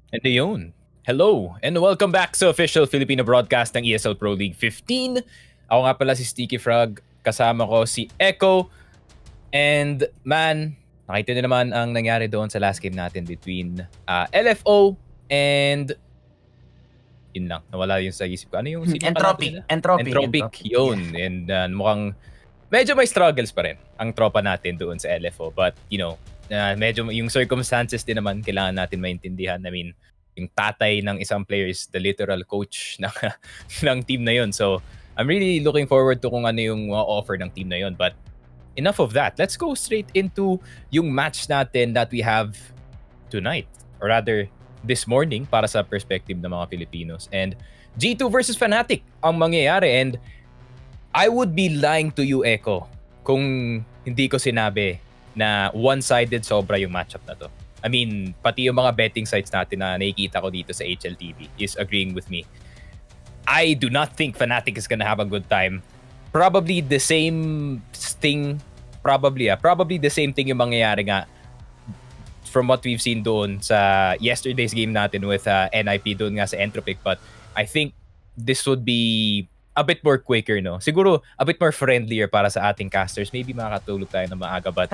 And yun. Hello and welcome back sa official Filipino broadcast ng ESL Pro League 15. Ako nga pala si Sticky Frog, kasama ko si Echo. And man, nakita niyo naman ang nangyari doon sa last game natin between LFO and yun lang, nawala yun sa isip ko. Ano yung sino Entropiq. Entropiq, yun. Yeah. And mukhang medyo may struggles pa rin ang tropa natin doon sa LFO. But you know, medyo yung circumstances din naman kailangan natin maintindihan. I mean, yung tatay ng isang player is the literal coach ng team na yun. So, I'm really looking forward to kung ano yung offer ng team na yun. But enough of that. Let's go straight into yung match natin that we have tonight. Or rather, this morning para sa perspective ng mga Filipinos. And G2 versus Fnatic ang mangyayari. And I would be lying to you, Echo, kung hindi ko sinabi na one-sided sobra yung matchup na to. I mean, pati yung mga betting sites natin na nakikita ko dito sa HLTV is agreeing with me. I do not think Fnatic is gonna have a good time. Probably the same thing, probably the same thing yung mangyayari nga from what we've seen doon sa yesterday's game natin with NIP doon nga sa Entropiq. But I think this would be a bit more quicker, no? Siguro a bit more friendlier para sa ating casters. Maybe makakatulog tayo na maaga, but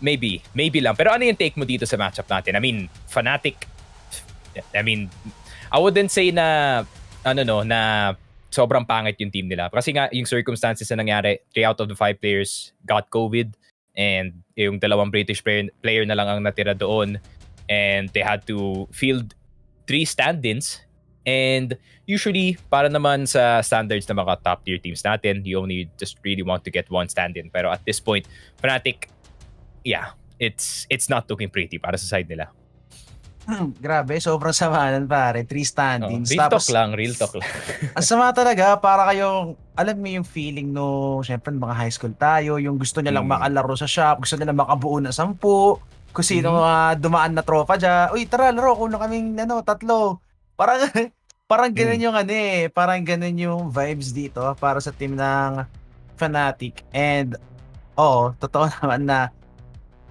maybe lang. Pero ano yung take mo dito sa matchup natin? I mean, Fnatic, I wouldn't say na, na sobrang pangit yung team nila. Kasi nga, yung circumstances na nangyari, 3 out of the 5 players got COVID, and yung 2 British player na lang ang natira doon, and they had to field 3 stand-ins. And usually, para naman sa standards ng mga top tier teams natin, you only just really want to get 1 stand-in. Pero at this point, Fnatic, yeah, it's not looking pretty para sa side nila. Grabe, sobrang samahan pare. 3 standings. Real talk lang. Ang sama talaga, para kayong, alam mo yung feeling no, syempre mga high school tayo, yung gusto niya lang makalaro sa shop, gusto nila makabuo ng 10, kung sino dumaan na tropa dyan, uy tara laro, kuno kaming 3. Parang ganun yung parang ganun yung vibes dito para sa team ng Fnatic. And totoo naman na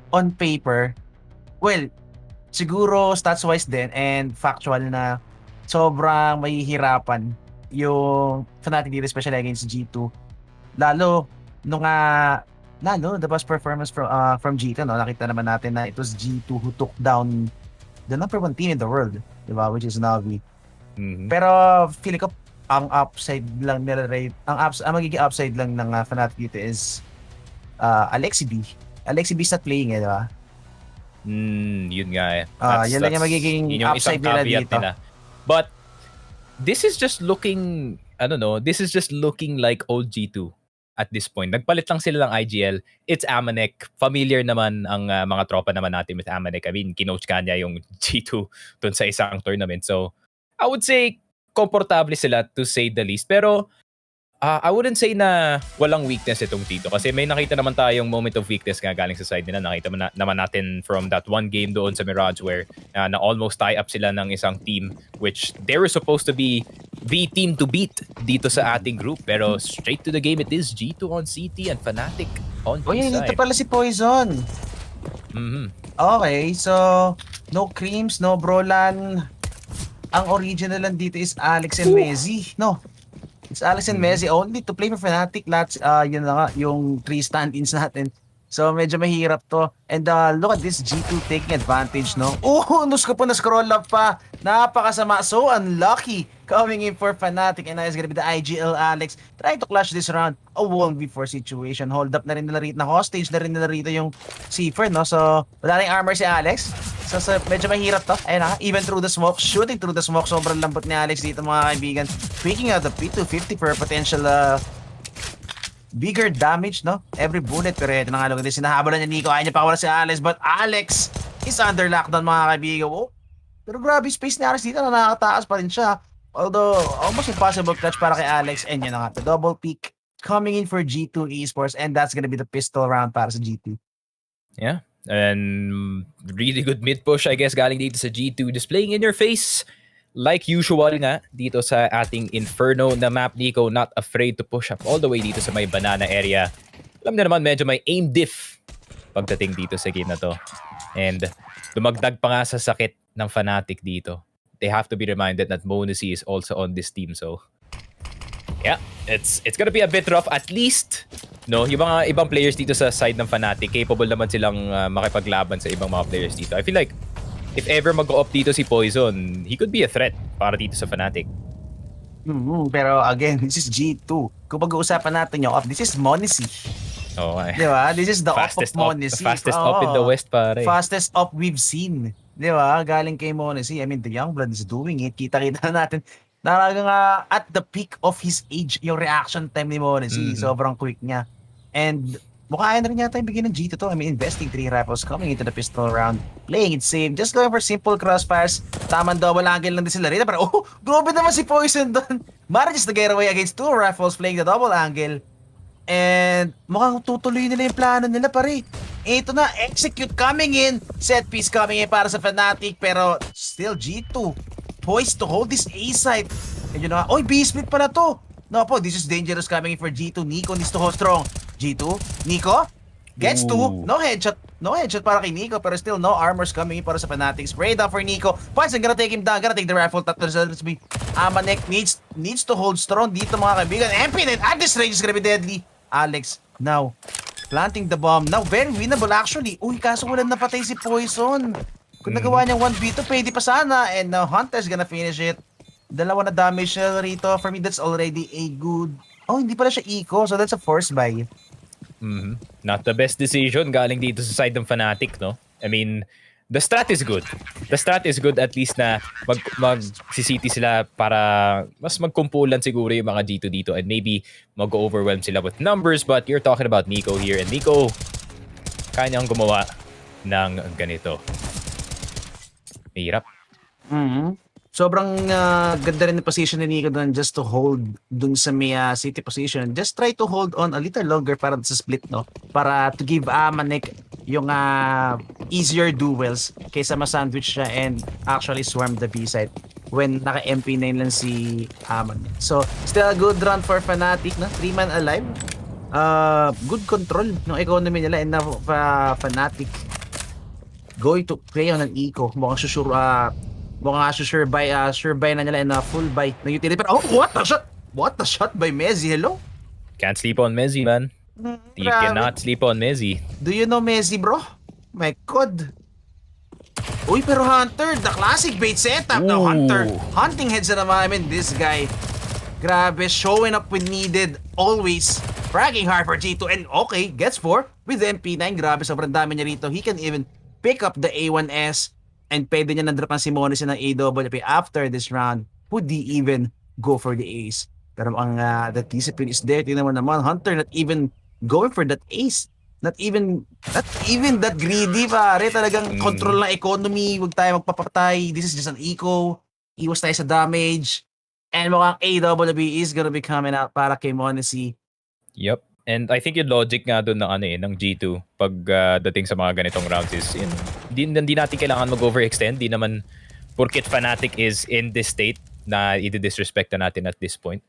on paper, well, siguro stats-wise din and factual na sobrang mahihirapan yung Fnatic dito, especially against G2. Lalo, the best performance from G2, no? Nakita naman natin na it was G2 who took down the number 1 team in the world, diba? Which is Navi. Pero feeling ko ang upside lang nila ang magiging upside lang ng Fnatic dito is Alexi B. Alexi B is not playing di ba? Yun nga yun lang yung magiging upside nila dito. But this is just looking, like old G2 at this point. Nagpalit lang sila ng IGL. It's Amanek. Familiar naman ang mga tropa naman natin with Amanek. I mean, kinoach ka niya yung G2 dun sa isang tournament. So, I would say, komportable sila to say the least. Pero, I wouldn't say na walang weakness itong Tito. Kasi may nakita naman tayong moment of weakness nga galing sa side nila. Nakita naman natin from that one game doon sa Mirage where na almost tie up sila ng isang team which they were supposed to be the team to beat dito sa ating group. Pero straight to the game, it is G2 on CT and Fnatic on B side. Ito pala si Poison. Okay, so no Creams, no Brolan. Ang original lang dito is Alex and Messi. No, it's Alex and Messi only to play for Fnatic. Yun na nga, yung 3 stand-ins natin. So medyo mahirap to. And look at this G2 taking advantage, no? Nus ko po na-scroll up pa. Napakasama. So unlucky coming in for Fnatic. And now it's gonna be the IGL Alex trying to clash this round. A 1v4 situation. Hold up na rin nila rito. Na-hostage na rin nila rito yung Cipher, no? So wala rin armor si Alex. So medyo mahirap to. Ayun even through the smoke. Shooting through the smoke. Sobrang lambot ni Alex dito, mga kaibigan. Speaking of the P250 for a potential bigger damage, no? Every bullet. Pero ito na nga lang, sinahabalan niya Nico. Ayaw niya pakawala si Alex. But Alex is under lockdown, mga kaibigan. Pero grabe, space ni Alex dito na nakakataas pa rin siya. Although, almost impossible clutch para kay Alex. And yun na nga, the double peak coming in for G2 Esports. And that's gonna be the pistol round para sa G2. Yeah. And really good mid push, I guess, galing dito sa G2. Just playing in your face. Like usual nga, dito sa ating Inferno na map, Nico, not afraid to push up all the way dito sa may banana area. Alam na naman, medyo may aim diff pagdating dito sa game na to. And dumagdag pa nga sa sakit ng Fnatic dito, they have to be reminded that MOUZ is also on this team. So, yeah, it's gonna be a bit rough. At least, no, yung mga ibang players dito sa side ng Fnatic, capable naman silang makipaglaban sa ibang mga players dito. I feel like, if ever mag-off dito si Poison, he could be a threat para dito sa Fnatic. Pero again, this is G2. Kung pag-uusapan natin yung off, this is MOUZ. Okay. Di ba? This is the Fastest off of MOUZ. Fastest up in the West, pare. Fastest up we've seen. Di ba? Galing kay MOUZ. I mean, the Youngblood is doing it. Kita-kita natin. Talagang at the peak of his age, yung reaction time ni MOUZ, sobrang quick niya. And mukha na rin yata yung bigyan ng G2 to. I mean, investing 3 rifles coming into the pistol round. Playing it safe. Just going for simple crossfires. Tamang double angle lang din sila rin. Pero, grabe naman si Poison doon. Manages to get away against 2 rifles playing the double angle. And mukhang tutuloy nila yung plano nila, pare. Ito na, execute coming in. Set piece coming in para sa Fnatic. Pero still G2 poised to hold this A site. And you know, B-split pala to. No po, this is dangerous coming in for G2. Nico needs to hold strong. G2, Nico gets 2. No headshot para kay Nico, pero still no armors coming in para sa Fnatic. Spray down for Nico. Poison gonna take him down, gonna take the rifle. Let's be Amanek needs to hold strong dito, mga kaibigan. MP9 at this range is gonna be deadly. Alex now planting the bomb. Now very winnable actually. Uy, kaso wala napatay si Poison. Kung nagawa niyang 1v2, pwede pa sana. And now Hunter's gonna finish it. Dalawa na damage siya rito. For me, that's already a good... Oh, hindi pala siya eco. So that's a force buy. Not the best decision galing dito sa side ng Fnatic, no? I mean, the strat is good. The strat is good at least na mag-CCT sila para mas magkumpulan siguro yung mga G2 dito and maybe mag-overwhelm sila with numbers. But you're talking about Nico here. And Nico, kanyang gumawa ng ganito. Mahirap. Sobrang ganda rin ng position ni Nico doon just to hold dun sa may city position. Just try to hold on a little longer para sa split, no? Para to give Amanek yung easier duels kaysa ma-sandwich siya and actually swarm the B side when naka-MP9 lang si Amanek. So, still a good run for Fnatic, no? 3-man alive. Good control ng economy nila and now Fnatic going to play on an eco. Mukhang sure buy na nila and full buy ng utility. Pero what the shot? What the shot by Mezzi? Hello? Can't sleep on Mezzi, man. You cannot sleep on Mezzi. Do you know Mezzi, bro? My God. Uy, pero Hunter, the classic bait setup. Now Hunter, hunting heads na naman. I mean, this guy, grabe, showing up when needed, always. Fragging hard for G2 and okay, gets 4 with the MP9. Grabe, sobrang dami niya rito. He can even pick up the A1S. And pwede niya na-drop ang si MOUZ ng AWP after this round. Would he even go for the ace? Pero ang that discipline is there. Tingnan mo naman, Hunter not even going for that ace. Not even that greedy, pare. Talagang control ng economy. Huwag tayo magpapatay. This is just an eco. Iwas tayo sa damage. And mukhang AWP is gonna be coming out para kay MOUZ. Yep. And I think yung logic nga doon ng G2 pag dating sa mga ganitong rounds is hindi natin kailangan mag-overextend. Di naman porket Fnatic is in this state na i-disrespect na natin at this point.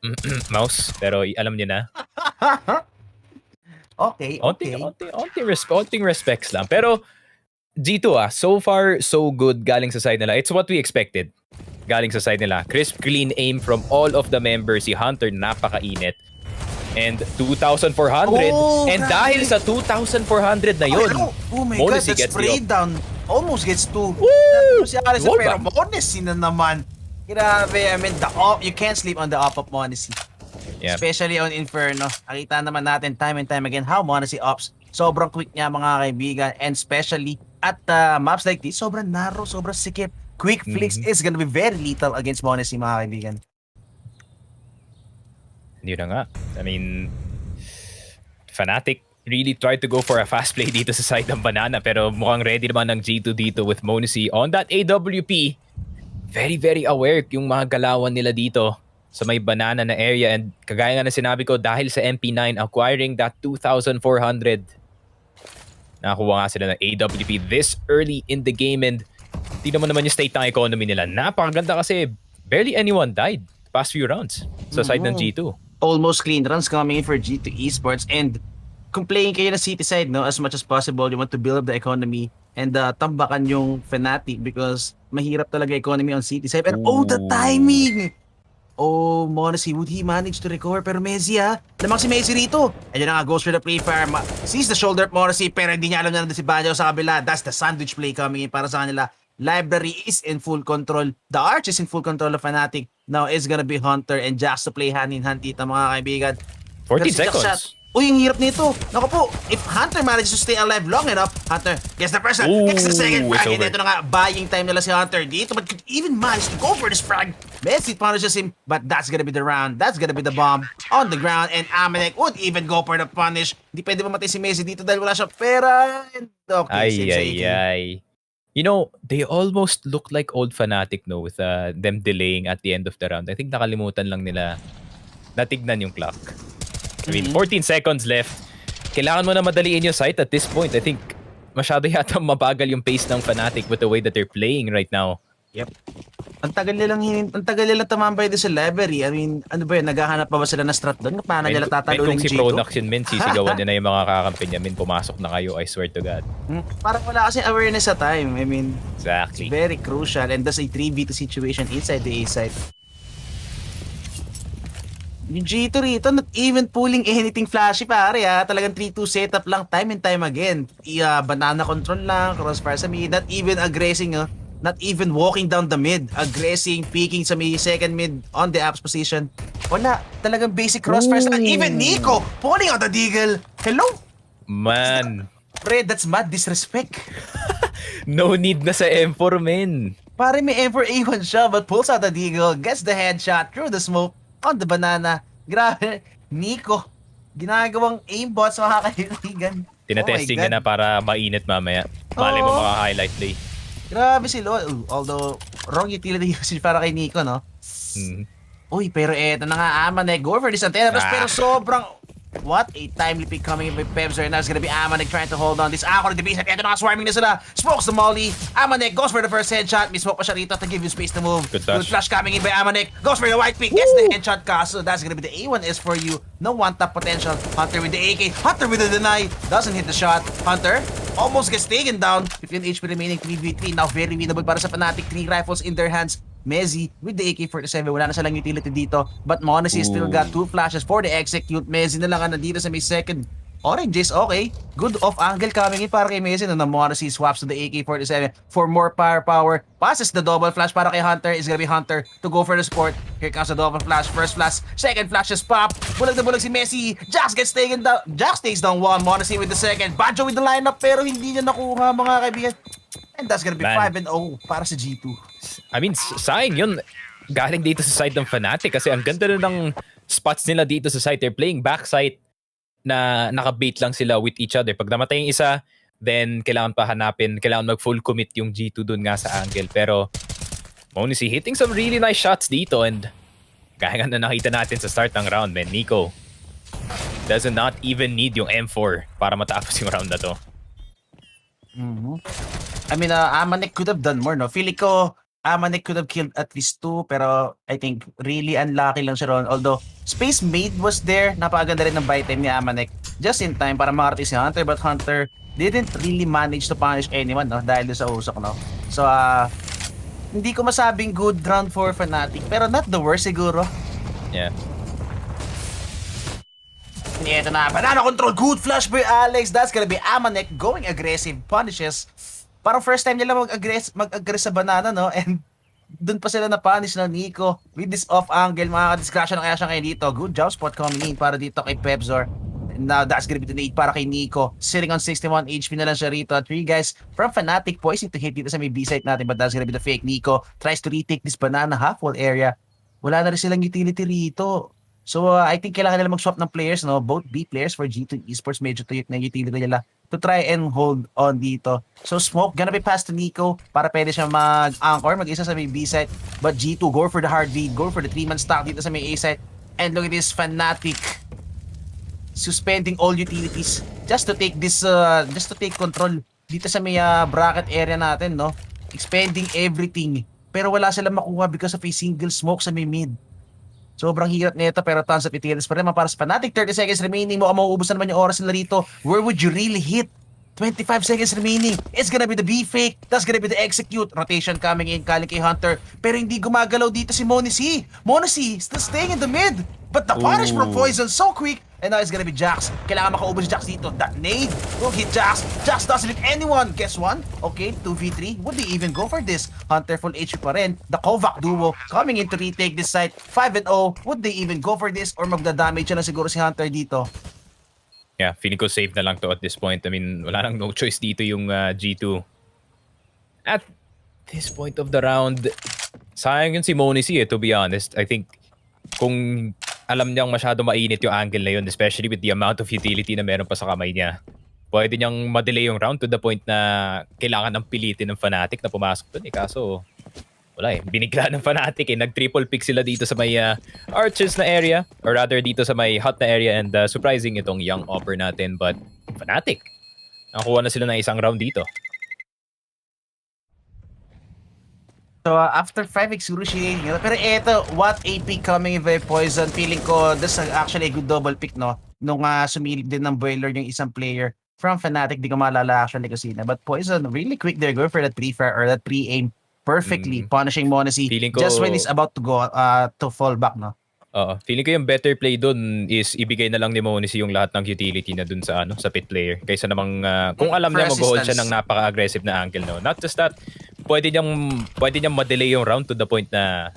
MOUZ, pero alam niyo na. Okay. Onting respects lang. Pero G2 so far so good galing sa side nila. It's what we expected galing sa side nila. Crisp, clean aim from all of the members. Si Hunter napakainit. And 2,400. And dahil sa 2,400 na yun, oh my God, that spray down almost gets 2. Pero MOUZ na naman. Grabe, I mean, you can't sleep on the op of MOUZ. Yeah. Especially on Inferno. Nakita naman natin time and time again how MOUZ ops. Sobrang quick niya, mga kaibigan. And especially at maps like this, sobrang narrow, sobrang sikip. Quick flicks is gonna be very lethal against MOUZ, mga kaibigan. Yun na nga. I mean, Fnatic really tried to go for a fast play dito sa side ng Banana pero mukhang ready naman ng G2 dito with MOUZ on that AWP. Very, very aware yung mga galawan nila dito sa may Banana na area and kagaya nga na sinabi ko dahil sa MP9 acquiring that 2,400. Nakakuha nga sila ng AWP this early in the game and tingnan mo naman yung state ng economy nila. Napakaganda kasi barely anyone died past few rounds sa side ng G2. Almost clean runs coming in for G2 Esports and kung playing kayo na city side, no, as much as possible, you want to build up the economy. and tambakan yung Fnatic because mahirap talaga economy on city side. And the Ooh. timing! Oh, Monacy, would he manage to recover? Pero Messi lamang si Messi rito. Ayun na nga, goes for the pre-fire. Sees the shoulder of Monacy, pero hindi niya alam na si Banjo sa kabila. That's the sandwich play coming in para sa kanila. Library is in full control. The Arch is in full control of Fnatic. Now it's gonna be Hunter and Jax to play hand in hand dito mga kaibigan. 14 seconds. Uy, ang hirap nito. Naku po, if Hunter manages to stay alive long enough, Hunter gets the first one, gets the second frag, and ito na nga, buying time nila si Hunter dito, but could even manage to go for this frag. Messi punishes him, but that's gonna be the round. That's gonna be the bomb on the ground, and Amanek would even go for the punish. Hindi pwede mamatay si Messi dito dahil wala siya pera. And okay, Ay. You know, they almost look like old Fnatic, no, with them delaying at the end of the round. I think nakalimutan lang nila natignan yung clock. I mean, 14 seconds left. Kailangan mo na madaliin yung site at this point. I think masyado yata mabagal yung pace ng Fnatic with the way that they're playing right now. Yep. Ang tagal nilang tumambay doon sa library. I mean, ano ba yun? Naghahanap pa ba sila na strat doon? Paano nila tatalunin kung si G2? Production men, sisigawan niya na yung mga kakampi niya, men, pumasok na kayo, I swear to God. Parang wala kasi awareness sa time. I mean, exactly. It's very crucial and that's a 3v2 situation inside the A side. Yung G2 rito, not even pulling anything flashy pare Talagang 3-2 setup lang time and time again. Banana control lang, crossfire sa mid, not even aggressing not even walking down the mid, aggressing, peeking sa may second mid on the apps position. Wala, talagang basic crossfires. Even Nico pulling out the deagle. Hello? Man. Pre, that's mad disrespect. No need na sa M4, men. Pare may M4 A1 siya but pulls out the deagle, gets the headshot through the smoke on the banana. Grabe, Nico. Ginagawang aimbot sa mga kaibigan. Tinatesting niya na para mainit mamaya. Mali mo mga highlight play. Grabe si Lord. Although, wrong utility usage para kay Nico, no? Uy, pero eto na nga, Amanek. Go for this antenna. Pero sobrang... What a timely pick coming in with Pebs right now. It's gonna be Amanek trying to hold on this Ako the base. Eto na nga, swarming na sila. Smokes the molly. Amanek goes for the first headshot. May smoke pa siya rito to give you space to move. Good flash coming in by Amanek. Goes for the white pick. Gets the headshot kaso. That's gonna be the A1S for you. No one-tap potential. Hunter with the AK. Hunter with the deny. Doesn't hit the shot. Hunter almost gets taken down. 15 HP remaining. 3v3. Now very winnable para sa Fnatic. 3 rifles in their hands. Messi with the AK-47, wala na silang utility dito. But Monacy still got 2 flashes for the execute. Messi na lang ang nandito sa may second. Oranges, okay. Good off angle coming in para kay Messi. Na Monacy swaps to the AK-47 for more firepower. Passes the double flash para kay Hunter. It's gonna be Hunter to go for the sport. Here comes the double flash. First flash. Second flash is pop. Bulag na bulag si Messi. Jax gets taken down. Jax takes down one. Monacy with the second. Banjo with the lineup pero hindi niya nakuha mga kaibigan. And that's gonna be 5-0 para sa G2. I mean, sayang yun. Galing dito sa side ng Fnatic kasi ang ganda na ng spots nila dito sa side. They're playing backside na nakabait lang sila with each other. Pag namatay yung isa, then kailangan pa hanapin, kailangan mag-full commit yung G2 dun nga sa angle. Pero, Monacy hitting some really nice shots dito and kaya nga na nakita natin sa start ng round, man. Nico does not even need yung M4 para matapos yung round na to. I mean, Amanek could have done more, no? Feeling ko, Amanek could have killed at least 2, pero I think really unlucky lang siya ron. Although, Space Maid was there, napakaganda rin ng buy time ni Amanek. Just in time para makarating si Hunter, but Hunter didn't really manage to punish anyone, no? Dahil doon sa usok, no? So, hindi ko masabing good round for Fnatic, pero not the worst siguro. Yeah. Ito na, banana control, good flash by Alex. That's gonna be Amanek going aggressive, punishes. Parang first time nila mag-aggress sa banana, no? And dun pa sila na-punish ng Nico with this off-angle. Makaka-discussion na kaya siya ngayon dito. Good job spot coming in para dito kay Pebzor. Now that's gonna be the nade para kay Nico. Sitting on 61 HP na lang siya rito. 3 guys from Fnatic poising to hit dito sa may B-site natin, but that's gonna be the fake. Nico tries to retake this banana half-wall area. Wala na rin silang utility rito. So I think kailangan nila mag-swap ng players, no? Both B players for G2 Esports, medyo tuyok na utility nila to try and hold on dito. So smoke gonna be passed to Nico para pwede siya mag-anchor, mag-isa sa may B site. But G2 go for the hard lead, go for the 3-man stack dito sa may A site. And look at this, Fnatic suspending all utilities just to take this, just to take control dito sa may bracket area natin, no? Expending everything. Pero wala silang makuha because of a single smoke sa may mid. Sobrang hirap nito pero tons of utilities pa rin para sa Fnatic. 30 seconds remaining mo, mauubos na naman yung oras nila rito. Where would you really hit 25 seconds remaining. It's gonna be the B-fake. That's gonna be the execute. Rotation coming in, galing kay Hunter. Pero hindi gumagalaw dito si Monacy. Monacy still staying in the mid. But the punish from Poison so quick. And now it's gonna be Jax. Kailangan makaubos si Jax dito. That nade will hit Jax. Jax doesn't hit anyone. Guess one? Okay, 2v3. Would they even go for this? Hunter full HP pa rin. The Kovac duo coming in to retake this site. 5-0. Would they even go for this? Or magda-damage na siguro si Hunter dito? Yeah, feeling ko safe na lang to at this point. I mean, wala nang no choice dito yung G2. At this point of the round, sayang yun si Monacy to be honest. I think kung alam niyang masyado mainit yung angle na yun, especially with the amount of utility na meron pa sa kamay niya, pwede niyang madelay yung round to the point na kailangan ng pilitin ng Fnatic na pumasok dun Kaso, wala binigla ng Fnatic Nag-triple pick sila dito sa may arches na area, or rather dito sa may hot na area, and surprising itong young offer natin. But Fnatic, nakuha na sila ng isang round dito. So after 5 excruciating, pero eto, what AP coming with Poison, feeling ko this is actually a good double pick, no? Nung sumilip din ng boiler yung isang player from Fnatic, di ko maalala actually kasi na. But Poison, really quick there, go for that pre-fire or that pre-aim perfectly, punishing Monacy just when he's about to go to fall back, no? Feeling ko yung better play dun is ibigay na lang ni Monacy yung lahat ng utility na dun sa sa pit player kaysa namang kung alam niya mag-hold siya ng napaka-aggressive na angle, no. Not just that, pwede niyang ma-delay yung round to the point na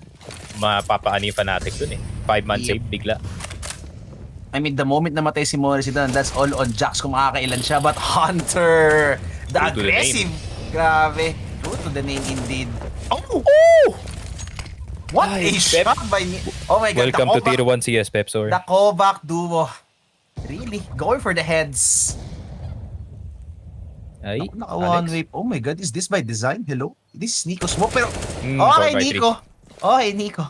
mapapaano yung Fnatic dun 5-man save bigla. I mean, the moment na matay si Monacy dun, that's all on Jax kung makakailan siya. But Hunter, the aggressive, grabe. True to the name indeed. Oh! What a shot by me. Oh my God. Welcome to Tier 1 CS, Pepsor. The Kovac duo. Really? Going for the heads. Ay, Naka-one way. Oh my God. Is this by design? Hello? This is Nico smoke. Pero, okay, Nico. Okay, Nico.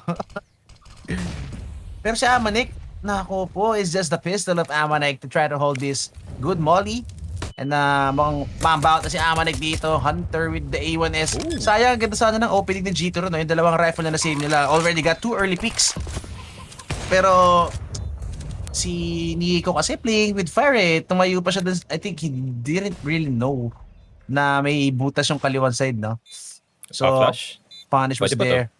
Pero si Amanek, nako po, is just the pistol of Amanek to try to hold this good molly. And mukhang mambaut na si Amanek dito. Hunter with the A1S. Ooh. Sayang, ganda sana ng opening ng G2 no? Yung dalawang rifle na na-save nila. Already got 2 early picks. Pero si Nico kasi playing with fire Tumayo pa siya dun. I think he didn't really know na may butas yung kaliwan side, no? So, punish was there.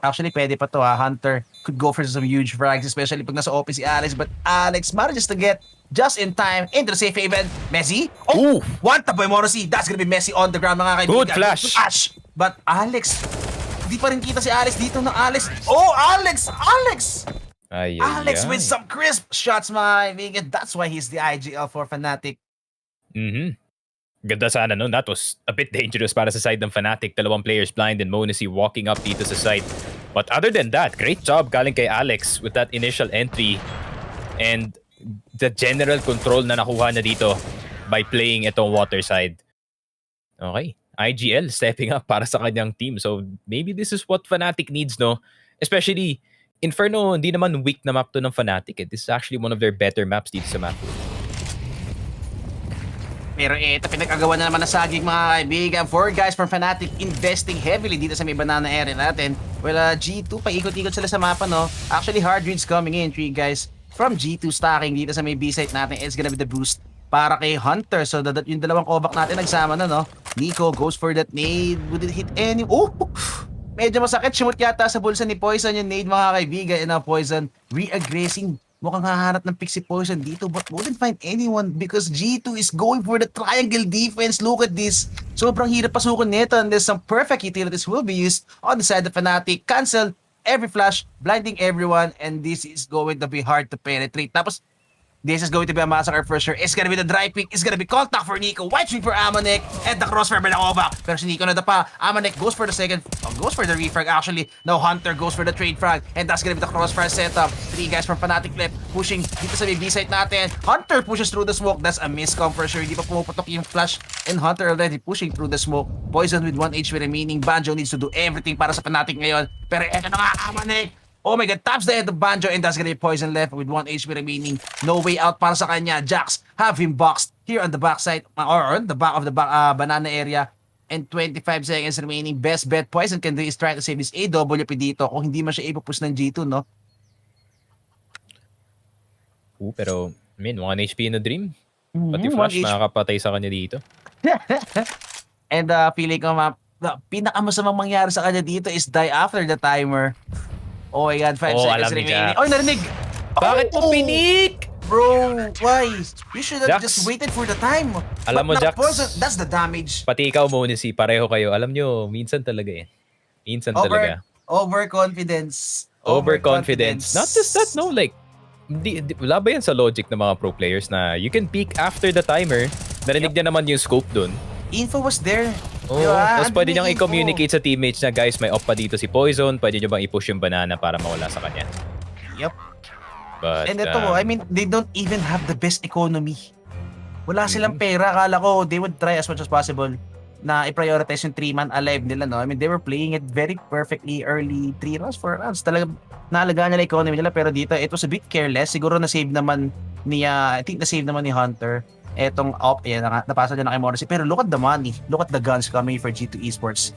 Actually, pwede pa to Hunter could go for some huge frags, especially pag nasa open si Alex. But Alex manages to get just in time into the safe haven. Messi? Oh! One tap by Monacy. That's gonna be Messi on the ground, mga kaibigan. Good flash! But Alex, di pa rin kita si Alex dito na Alex. Oh, Alex! Alex with some crisp shots, mga kaibigan. That's why he's the IGL for Fnatic. Ganda sana no. That was a bit dangerous para sa side ng Fnatic. Dalawang players blind and Monacy walking up dito sa side. But other than that, great job galing kay Alex with that initial entry and the general control na nakuha na dito by playing itong water side. Okay, IGL stepping up para sa kanyang team. So maybe this is what Fnatic needs, no? Especially Inferno, hindi naman weak na map to ng Fnatic. This is actually one of their better maps dito sa map. Pero ito, pinag-agawa na naman na saging, mga kaibigan. 4 guys from Fnatic investing heavily dito sa may banana area natin. Well, G2, paikot-ikot sila sa mapa, no? Actually, hard reads coming in. 3 guys from G2 stacking dito sa may B-site natin. It's gonna be the boost para kay Hunter. So, yung dalawang Kovac natin nagsama na, no? Nico goes for that nade. Would it hit any... Oh! Medyo masakit. Shimot yata sa bulsa ni Poison yung nade, mga kaibigan. And now, Poison re-aggressing. Mukhang hahanap ng pick si Poison dito but wouldn't find anyone because G2 is going for the triangle defense. Look at this. Sobrang hirap pasukin nito and there's some perfect utilities will be used on the side of Fnatic. Cancel every flash, blinding everyone, and this is going to be hard to penetrate. Tapos, this is going to be a massacre for sure. It's gonna be the dry pick. It's gonna be contact for Nico. White swing for Amanek. And the crossfire by the Kovac. Pero si Nico na pa. Amanek goes for the second. Goes for the refrag actually. Now Hunter goes for the trade frag. And that's gonna be the crossfire setup. 3 guys from Fnatic left. Pushing dito sa B-site natin. Hunter pushes through the smoke. That's a miscom for sure. Hindi pa pumuputok yung flash. And Hunter already pushing through the smoke. Poison with 1 HP remaining. Banjo needs to do everything para sa Fnatic ngayon. Pero eto na nga Amanek. Oh my God, taps the head of Banjo and that's gonna be Poison left with 1 HP remaining. No way out para sa kanya. Jax have him boxed here on the backside or on the back of the banana area. And 25 seconds remaining. Best bet Poison can do is try to save this AWP dito kung hindi man siya ipapush ng G2, no? Pero, 1 HP in a dream. Pati One flash, HP. makakapatay sa kanya dito. And feeling ko pinakamasamang mangyari sa kanya dito is die after the timer. Oh my god, 5 seconds Alam ni remaining. Jax. Oh, narinig! Bakit mo pinik? Bro, why? You should have Jax. just waited for the time. Alam mo, Jax. That's the damage. Pati ikaw, Monesi, pareho kayo. Alam nyo, minsan talaga eh. Minsan talaga. Overconfidence. Overconfidence. Not just that, no. Like, wala ba yan sa logic ng mga pro players na you can peek after the timer. Narinig niya naman yung scope dun. Info was there. Oh, tapos pwede niyang i-communicate sa teammates na, guys, may off pa dito si Poison. Pwede niyo bang i-push yung banana para mawala sa kanya? Yep. But, And ito, I mean, they don't even have the best economy. Wala silang pera. Akala ko they would try as much as possible na i-prioritize yung 3-man alive nila, no? I mean, they were playing it very perfectly early 3 rounds, 4 rounds. Talaga, naalagaan nila economy nila. Pero dito, it was a bit careless. Siguro na-save naman ni, I think na-save naman ni Hunter. Etong op, yan, napasa niya na kay Morrissey. Pero look at the money. Look at the guns coming for G2 Esports.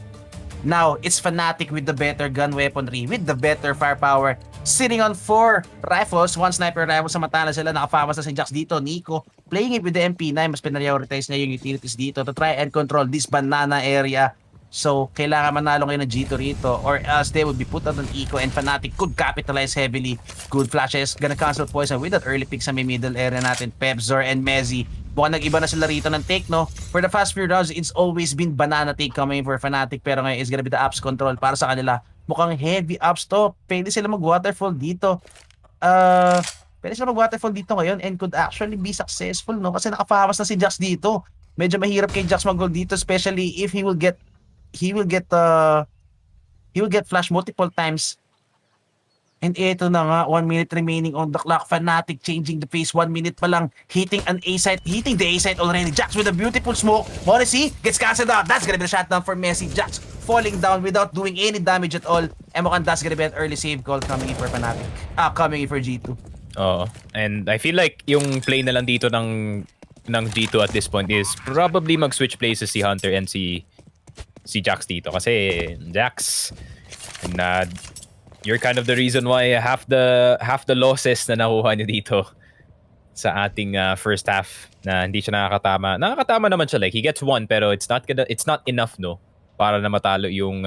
Now, it's Fnatic with the better gun weaponry, with the better firepower. Sitting on 4 rifles, 1 sniper rifle sa mata na sila. Nakafamas na si Jax dito. Nico, playing it with the MP9. Mas pinarioritize niya yung utilities dito to try and control this banana area. So, kailangan manalo ngayon ng G2 rito or else they would be put out on Eco and Fnatic could capitalize heavily. Good flashes, gonna cancel poison with that early pick sa middle area natin. Pepzor and Mezzi. Mukhang nag-iba na sila rito ng take, no? For the fast few rounds, it's always been banana take coming for Fnatic pero ngayon is gonna be the apps control para sa kanila. Mukhang heavy apps to. Pwede sila mag-waterfall dito. Pwede sila mag-waterfall dito ngayon and could actually be successful, no? Kasi nakafamas na si Jax dito. Medyo mahirap kay Jax mag-goal dito, especially if he will get flash multiple times. And ito na nga, 1 minute remaining on the clock. Fnatic changing the pace, 1 minute pa lang. Hitting an A site, hitting the A site already. Jax with a beautiful smoke. Morrissey gets cancelled out. That's gonna be the shutdown for Messi. Jax falling down without doing any damage at all. And mukhang that's gonna be an early save call coming in for Fnatic. Coming in for G2. Oo. And I feel like yung play na lang dito ng G2 at this point is probably mag-switch places si Hunter and si Jax dito. Kasi Jax, and you're kind of the reason why half the losses na nakuha niyo dito sa ating first half na hindi siya nakakatama. Nakakatama naman siya, like he gets 1 pero it's not enough, no, para na matalo yung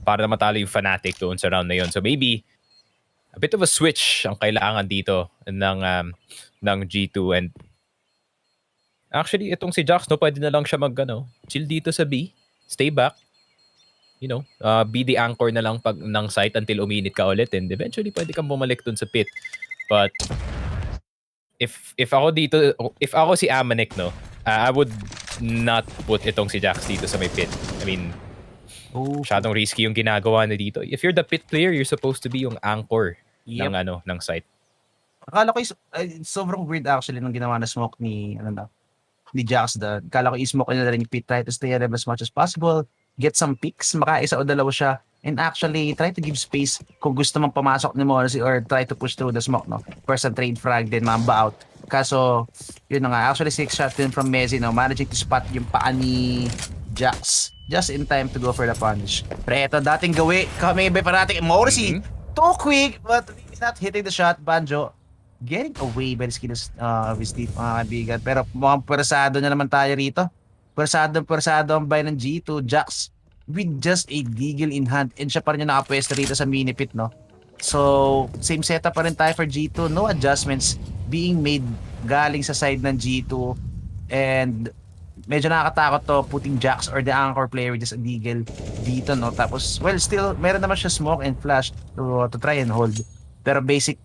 Fnatic doon sa round na yon. So maybe a bit of a switch ang kailangan dito ng G2 and actually itong si Jax, no, pwede na lang siya chill dito sa B, stay back. You know, be the anchor na lang ng site until uminit ka ulit and eventually pwede kang bumalik dun sa pit. But if ako si Amanek, no, I would not put itong si Jax dito sa may pit. I mean, masyadong risky yung ginagawa na dito. If you're the pit player, you're supposed to be yung anchor ng site. Akala ko sobrang weird actually nung ginawa na smoke ni Jax. Akala ko i-smoke nila rin yung pit, try to stay alive as much as possible. Get some picks, makaisa o dalawa siya, and actually try to give space kung gusto mong pamasok ni Morrissey or try to push through the smoke, no? First and trade frag, then mamba out. Kaso, yun na nga, actually 6 shots din from Mezzi, no? Managing to spot yung paa ni Jax just in time to go for the punish. Pero eto, dating gawi, coming by Fnatic, Morrissey, too quick, but he's not hitting the shot. Banjo, getting away by the skills of his deep, mga kaibigan. Pero mukhang persado na naman tayo rito. Persado ang buy ng G2. Jax with just a deagle in hand and siya pa rin yung nakapwesto rito sa mini pit, no? So, same setup pa rin tayo for G2. No adjustments being made galing sa side ng G2 and medyo nakakatakot to putting Jax or the anchor player with just a deagle dito, no? Tapos, well, still, meron naman siya smoke and flash to try and hold. Pero basic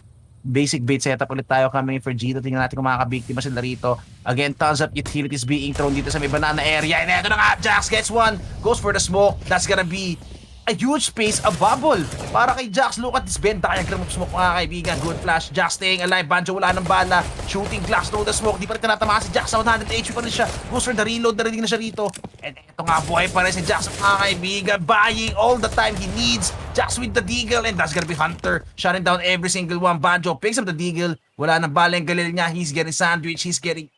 bait setup ulit tayo coming for G2. Tingnan natin kung makakabiktima sila rito. Again, tons of utilities being thrown dito sa may banana area. And eto na nga, Jax gets 1. Goes for the smoke. That's gonna be a huge space, a bubble para kay Jax. Look at this Venn diagram of smoke, mga kaibigan. Good flash. Jax staying alive. Banjo wala ng bala. Shooting glass through the smoke. Di pa rin tinatamaan si Jax. 100 HP pa rin siya. Goes for the reload. Narinig na siya rito. And eto nga, buhay pa rin si Jax, mga kaibigan. Buying all the time he needs. Jax with the deagle. And that's gonna be Hunter. Shutting down every single one. Banjo picks up the deagle. Wala ng bala yung galil niya. He's getting sandwich. He's getting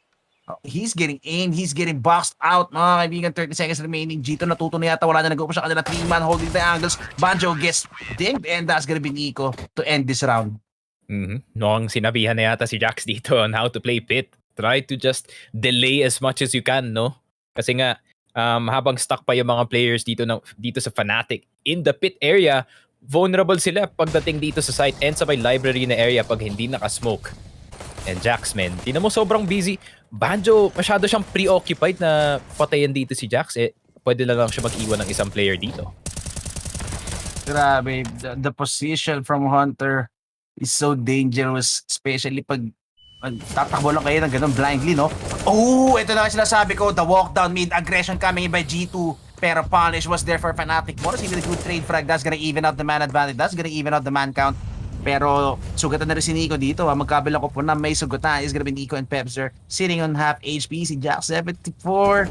aimed, he's getting boxed out, mga kaibigan. 30 seconds remaining. G2 natuto na yata, wala na nag-upo siya kanila. 3-man holding the angles. Banjo gets dinged and that's gonna be Nico to end this round. Noong sinabihan na yata si Jax dito on how to play pit. Try to just delay as much as you can, no? Kasi nga, habang stuck pa yung mga players dito sa Fnatic in the pit area, vulnerable sila pagdating dito sa site and sa may library na area pag hindi naka-smoke. And Jax, man, tingnan mo sobrang busy. Banjo, masyado siyang preoccupied na patayin dito si Jax. Pwede na lang siya mag-iwan ng isang player dito. Grabe, the position from Hunter is so dangerous, especially pag tatakbo lang kayo ng ganun blindly, no? Oh, ito na nga sinasabi ko, the walk down mid, aggression coming in by G2, pero Punish was there for Fnatic. Morris with a good trade frag, that's gonna even out the man advantage, that's gonna even out the man count. Pero sugatan na rin si Nico dito, magkabilang ko po na may sugatan is gonna be Nico and Pepser sitting on half HP, si Jack 74.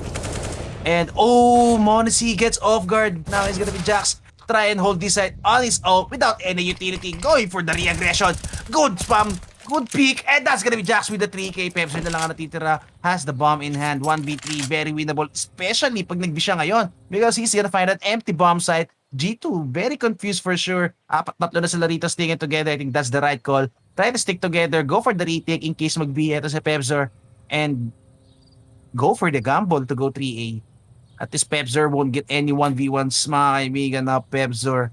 And oh, Monacy gets off guard, now he's gonna be Jax. Try and hold this side on his own without any utility, going for the re-aggression. Good spam, good peek, and that's gonna be Jax with the 3k. Pepsi na lang ang natitira, has the bomb in hand. 1v3, very winnable, especially pag nag-B siya ngayon, because he's gonna find an empty bomb site. G2, very confused for sure. Tatlo na sila rito sticking together. I think that's the right call. Try to stick together, go for the retake in case mag-B ito sa Pepsor, and go for the gamble to go 3A. At this Pepsor won't get any 1v1s, mga kaibigan, na Pepsor.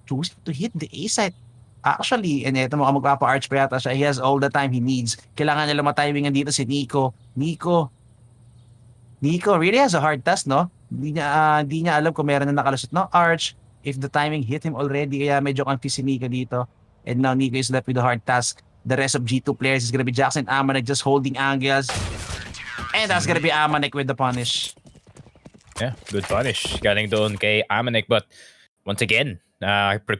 Choosing to hit the A site. Actually, and eto mga magpapa-arch pa yata siya. He has all the time he needs. Kailangan nila matimingan dito si Nico. Nico really has a hard task, no? Hindi niya alam kung meron na nakalusot, no? Arch, if the timing hit him already, kaya medyo confused si Nico dito. And now Nico is left with a hard task. The rest of G2 players is gonna be Jackson Amanek just holding angles. And that's gonna be Amanek with the punish. Yeah, good punish. Galing doon kay Amanek. But once again,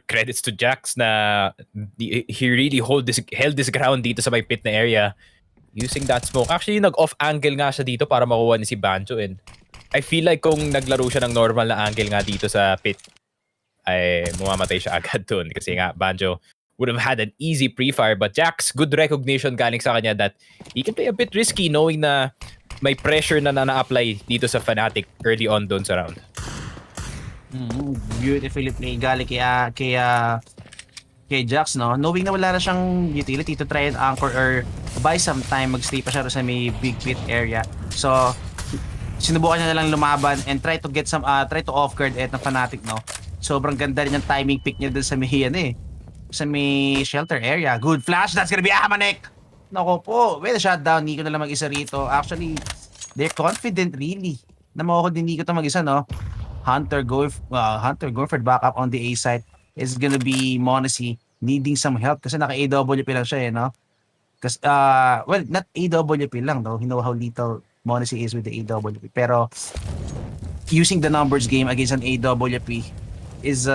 credits to Jax na he really held this ground dito sa may pit na area using that smoke. Actually, nag-off angle nga siya dito para makuha ni si Banjo. And I feel like kung naglaro siya ng normal na angle nga dito sa pit, ay mamamatay siya agad doon. Kasi nga, Banjo would have had an easy pre-fire. But Jax, good recognition galing sa kanya that he can play a bit risky knowing na may pressure na na-apply dito sa Fnatic early on doon sa round. Beautifully played galing kay Jax, no? Knowing na wala na siyang utility to try and anchor or buy some time, magstay pa siya sa may big pit area. So, sinubukan niya na lang lumaban and try to get some, try to off-guard ng Fnatic, no? Sobrang ganda rin yung timing pick niya dun sa may, sa may shelter area. Good flash, that's gonna be Amanek! Nako po, well, shutdown, Nico na lang mag-isa rito. Actually, they're confident really na makukuha din Nico to mag-isa, no? Hunter going for backup on the A side is gonna be Monacy needing some help kasi naka-AWP lang siya, no? Kasi, well, not AWP lang, though. You know how little Monacy is with the AWP. Pero, using the numbers game against an AWP is,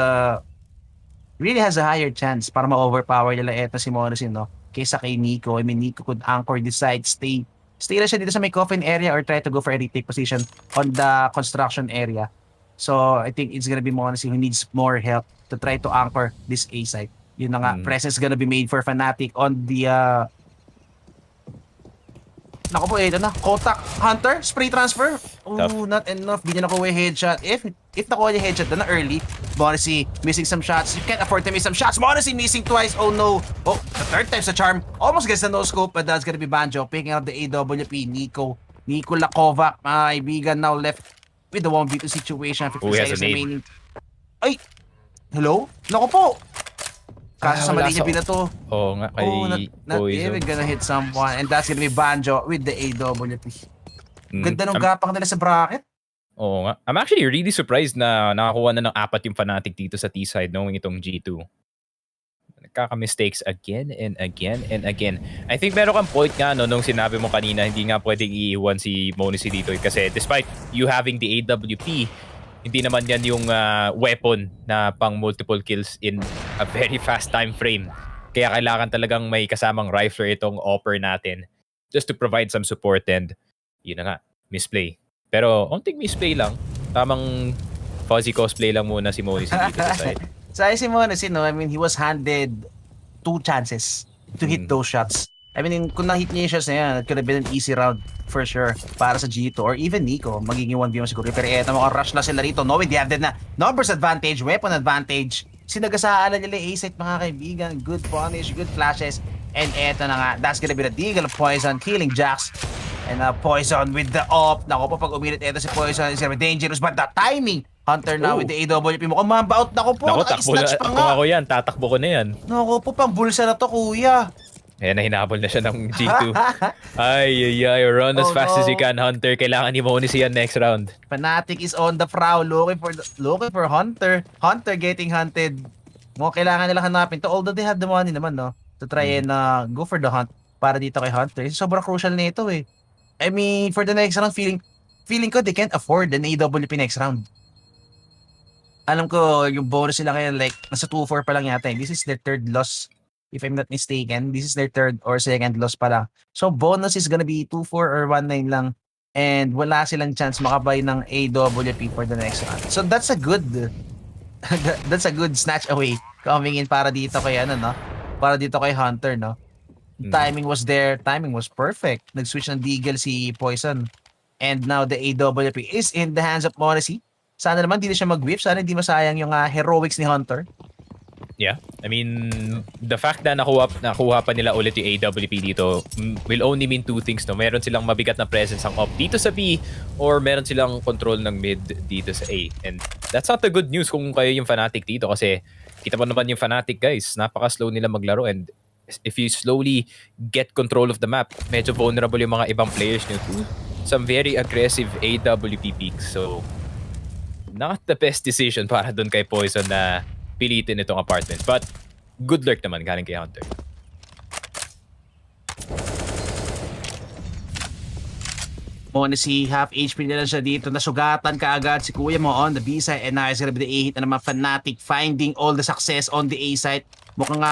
really has a higher chance para ma-overpower nila eto si Monacy, no? Kaysa kay Nico. I mean, Nico could anchor this side, stay na siya dito sa may coffin area or try to go for a retake position on the construction area. So, I think it's gonna be Monacy who needs more help to try to anchor this A side. Yun na nga, presence gonna be made for Fnatic on the, naku po, ito na, Kotak, Hunter, spray transfer. Oh, not enough. Di niya nakuha yung headshot. If nakuha yung headshot na early, Monacy missing some shots. You can't afford to miss some shots. Monacy missing twice. Oh no. Oh, the third time's a charm. Almost gets the no scope, but that's gonna be Banjo picking up the AWP. Nico Lakovac, my kaibigan, now left with the 1v2 situation. 50 seconds remaining. Ay! Hello? Naku po! Kaso sa mali niya binato. Oo nga, kay not even gonna hit someone. And that's gonna be Banjo with the AWP. Ganda nung gapang nila sa bracket. Oo nga. I'm actually really surprised na nakakuha na ng 4 yung Fnatic dito sa T-side knowing itong G2. Nagkaka-mistakes again and again and again. I think meron kang point nga, no, nung sinabi mo kanina, hindi nga pwedeng iiwan si Monacy dito. Kasi despite you having the AWP, hindi naman yan yung weapon na pang multiple kills in a very fast time frame. Kaya kailangan talagang may kasamang rifler itong offer natin just to provide some support and yun na nga, misplay. Pero onting misplay lang. Tamang fuzzy cosplay lang muna si Monacy dito sa side. Sa si Monacy, no, I mean, he was handed 2 chances to hit those shots. I mean, kung na-hit niya yung shots na yan, it could have been an easy round for sure para sa G2 or even Nico. Magiging 1v1 siguro. Pero eto, mga rush na sila rito. Knowing they have the numbers advantage, weapon advantage. Sinagasaan na nila A-site mga kaibigan. Good punish, good flashes. And eto na nga, that's gonna be the deagle of Poison killing Jax. And Poison with the op. Nako po, pag umilit eto si Poison, is gonna be dangerous. But the timing, Hunter now with the AWP. Mukhang mamba-out. Nako po, naka-snatch pa nga. Kung ako yan, tatakbo ko na yan. Nako po, pang bulsa na to, kuya. Ayan na, hinabol na siya ng G2. ay, run as fast as you can, Hunter. Kailangan ni Moni siya next round. Fnatic is on the prowl, looking for Hunter. Hunter getting hunted. Mukhang kailangan nila hanapin to, although they have the money naman, no? To try and go for the hunt para dito kay Hunter. Sobrang crucial nito eh. I mean, for the next round, feeling ko they can't afford an AWP next round. Alam ko, yung bonus nila ngayon, like, nasa 2-4 pa lang yata eh. This is their third loss, if I'm not mistaken. This is their third or second loss pa lang. So, bonus is gonna be 2-4 or 1-9 lang. And wala silang chance makabay ng AWP for the next round. So, that's a good snatch away coming in para dito kay no? Para dito kay Hunter, no? Timing was there. Timing was perfect. Nag-switch ng Deagle si Poison. And now the AWP is in the hands of Monacy. Sana naman hindi na siya mag-whip. Sana hindi masayang yung heroics ni Hunter. Yeah. I mean, the fact na nakuha pa nila ulit yung AWP dito will only mean two things, no? Meron silang mabigat na presence ang op dito sa B or meron silang control ng mid dito sa A. And that's not the good news kung kayo yung Fnatic dito kasi kita mo naman yung Fnatic, guys. Napaka-slow nila maglaro and if you slowly get control of the map, medyo vulnerable yung mga ibang players nyo to some very aggressive AWP peaks. So, not the best decision para dun kay Poison na pilitin itong apartment. But, good luck naman galing kay Hunter. Monacy, half HP nila siya dito. Nasugatan kaagad si Kuya mo on the B side and now is gonna be the A hit na naman Fnatic finding all the success on the A side. Mukhang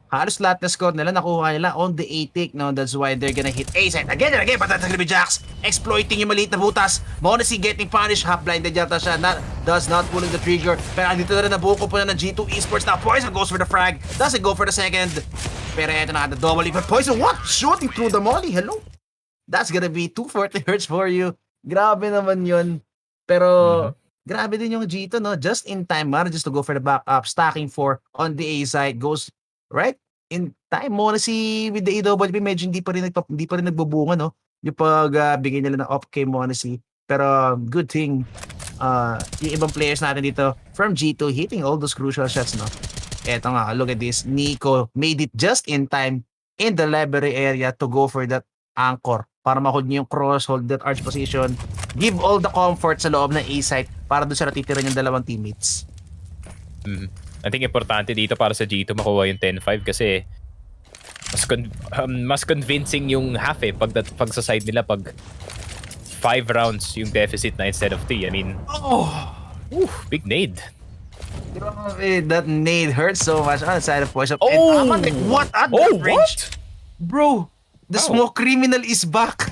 halos lahat na score nila nakuha nila on the A tick, no? That's why they're gonna hit A side again and again. But that's gonna be Jax exploiting yung maliit na butas. Monacy getting punished. Half blinded yata siya. Does not pulling the trigger. Pero andito na rin nabuko po na ng G2 Esports. Now Poison goes for the frag. Doesn't go for the second. Pero eto na the double leap. But Poison, what? Shooting through the molly. Hello? That's gonna be 240 hertz for you. Grabe naman yun. Pero grabe din yung G2, no? Just in time manages to go for the backup. Stacking 4 on the A side. Goes right in time. Monacy with the AWP medyo hindi pa rin nagbubunga, no? Yung bigay nila ng op kay Monacy. Pero good thing yung ibang players natin dito from G2 hitting all those crucial shots, no? Eto nga, look at this. Nico made it just in time in the library area to go for that anchor para ma-hold niyo yung cross, hold that arch position, give all the comfort sa loob ng A-site para doon sa natitira yung dalawang teammates. I think importante dito para sa G2 makuha yung 10-5 kasi mas convincing yung half pag sa side nila pag 5 rounds yung deficit na instead of 3. I mean, big nade. Grabe, that nade hurts so much on the side of Poison. And what at the range? Bro, the smoke criminal is back.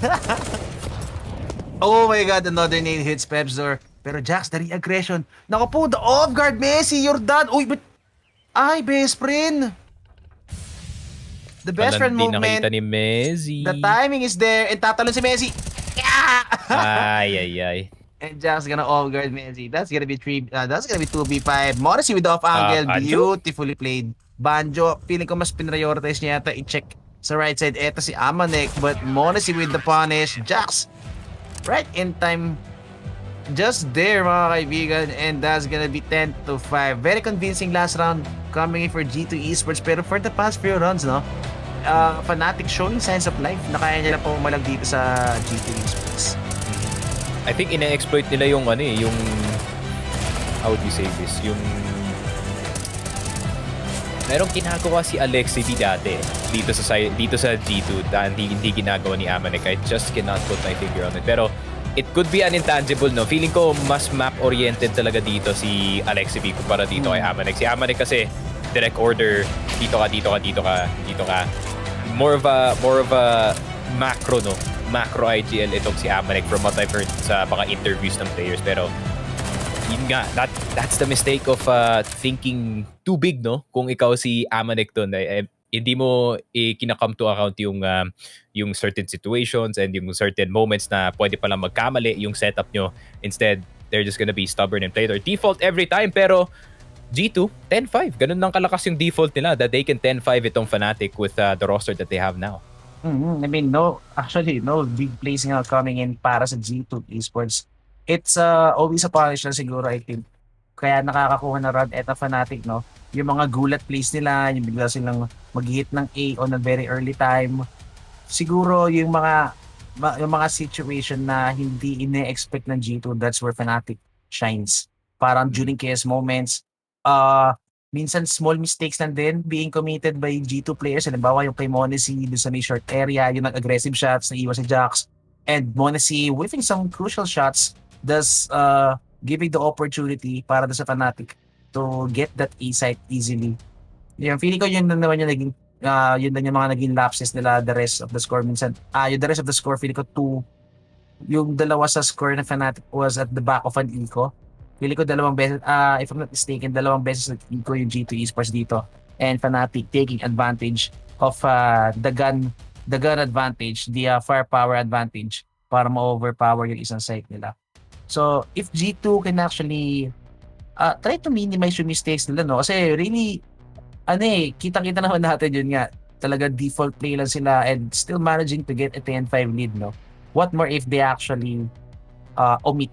Oh my god, another nade hits Pepzor. Pero Jax, the re-aggression. Naku po, the off-guard Messi, you're done. Uy, but... Ay, best friend. The best friend movement. Nakita ni Messi. The timing is there. And tatalon si Messi. Yeah! ay. And Jax gonna off-guard Messi. That's gonna be 2v5. Morrissey with the off-angle. Beautifully played. Banjo, feeling ko mas pinrioritize niya yata i-check sa right side. Eto si Amanek. But Morrissey with the punish. Jax, right in time. Just there, mga kaibigan, and that's gonna be 10-5. Very convincing last round coming in for G2 Esports. Pero for the past few rounds, no, Fnatic showing signs of life na kaya nila pumalag dito sa G2 Esports. I think ina-exploit nila yung yung how do you say this? Yung merong ginagawa si Alexi dati dito sa G2 na hindi ginagawa ni Amanek. I just cannot put my finger on it. Pero it could be an intangible, no? Feeling ko mas map-oriented talaga dito si Alexi kumpara dito kay Amanek. Si Amanek kasi direct order, dito ka. More of a macro, no? Macro IGL itong si Amanek from what I've heard sa mga interviews ng players. Pero yun nga, that's the mistake of thinking too big, no? Kung ikaw si Amanek doon, hindi mo kinakam to account yung certain situations and yung certain moments na pwede palang magkamali yung setup nyo. Instead, they're just gonna be stubborn and play their default every time. Pero G2, 10-5. Ganun lang kalakas yung default nila that they can 10-5 itong Fnatic with the roster that they have now. I mean, no big plays nga coming in para sa G2 Esports. It's always a punish na siguro, I think. Kaya nakakakuha na run at Fnatic, no? Yung mga gulat plays nila, yung bigla silang mag-hit ng A on a very early time. Siguro yung mga situation na hindi ine-expect ng G2, that's where Fnatic shines. Parang during chaos moments, minsan small mistakes lang din being committed by G2 players. Halimbawa yung kay Monacy doon sa may short area, yung nag-aggressive shots na iwas si Jax, and Monacy whiffing some crucial shots, thus giving the opportunity para sa Fnatic to get that A site easily. Yung feeling ko yun na naman yung naging yun din yung mga naging lapses nila, the rest of the score minsan. Yung the rest of the score, feeling ko 2, yung dalawa sa score na Fnatic was at the back of an eco. Feeling ko dalawang beses, if I'm not mistaken, dalawang beses nag-eco yung G2 Esports dito. And Fnatic taking advantage of the gun advantage, the firepower advantage para ma-overpower yung isang site nila. So, if G2 can actually try to minimize yung mistakes nila, no? Kasi really, kita-kita naman natin yun nga. Talaga default play lang sila and still managing to get a 10-5 lead, no? What more if they actually omit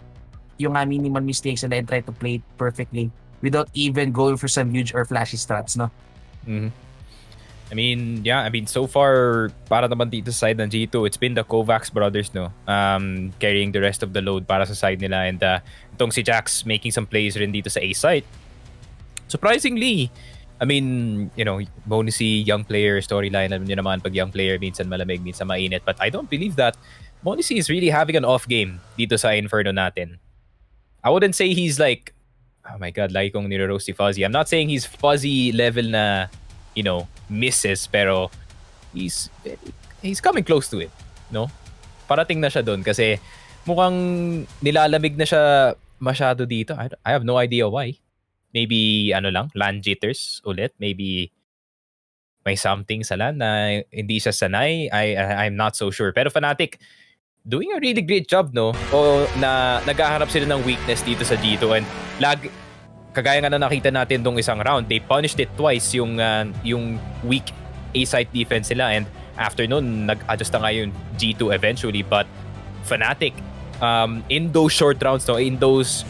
yung minimal mistakes nila and try to play it perfectly without even going for some huge or flashy strats, no? Mm-hmm. I mean, so far, para naman dito sa side ng G2, it's been the Kovacs brothers, no? Carrying the rest of the load para sa side nila. And itong si Jax making some plays rin dito sa A site. Surprisingly, I mean, Monacy, young player, storyline, alam niyo naman, pag young player, minsan malamig, minsan mainit. But I don't believe that Monacy is really having an off game dito sa Inferno natin. I wouldn't say he's like, oh my God, lagi kong nire-roast si Fuzzy. I'm not saying he's Fuzzy level na, misses, pero he's coming close to it, no? Parating na siya doon kasi mukhang nilalamig na siya masyado dito. I have no idea why. Maybe, land jitters ulit. Maybe may something sa LAN na hindi siya sanay. I'm not so sure. Pero Fnatic, doing a really great job, no? O na naghahanap sila ng weakness dito sa G2 and kagaya nga na nakita natin dong isang round, they punished it twice yung weak A-site defense nila and after nun, nag-adjust na nga yung G2 eventually but Fnatic, in those short rounds, no? In those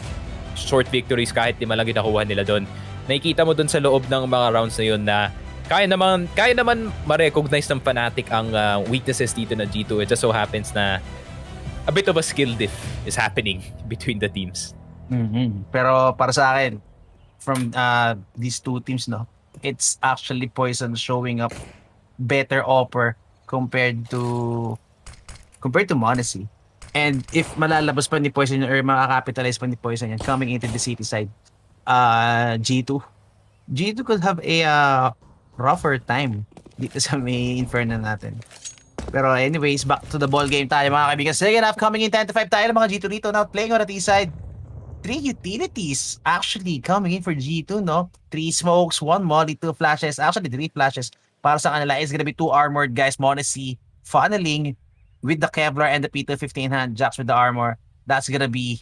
short victories, kahit di malagi nakuha nila doon, nakikita mo doon sa loob ng mga rounds na yun na kaya naman ma-recognize ng Fnatic ang weaknesses dito ng G2. It just so happens na a bit of a skill diff is happening between the teams. Mm-hmm. Pero para sa akin, from these two teams, no, it's actually Poison showing up better offer compared to Monacy. And if malalabas pa ni Poison or makakapitalize pa ni Poison yan coming into the city side, G2 could have a rougher time dito sa may Inferno natin. Pero anyways, back to the ball game tayo mga kaibigan. Second half coming in 10-5 tayo ng mga G2 dito. Now playing on the T side. 3 utilities actually coming in for G2, no? 3 smokes, 1 molly, 2 flashes. Actually, 3 flashes para sa kanila. It's gonna be 2 armored guys. Monacy funneling with the Kevlar and the P215 hand. Jax with the armor. That's gonna be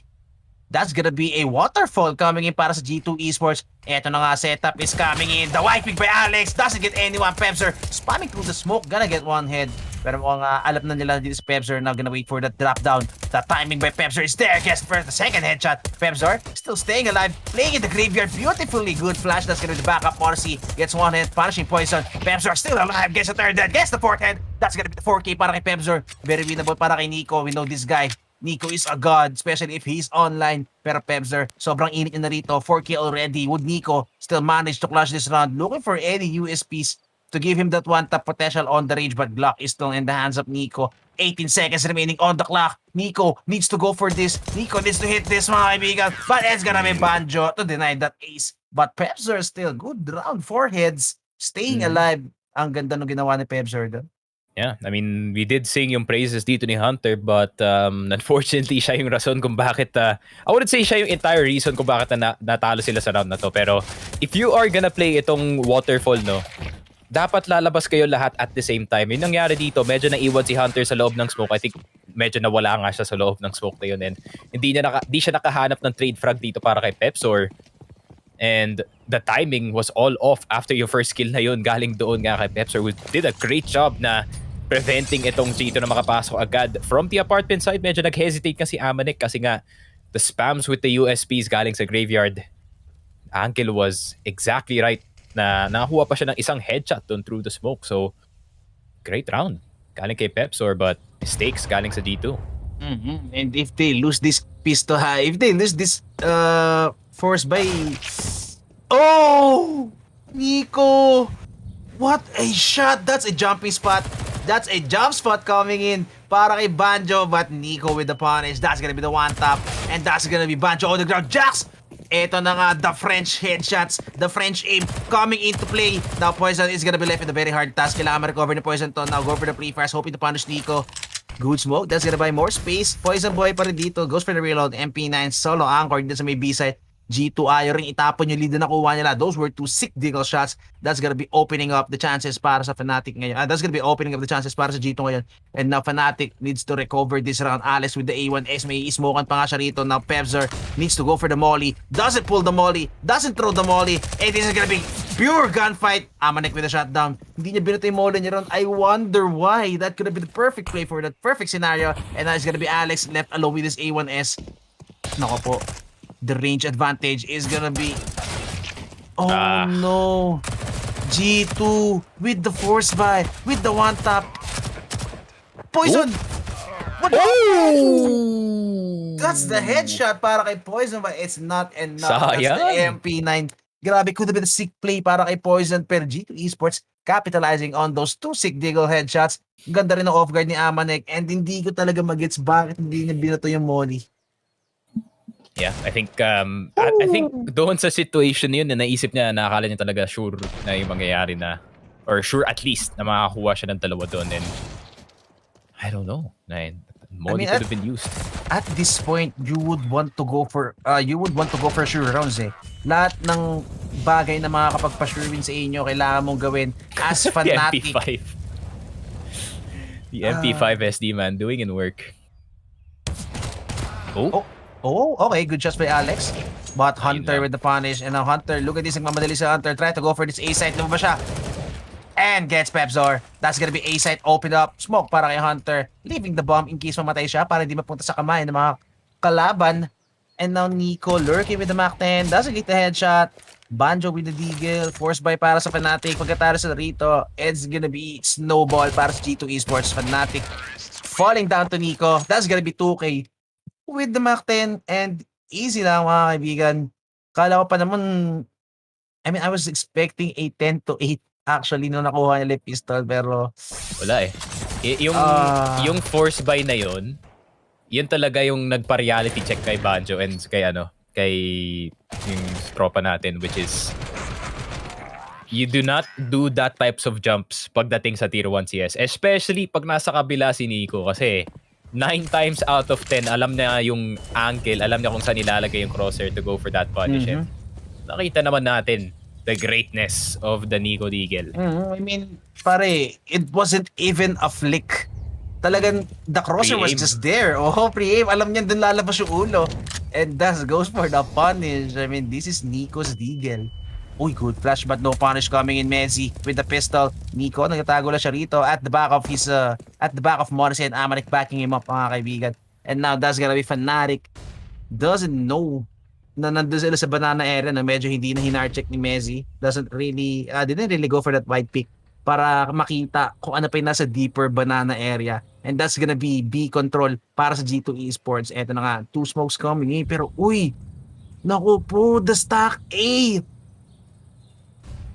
a waterfall coming in para sa G2 Esports. Eto na nga, setup is coming in. The wiping by Alex doesn't get anyone. Pebzer spamming through the smoke, gonna get one head. Pero mukhang alam na nila dito sa Pebzer na gonna wait for the drop down. The timing by Pebzer is there. Gets first the second headshot. Pebzer still staying alive, playing in the graveyard beautifully. Good flash, that's gonna be the backup. Monacy gets one head, punishing Poison. Pebzer still alive, gets a third head, gets the fourth head. That's gonna be the 4K para kay Pebzer. Very winnable para kay Nico. We know this guy. Nico is a god, especially if he's online. Pero Pebzer, sobrang init niya na rito. 4K already. Would Nico still manage to clutch this round? Looking for any USPs to give him that one tap potential on the range, but Glock is still in the hands of Nico. 18 seconds remaining on the clock. Nico needs to go for this. Nico needs to hit this, mga kaibigan. But it's gonna be Banjo to deny that ace. But Pebzer still good round. 4 heads. Staying alive. Ang ganda nung ginawa ni Pebzer doon. Yeah, I mean, we did sing yung praises dito ni Hunter, but unfortunately, siya yung rason kung bakit, I wouldn't say siya yung entire reason kung bakit natalo sila sa round na to. Pero if you are gonna play itong waterfall, no, dapat lalabas kayo lahat at the same time. Yung nangyari dito, medyo naiwan si Hunter sa loob ng smoke. I think medyo nawala nga siya sa loob ng smoke na yun. And hindi siya nakahanap ng trade frag dito para kay Pepsor. And the timing was all off after yung first kill na yun galing doon nga kay Pepsor, who did a great job na preventing itong G2 na makapasok agad. From the apartment side, medyo nag-hesitate kasi Amanek kasi nga the spams with the USPs galing sa graveyard. Ankel was exactly right na nakakuha pa siya ng isang headshot doon through the smoke. So, great round galing kay Pepsor, but mistakes galing sa G2. And if they lose this pistol, if they lose this force by... Oh! Nico! What a shot! That's a jumping spot. That's a jump spot coming in para kay Banjo, but Nico with the punish. That's gonna be the one tap, and that's gonna be Banjo on the ground. Jax! Ito na nga, the French headshots, the French aim coming into play. Now Poison is gonna be left with a very hard task. Kailangan ma-recover ni Poison to. Now go for the pre-fires, hoping to punish Nico. Good smoke, that's gonna buy more space. Poison Boy pa rin dito, goes for the reload. MP9 solo anchored din sa may B-side. G2 ayaw rin itapon yung lead na nakuha nila. Those were two sick deagle shots. That's gonna be opening up the chances para sa Fnatic ngayon. That's gonna be opening up the chances para sa G2 ngayon. And now Fnatic needs to recover this round. Alex with the A1S. May ismokan pa nga siya rito. Now Pepsor needs to go for the molly. Doesn't pull the molly. Doesn't throw the molly. And this is gonna be pure gunfight. Amanek with a shutdown. Hindi niya binuto yung molly niya ron. I wonder why. That could have been the perfect play for that perfect scenario. And now it's gonna be Alex left alone with his A1S. Nako po. The range advantage is gonna be... Oh no! G2 with the force buy, with the one tap. Poison! What? Oh! That's the headshot para kay Poison, but it's not enough. That's the MP9. Grabe, could have been a sick play para kay Poison, pero G2 Esports capitalizing on those two sick deagle headshots. Ganda rin ang off-guard ni Amanek, and hindi ko talaga magets bakit hindi niya binato yung molly. Yeah, I think doon sa situation yun na naisip niya, nakakala niya talaga sure na yung mangyayari na, or sure at least na makakuha siya ng dalawa doon, and I don't know, molly could have been used. At this point, you would want to go for sure rounds eh. Lahat ng bagay na makakapagpa-sure win sa inyo kailangan mong gawin as Fnatic. The MP5 SD man doing in work. Oh, okay. Good shots by Alex. But Hunter with the punish. And now Hunter, look at this. Nagmamadali sa Hunter. Try to go for this A-site. Lumabas siya. And gets Pepsor. That's gonna be A-site. Open up. Smoke para kay Hunter. Leaving the bomb in case mamatay siya para hindi mapunta sa kamay ng mga kalaban. And now Nico lurking with the Mach 10. Doesn't get the headshot. Banjo with the deagle. Force buy para sa Fnatic. Pagkatalo sa rito, it's gonna be snowball para sa G2 Esports. Fnatic falling down to Nico. That's gonna be 2K. With the Mach 10, and easy lang mga kaibigan. Kala ko pa naman, I was expecting a 10-8 actually nung nakuha niya yung pistol, pero wala eh. Yung force buy na yun talaga yung nagpa-reality check kay Banjo and kay yung tropa natin, which is you do not do that types of jumps pagdating sa tier 1 CS, especially pag nasa kabila si Nico, kasi 9 times out of 10, alam niya yung angle, alam niya kung saan ilalagay yung crosshair to go for that punish. Nakita naman natin the greatness of the Nico Deagle. I mean, pare, it wasn't even a flick. Talagang the crosshair was just there. Oh, pre-aim. Alam niya dun lalabas yung ulo. And that goes for the punish. I mean, this is Nico's Deagle. Uy, good flash but no punish coming in. Messi with the pistol. Nico, nagtatago lang siya rito at the back of Morrissey and Amanek backing him up, mga kaibigan. And now that's gonna be Fnatic. Doesn't know na nandun sila sa banana area na medyo hindi na hinar-check ni Messi. Didn't really go for that wide pick para makita kung ano pa yung nasa deeper banana area. And that's gonna be B control para sa G2 Esports. Eto na nga, 2 smokes coming in. Pero uy, naku po, the stack A.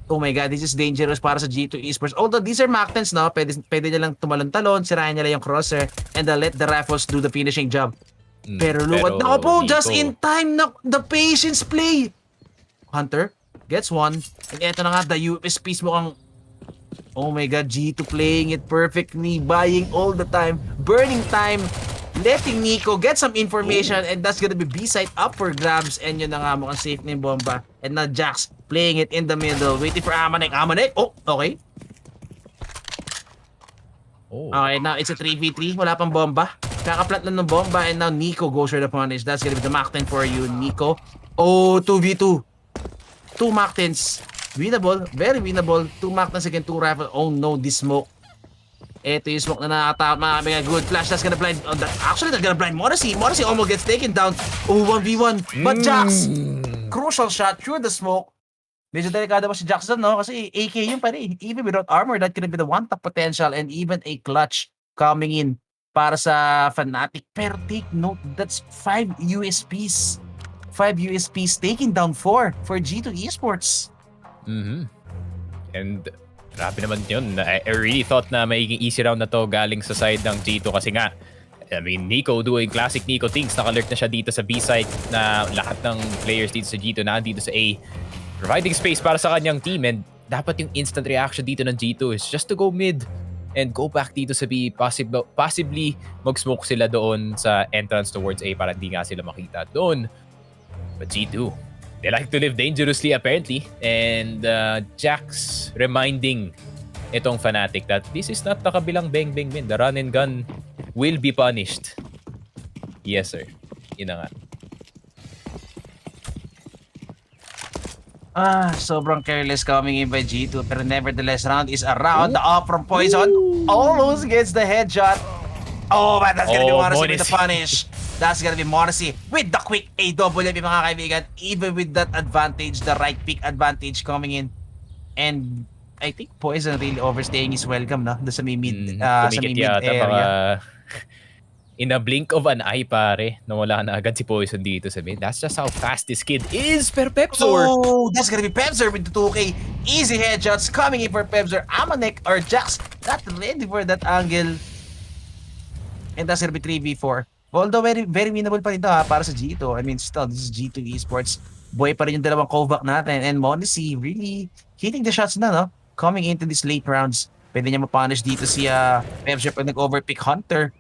Oh my god, this is dangerous para sa G2 Esports. Although these are Mach 10s, no? Pwede niya lang tumalon-talon, sirayan niya lang yung crosshair, and then let the rifles do the finishing job. Pero look at, nako po, just in time, na the patience play. Hunter gets one. And eto na nga, the USPs mukhang, oh my god, G2 playing it perfectly, buying all the time, burning time, letting Nico get some information, and that's gonna be B-side up for grabs, and yun na nga, mukhang safe na yung bomba. And now Jax playing it in the middle, waiting for Amanek. Oh, okay. Okay, now it's a 3v3, wala pang bomba. Kakaplat lang ng bomba, and now Nico goes for the punish. That's gonna be the Mach 10 for you, Nico. Oh, 2v2. 2 Mactins. Winnable. Very winnable. 2 Mactins again, 2 rifle. Oh no, this smoke. Ito yung smoke na nakatama. Good flash. That's gonna blind. Actually, that's gonna blind Morrissey. Morrissey almost gets taken down. Oh, 1v1. But Jax, crucial shot through the smoke. Medyo delikado pa si Jackson, no? Kasi AK yung pa rin. Even without armor, that could be the one-tap potential and even a clutch coming in para sa Fnatic. Pero take note, that's 5 USPs. 5 USPs taking down 4 for G2 Esports. And grabe naman yun. I really thought na magiging easy round na to galing sa side ng G2 kasi nga, I mean, Nico doing classic Nico things. Naka-alert na siya dito sa B side na lahat ng players dito sa G2 na dito sa A. Providing space para sa kanyang team and dapat yung instant reaction dito ng G2 is just to go mid and go back dito sa B. Possibly mag-smoke sila doon sa entrance towards A para hindi nga sila makita doon. But G2, they like to live dangerously apparently. And Jax reminding itong Fnatic that this is not the kabilang bang bang win. The run and gun will be punished. Yes sir. Yun na nga. Sobrang careless coming in by G2 pero nevertheless round is around. The up from Poison almost gets the headshot. Oh man, that's gonna be Morrissey with the punish. That's gonna be Morrissey with the quick AWP mga kaibigan. Even with that advantage, the right pick advantage coming in. And I think Poison really overstaying his welcome na sa mid area. In a blink of an eye, pare, nawala na agad si Poison dito sa mid. That's just how fast this kid is, per Pepzor. Oh, that's gonna be Pepzor with the 2K. Easy headshots coming in for Pepzor. Amanek or Jax not ready for that angle. And that's gonna be 3v4. Although very, very winnable pa rin ito para sa G2. I mean, still, this is G2 Esports. Boy pa rin yung dalawang Kovac natin. And Mondesi really hitting the shots na, no? Coming into these late rounds. Pwede niya mapunish dito si Pepzor pag nag-overpick Hunter.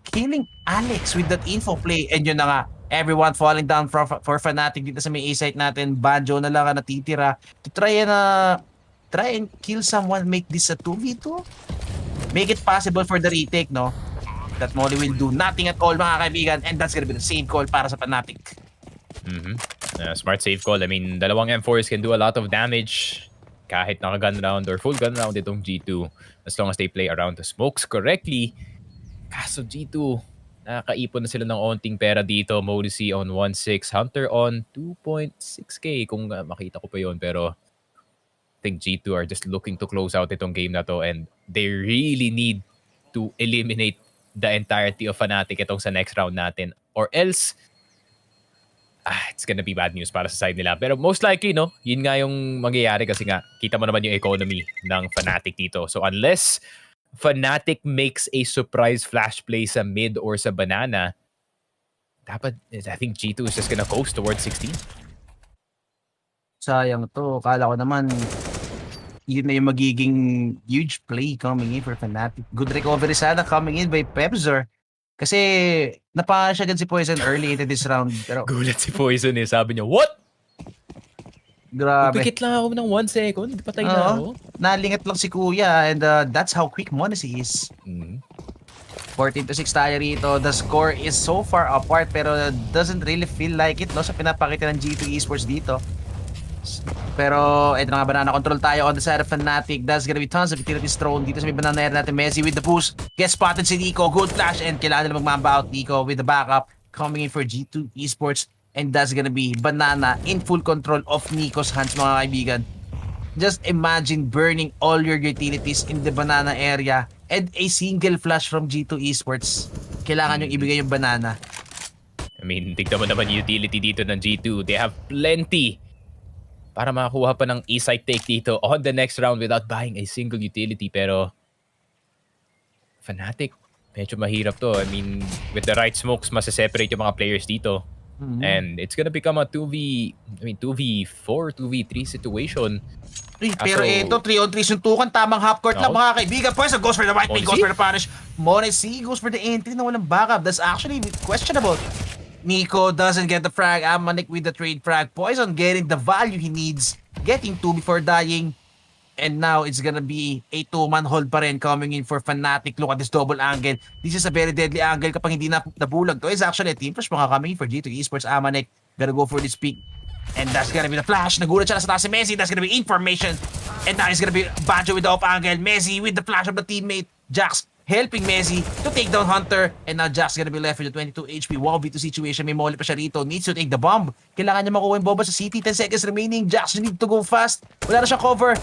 Killing Alex with that info play. And yun na nga, everyone falling down for Fnatic dito sa may A-site natin. Banjo na lang natitira to try and kill someone, make this a 2v2. Make it possible for the retake, no? That Molly will do nothing at all, mga kaibigan. And that's gonna be the save call para sa Fnatic. Smart save call. I mean, dalawang M4s can do a lot of damage kahit naka-gun round or full gun round itong G2 as long as they play around the smokes correctly. Kaso G2, nakakaipon na sila ng onting pera dito. Modesty on 1.6, Hunter on 2.6k kung makita ko pa yon. Pero I think G2 are just looking to close out itong game na to and they really need to eliminate the entirety of Fnatic itong sa next round natin. Or else, it's gonna be bad news para sa side nila. Pero most likely, no, yun nga yung mangyayari kasi nga, kita mo naman yung economy ng Fnatic dito. So unless Fnatic makes a surprise flash play sa mid or sa banana, dapat, I think G2 is just gonna coast towards 16. Sayang to. Kala ko naman, yun na yung magiging huge play coming in for Fnatic. Good recovery sana coming in by Pepzor. Kasi napaka siya agad si Poison early into this round. Pero gulat si Poison eh. Sabi niya, what? Grabe. Pikit lang ako ng 1 second. Patay na ako. Nalingat lang si Kuya and that's how quick Mondesi is. 14-6 tayo rito. The score is so far apart pero doesn't really feel like it, no, sa pinapakita ng G2 Esports dito. Pero ito na nga, banana control tayo on the side of Fnatic. That's gonna be tons of utilities thrown dito sa may banana area natin. Messi with the boost. Gets spotted si Nico. Good flash and kailangan nila magmamba out. Nico with the backup coming in for G2 Esports. And that's gonna be banana in full control of Nico's hands, mga kaibigan. Just imagine burning all your utilities in the banana area and a single flash from G2 Esports. Kailangan yung ibigay yung banana. I mean, tignan mo naman yung utility dito ng G2. They have plenty para makakuha pa ng E-site take dito on the next round without buying a single utility. Pero Fnatic, medyo mahirap to. I mean, with the right smokes, masaseparate yung mga players dito. And it's gonna become a 2v4, 2v3 situation. Pero ito, 3-on-3 suntukan, tamang half-court lang, mga kaibigan. Poison goes for the right pick, goes for the punish. Mondesi goes for the entry na walang backup. That's actually questionable. Nico doesn't get the frag. Amanek with the trade frag. Poison getting the value he needs. Getting 2 before dying. And now it's gonna be a 2-man hold pa rin coming in for Fnatic. Look at this double angle. This is a very deadly angle kapag hindi na nabulag to. It's actually a team push mga coming in for G2 Esports. Amanek gonna go for this pick. And that's gonna be the flash. Nagulat siya sa taas si Messi. That's gonna be information. And now it's gonna be Banjo with the off angle. Messi with the flash of the teammate. Jax helping Messi to take down Hunter. And now Jax gonna be left with the 22 HP. 1v2 situation. May molly pa siya rito. Needs to take the bomb. Kailangan niya makuha yung bomba sa city. 10 seconds remaining. Jax, you need to go fast. Wala na siyang cover.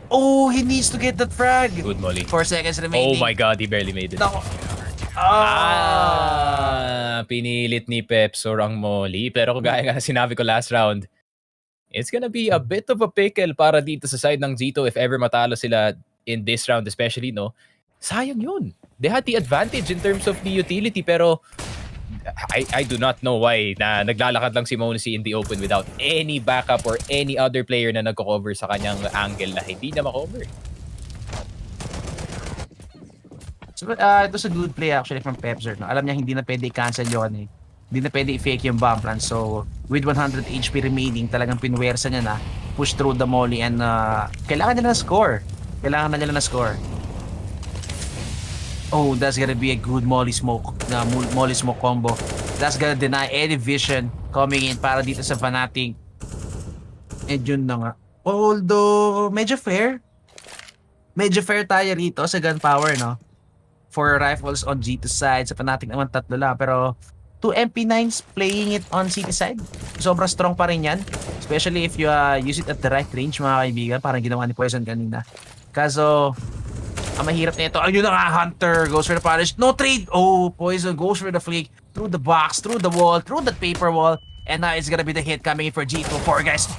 Oh, he needs to get that frag. Good molly. 4 seconds remaining. Oh my god, he barely made it. Nako. Pinilit ni Pepsor ang molly. Pero kagaya nga sinabi ko last round, it's gonna be a bit of a pickle para dito sa side ng G2 if ever matalo sila in this round especially, no? Sayang yun. They had the advantage in terms of the utility pero I do not know why na naglalakad lang si MOUZ in the open without any backup or any other player na nagko-cover sa kanyang angle na hindi niya ma-cover. So, it was a good play actually from Pepsor. No? Alam niya hindi na pwede i-cancel yun eh. Hindi na pwede i-fake yung bomb plan. So, with 100 HP remaining, talagang pinwersa niya na push through the molly and kailangan nila na score. Kailangan na nila na score. Oh, that's gonna be a good molly smoke combo. That's gonna deny any vision coming in para dito sa Fnatic. And yun na nga. Although, medyo fair. Medyo fair tayo rito sa gunpower, no? 4 rifles on G2 side. Sa Fnatic naman 3 lang. Pero 2 MP9s playing it on city side. Sobrang strong pa rin yan. Especially if you use it at the right range, mga kaibigan. Parang ginawa ni Poison kanina. Kaso, ang mahirap na ito. Ayun na nga, Hunter goes for the punish. No trade! Oh, Poison goes for the flick. Through the box, through the wall, through the paper wall. And now it's gonna be the hit coming in for G2. 4 guys.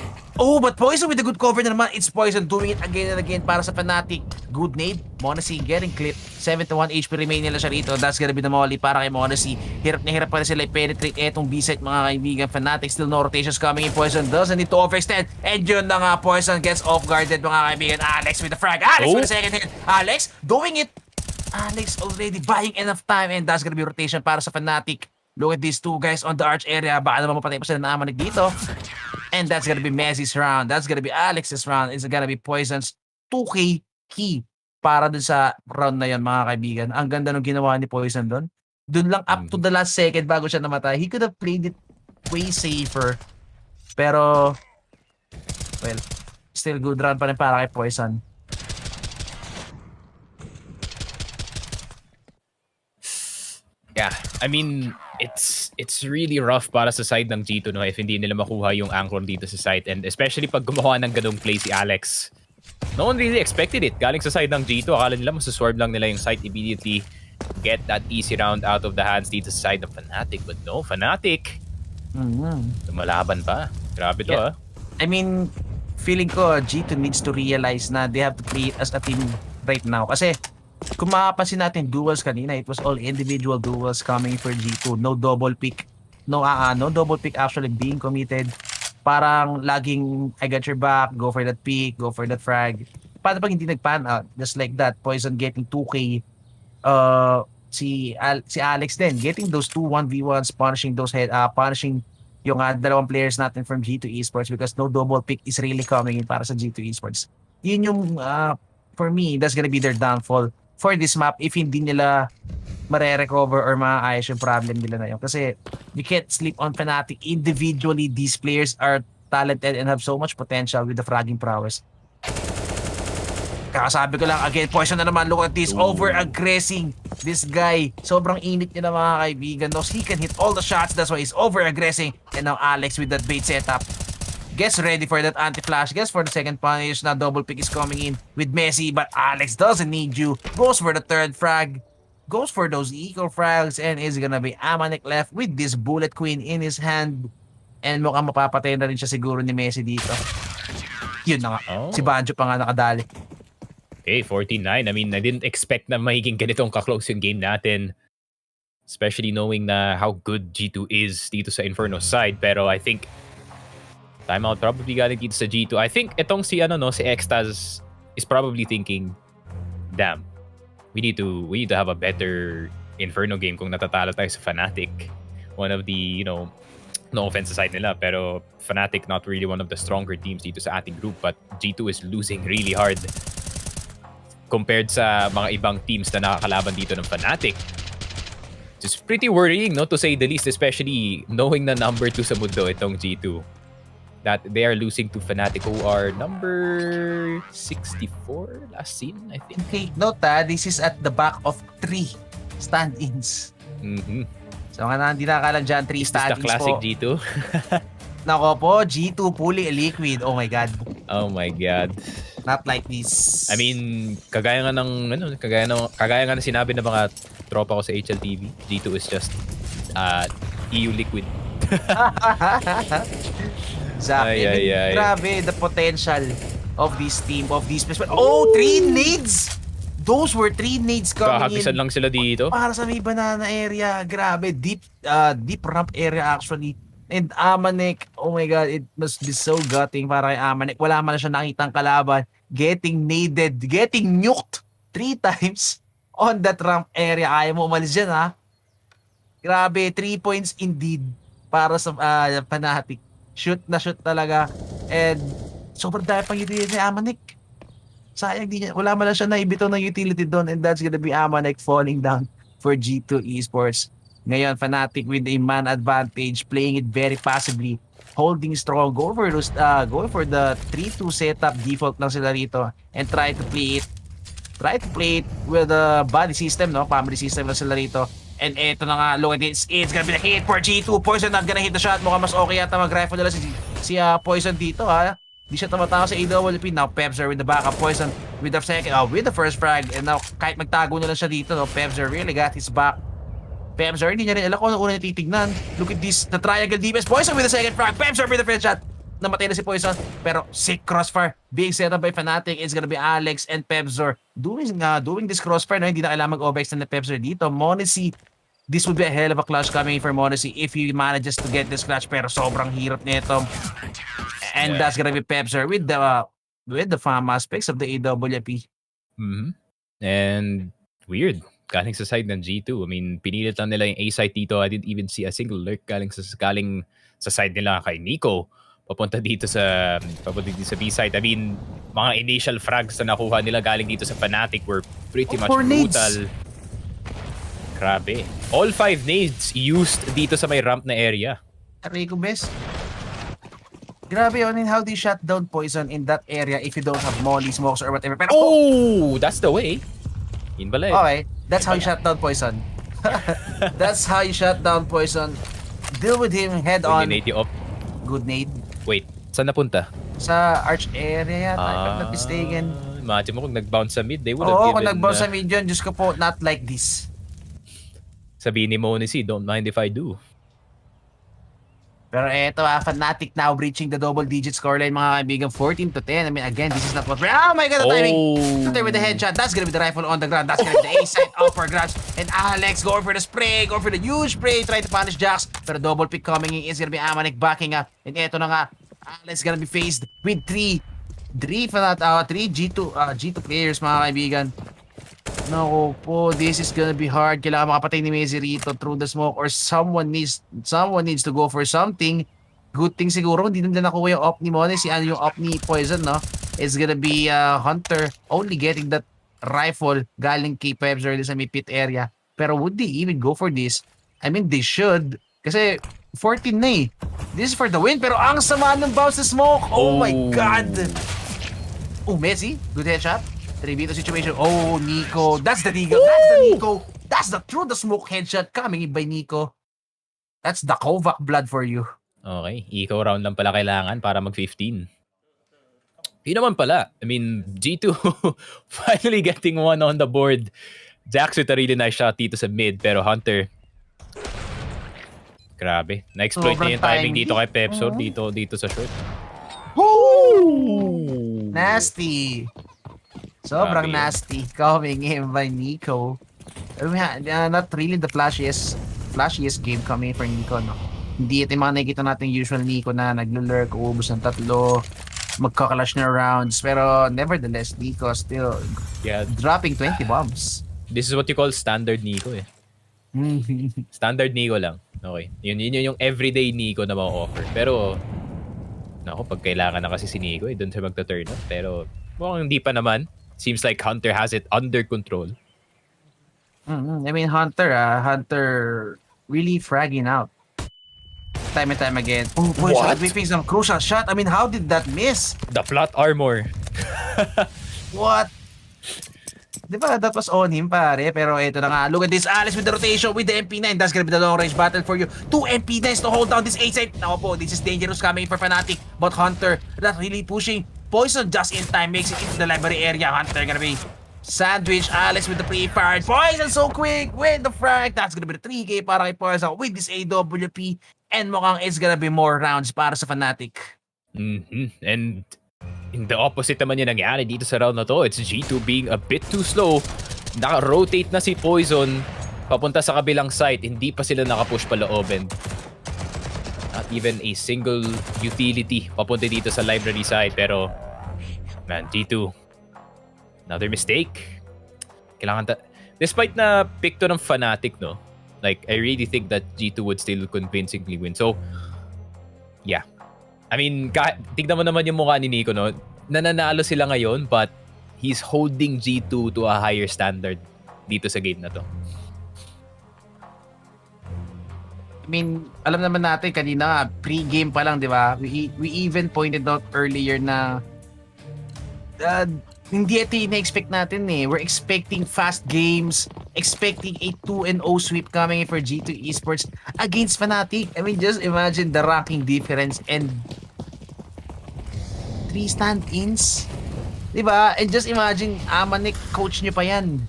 Oh, but Poison with the good cover na naman. It's Poison doing it again and again para sa Fnatic. Good nade. Monacy getting clipped. 71 HP remaining nila siya rito. That's gonna be the molly para kay Monacy. Hirap na hirap pa rin sila i-penetrate etong B-site mga kaibigan. Fnatic still no rotations coming in. Poison doesn't need to overextend. And yun na nga, Poison gets off-guarded mga kaibigan. Alex with the frag. Alex with the second hit. Alex doing it. Alex already buying enough time and that's gonna be rotation para sa Fnatic. Look at these 2 guys on the arch area. Baka naman mapatay pa sila na Amanek dito. And that's gonna be Messi's round. That's gonna be Alex's round. It's gonna be Poison's 2K key para dun sa round na yan, mga kaibigan. Ang ganda nung ginawa ni Poison dun. Dun lang up to the last second bago siya namatay. He could have played it way safer. Pero, well, still good round pa rin para kay Poison. Yeah, I mean, it's really rough para sa side ng G2 no if hindi nila makuha yung anchor dito sa site and especially pag gumawa ng ganung play si Alex. No one really expected it. Galing sa side ng G2, akala nila masuswarm lang nila yung site immediately. Get that easy round out of the hands dito sa side ng Fnatic. But no, Fnatic. Lumalaban pa. Grabe to Yeah. I mean, feeling ko G2 needs to realize na they have to play it as a team right now. Kasi kung makapansin natin duels kanina, it was all individual duels coming for G2. No double pick. No double pick actually being committed. Parang laging I got your back, go for that pick, go for that frag. Paano pag hindi nag-pan out? Just like that, Poison getting 2K. Si Alex din getting those 2 1v1s, punishing those punishing yung dalawang players natin from G2 Esports because no double pick is really coming in para sa G2 Esports. Yun yung for me, that's gonna be their downfall for this map if hindi nila mare-recover or maayos yung problem nila na yun. Kasi you can't sleep on Fnatic. Individually, these players are talented and have so much potential with the fragging prowess. Kakasabi ko lang, again, Poison na naman. Look at this, over-aggressing. This guy, sobrang init niya na mga kaibigan. Knows he can hit all the shots, that's why he's over-aggressing. And now Alex with that bait setup. Gets ready for that anti-flash. Gets for the second punish. Now double pick is coming in with Messi. But Alex doesn't need you. Goes for the third frag. Goes for those eco frags. And is gonna be Amanek left with this Bullet Queen in his hand. And mukhang mapapatay na rin siya siguro ni Messi dito. Yun na nga. Si Banjo pa nga nakadali. Okay, 49. I mean, I didn't expect na magiging ganitong ka-close yung game natin. Especially knowing na how good G2 is dito sa Inferno side. Pero I think timeout probably galing dito sa G2. I think itong si Extaz is probably thinking, damn, we need to have a better Inferno game kung natatalo tayo sa Fnatic. One of the, no offense aside nila, pero Fnatic not really one of the stronger teams dito sa ating group, but G2 is losing really hard compared sa mga ibang teams na nakakalaban dito ng Fnatic. Just pretty worrying, no, to say the least, especially knowing na number 2 sa mundo itong G2. that they are losing to Fnatic, who are number 64 last seen, I think. Take note this is at the back of 3 stand-ins. Mm-hmm. So hindi nakakalam dyan, 3 Is this the stand-ins classic po. G2? Nako po, G2 fully liquid. Oh my God. Oh my God. Not like this. I mean, kagaya nga ng sinabi ng mga tropa ko sa HLTV, G2 is just EU liquid. Exactly. Ay. Grabe, the potential of this team, of these players. Oh, 3 nades! Those were 3 nades coming Kahagisan in. lang sila dito. Para sa may banana area. Grabe, deep ramp area actually. And Amanek, oh my God, it must be so gutting para kay Amanek. Wala man siya nakitang kalaban. Getting naded, getting nuked 3 times on that ramp area. Ayaw mo umalis dyan, ha? Grabe, 3 points indeed para sa Fnatic. Shoot na shoot talaga. And sobrang dahil pang utility ni Amanek. Sayang di niya. Wala man lang siya naibito ng utility doon, and that's gonna be Amanek falling down for G2 Esports. Ngayon, Fnatic with a man advantage, playing it very passively, holding strong, going for the 3-2 setup, default lang sila rito, and try to play it with the body system, no? Family system lang sila rito. And eto na nga, look at this, it's gonna be the hit for G2. Poison not gonna hit the shot. Mukhang mas okay yata mag-rifle nila si Poison dito, ha? Di siya tumatawa sa AWP. Now Pebzer with the backup. Poison with the with the first frag. And now kahit magtago na lang siya dito, no? Pebzer really got his back. Pebzer, hindi niya rin alam kung ano una titignan. Look at this, the triangle defense. Poison with the second frag. Pebzer with the first shot. Namatay na si Poison. Pero sick crossfire. Being set up by Fnatic. It's gonna be Alex and Pebzer. Doing this crossfire, no? Hindi na kailangan mag-overextend na Pebzer dito. Monacy, this would be a hell of a clutch coming for Monacy if he manages to get this clutch. Pero sobrang hirap nito. And that's gonna be Pebzer with the farm aspects of the AWP. Mm-hmm. And weird. Galing sa side ng G2. I mean, pinilit lang nila yung A side dito. I didn't even see a single lurk galing sa side nila kay Nico. Papunta dito sa B side. I mean, mga initial frags na nakuha nila galing dito sa Fnatic were pretty much brutal. Grabe. All 5 nades used dito sa may ramp na area. Rico Bes. Grabe yun, how they shut down Poison in that area if you don't have molly, smokes, or whatever. Pero, that's the way. Yun pala eh. Okay, that's how you shut down Poison. That's how you shut down Poison. Deal with him head on. Good nade. Wait, saan napunta? Sa arch area yata, if I'm not mistaken. Imagine mo kung nag-bounce sa mid, they would have Oo, given... kung nag-bounce sa mid yun, Diyos ko po, not like this. Sabihin ni Monacy, don't mind if I do. Pero eto Fnatic now breaching the double digit scoreline, mga kaibigan, 14-10. I mean, again, this is not what... Oh my God, the timing! Shooter with the headshot. That's gonna be the rifle on the ground. That's gonna be the A-side upper grabs. And Alex going for the spray, going for the huge spray, trying to punish Jax. Pero double pick coming in is gonna be Amanek backing up. And eto na nga, Alex gonna be faced with 3 G2 players, mga kaibigan. Naku po, this is gonna be hard. Kailangan makapatay ni Mezzi rito through the smoke, or someone needs to go for something. Good thing siguro, hindi nila nakuha yung op ni Monacy, yung op ni Poison, no? It's gonna be Hunter only getting that rifle galing kay Pebzer sa may pit area. Pero would they even go for this? I mean, they should. Kasi 14 na eh. This is for the win, pero ang sama ng bounce sa smoke. Oh my God! Oh, Mezzi, good headshot. 3v2 situation. Oh, Nico. That's the Nico. That's the Nico. That's the smoke headshot coming in by Nico. That's the Kovac blood for you. Okay. Eco round lang pala kailangan para mag-15. Yun naman pala. I mean, G2 finally getting one on the board. Jax with a really nice shot dito sa mid. Pero Hunter, grabe. Na-exploit niya yung timing dito kay Pepsor. Dito sa short. Woo! Nasty. Sobrang nasty coming in by Nico. Not really the flashiest game coming for Nico, no? Hindi ito yung mga nakikita natin usual Nico na naglo-lurk, uubos ng 3, magkakalash na rounds. Pero nevertheless, Nico still dropping 20 bombs. This is what you call standard Nico eh. Standard Nico lang. Okay. Yun yung everyday Nico na ma-offer. Pero, pag kailangan na kasi si Nico, doon siya magta-turn up. Pero, mukhang hindi pa naman. Seems like Hunter has it under control. I mean, Hunter really fragging out. time and time again. Oh, Poison What? whipping some crucial shot. I mean, how did that miss? The plot armor. What? Diba, that was on him, pare. Pero ito na nga. Look at this. Alice with the rotation with the MP9. That's gonna be the long range battle for you. 2 MP9s to hold down this A side. Now po, this is dangerous coming for Fnatic. But Hunter, not really pushing. Poison just in time makes it into the library area. Hunter gonna be sandwich. Alice with the pre-fired. Poison so quick with the frag. That's gonna be the 3K para kay Poison with this AWP. And mukhang it's gonna be more rounds para sa Fnatic. And in the opposite naman yung nangyari dito sa round na to. It's G2 being a bit too slow. Naka-rotate na si Poison papunta sa kabilang site. Hindi pa sila nakapush paloob. Not even a single utility papunta dito sa library side. Pero, man, G2, another mistake. Despite na pick to ng Fnatic, no? Like, I really think that G2 would still convincingly win. So, yeah. I mean, tignan mo naman yung mukha ni Nico, no? Nananalo sila ngayon, but he's holding G2 to a higher standard dito sa game na to. I mean, alam naman natin kanina, pre-game pa lang, di ba? We even pointed out earlier na hindi ito ina-expect natin eh. We're expecting fast games, expecting a 2-0 sweep coming in for G2 Esports against Fnatic. I mean, just imagine the ranking difference and 3 stand-ins. Diba? And just imagine, Amanek, coach nyo pa yan.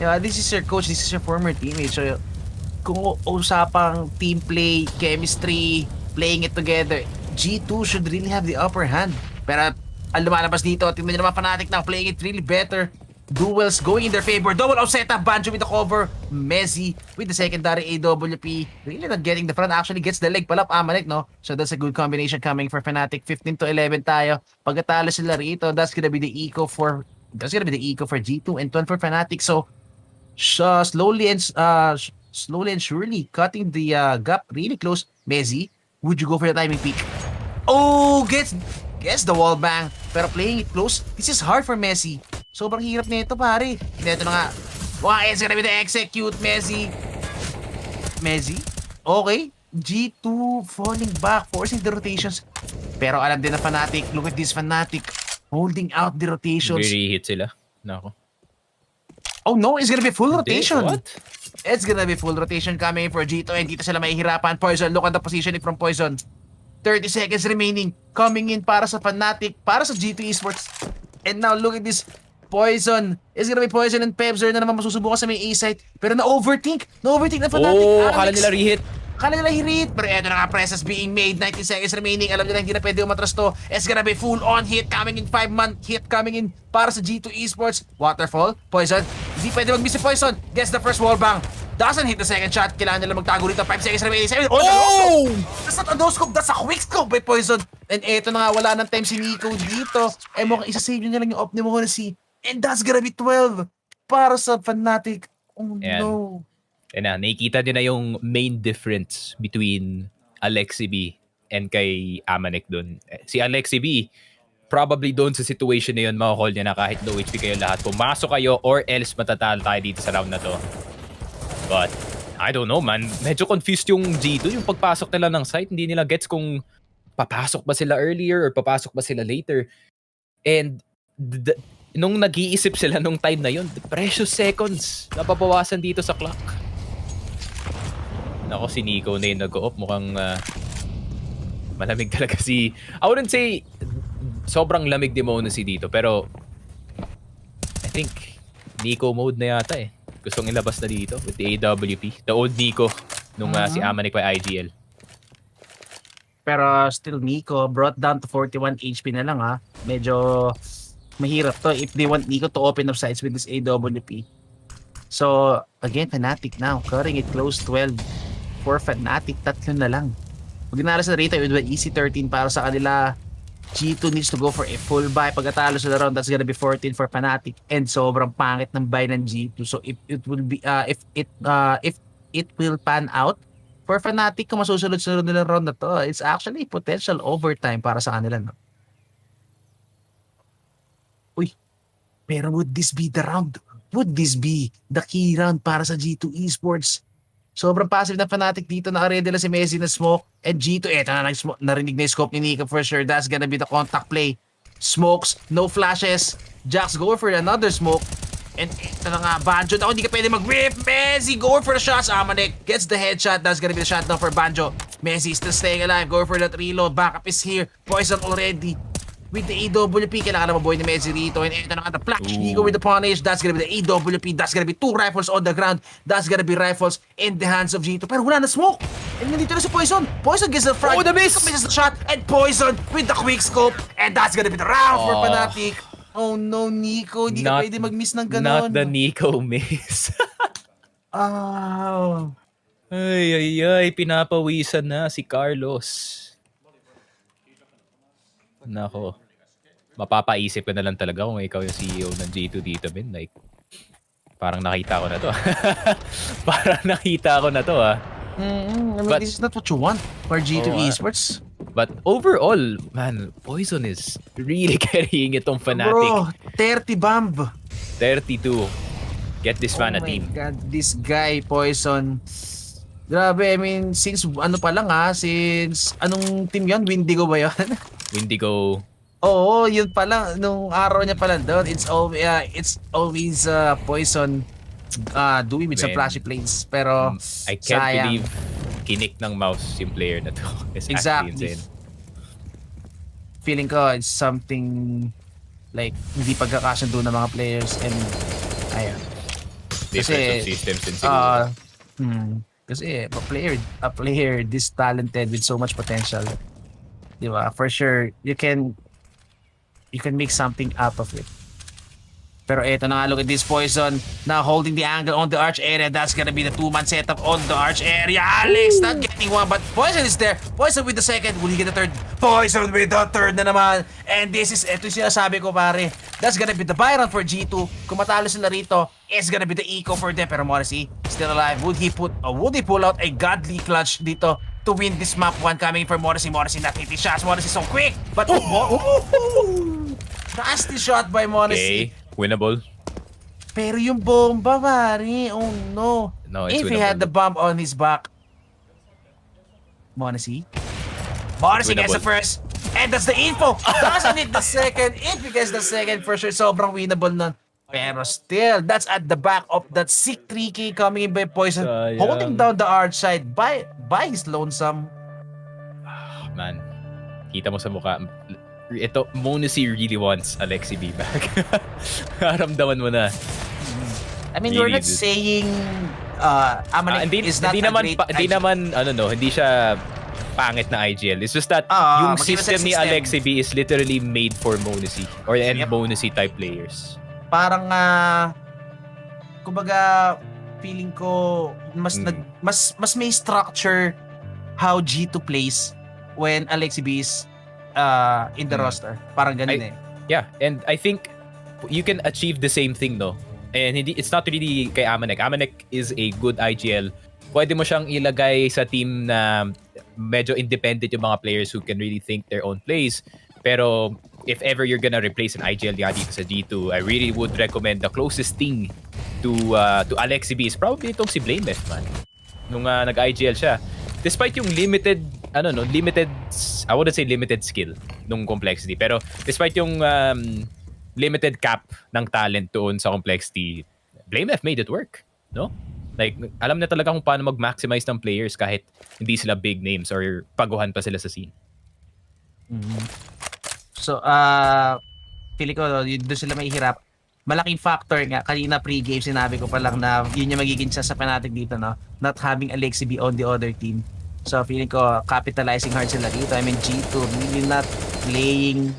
Diba? This is your coach, this is your former teammate. So, kung usapang team play, chemistry, playing it together, G2 should really have the upper hand. Pero, ang lumalabas dito, tingnan nyo naman Fnatic now, playing it really better. Duels going in their favor. Double offset up. Banjo with the cover. Messi with the secondary AWP. Really not getting the front. Actually gets the leg pala. Amanek, no? So that's a good combination coming for Fnatic. 15-11 tayo. Pagkatalo sila rito, that's gonna be the eco for G2 and 12 for Fnatic. So slowly and surely cutting the gap really close. Messi, would you go for the timing peak? Oh, gets the wall bang. Pero playing it close, this is hard for Messi. Sobrang hirap nito, pare. Ito na nga. Why is gonna be the execute, Messi? Okay. G2 falling back, forcing the rotations. Pero alam din na Fnatic. Look at this Fnatic holding out the rotations. Very hit sila. Nako. Oh no, it's gonna be full rotation. What? It's gonna be full rotation coming for G2 and dito sila mahihirapan. Poison, look at the positioning from Poison. 30 seconds remaining. Coming in para sa Fnatic, para sa G2 Esports. And now look at this. Poison. It's gonna be Poison and Pebzer na naman masusubukan sa may A-site. Pero na-overthink. Na-overthink na Fnatic. Oh, kala nila re-hit. Kala nila hit. Pero eto na nga, presses being made. 19 seconds remaining. Alam nila hindi na pwede umatras to. It's gonna be full on hit coming in. 5-man hit coming in para sa G2 Esports. Waterfall. Poison. Hindi pwede mag-miss si Poison. Gets the first wall bang. Doesn't hit the second shot. Kailangan nila magtago dito. 5 seconds remaining. Oh! That's not a no-scope. That's a quick scope by Poison. And eto na nga, wala ng time si Nico dito. Eh mukhang isa-save nyo na lang yung Optimocy. And that's gonna be 12 para sa Fnatic. Oh no. And nakikita din na yung main difference between Alexi B and kay Amanek dun. Si Alexi B, probably doon sa situation na yun, makakall niya na kahit low HP kayo lahat. Pumasok kayo or else matatalo tayo dito sa round na to. But, I don't know man. Medyo confused yung G2. Yung pagpasok nila ng site, hindi nila gets kung papasok ba sila earlier or papasok ba sila later. And, nung nag-iisip sila nung time na yun, precious seconds napabawasan dito sa clock. Nako, si Nico na yung nag-o-op. Mukhang malamig talaga si... I wouldn't say sobrang lamig di muna si dito. Pero I think Nico mode na yata eh. Gustong ilabas na dito with the AWP. The old Nico nung si Amanek by IGL. Pero still Nico brought down to 41 HP na lang ha. Medyo mahirap to if they want Nico to open up sides with this AWP. So again, Fnatic now cutting it close. 12 for Fnatic, tatlo na lang. Pag na rito with an EC13 para sa kanila. G2 needs to go for a full buy. Pagkatalo sa round, that's gonna be 14 for Fnatic. And sobrang pangit ng buy ng G2. So if it will be if it will pan out for Fnatic, kung masusunod-sunod nila round na to, it's actually potential overtime para sa kanila, no? Uy, pero would this be the round? Would this be the key round para sa G2 Esports? Sobrang passive na Fnatic dito. Naka-ready lang si Messi na smoke. And G2, eto na narinig na yung scope ni Nika for sure. That's gonna be the contact play. Smokes, no flashes. Jax go for another smoke. And ito na nga, Banjo. Ako hindi ka pwede mag-whip. Messi go for the shots. Amanek gets the headshot. That's gonna be the shot down for Banjo. Messi still staying alive. Go for that reload. Backup is here. Poison already. With the AWP, kailangan na mabuhay ni Messi rito. And ito na nga, the flash. Nico with the punish. That's gonna be the AWP. That's gonna be 2 rifles on the ground. That's gonna be rifles in the hands of G2. Pero wala na smoke. And nandito na si Poison. Poison gets the frag. Oh, the miss! Misses the shot. And Poison with the quick scope. And that's gonna be the round for Fnatic. Oh no, Nico. Hindi ka pwede mag-miss ng ganon. Not the Nico miss. Oh. Ay, pinapawisan na si Carlos. Nako. Mapapaisip ka na lang talaga kung ikaw yung CEO ng G2 dito, man. Like, parang nakita ko na to. Parang nakita ko na to, ah. I mean, this is not what you want for G2 Esports. But overall, man, Poison is really carrying itong Fnatic. Bro, 30 bomb. 32. Get this man a team. Oh my God, this guy, Poison. Grabe, I mean, since ano pa lang since anong team yon? Windigo ba yun? Windigo. Oo, yun pa lang. Nung araw niya pa lang doon, it's always Poison doing with some flashy plays. Pero, I can't sayang. believe kinik ng MOUZ yung player na to. It's Exactly. actually insane. Feeling ko it's something like hindi pagkakasundo ng mga players and ayan. Difference of systems and siguro. Kasi a player this talented with so much potential, di ba? For sure, you can make something out of it. Pero eto na nga, look at this Poison now holding the angle on the arch area. That's gonna be the 2-man setup on the arch area. Alex not getting one, but Poison is there. Poison with the second. Will he get the third? Poison with the third na naman. And ito yung sinasabi ko, pare. That's gonna be the Byron for G2. Kung matalo sila rito, it's gonna be the eco for them. Pero Morrissey still alive. Would he pull out a godly clutch dito to win this map 1 coming for Morrissey? Morrissey not hitting shots. Morrissey so quick, but nasty shot by Morrissey. Okay, winnable. Pero yung bomba, pare, oh no. No, it's if he winnable. had the bomb on his back. Morrissey gets the first. And that's the info. Doesn't hit the second. If he gets the second, for sure, sobrang winnable nun. Pero still, that's at the back of that sick 3K coming in by Poison. Holding down the arch side by his lonesome. Man, kita mo sa mukha. Ito, MOUZ really wants Alexi B back. Naramdaman mo na. I mean, you're not saying Amanek is not a great hindi siya pangit na IGL. It's just that yung system ni Alexi B is literally made for MOUZ or MOUZ type players. Parang kumbaga feeling ko mas may structure how G2 plays when Alexi B is in the roster. Parang ganun Yeah, and I think you can achieve the same thing, no? And it's not really kay Amanek. Amanek is a good IGL. Pwede mo siyang ilagay sa team na medyo independent yung mga players who can really think their own plays. Pero if ever you're gonna replace an IGL dito sa G2, I really would recommend the closest thing to Alexi B is probably itong si Blameless, man. Nung nag-IGL siya. Despite yung limited, I wouldn't say limited skill nung complexity, pero despite yung limited cap ng talent doon sa complexity, Blameless made it work, no? Like, alam na talaga kung paano mag-maximize ng players kahit hindi sila big names or paguhan pa sila sa scene. So, feeling ko, doon sila mahihirap. Malaking factor nga, kanina pre-game sinabi ko pa lang na yun yung magiging sa Fnatic dito, no? Not having Alexi B on the other team. So, feeling ko, capitalizing hard sila dito. I mean, G2 really not playing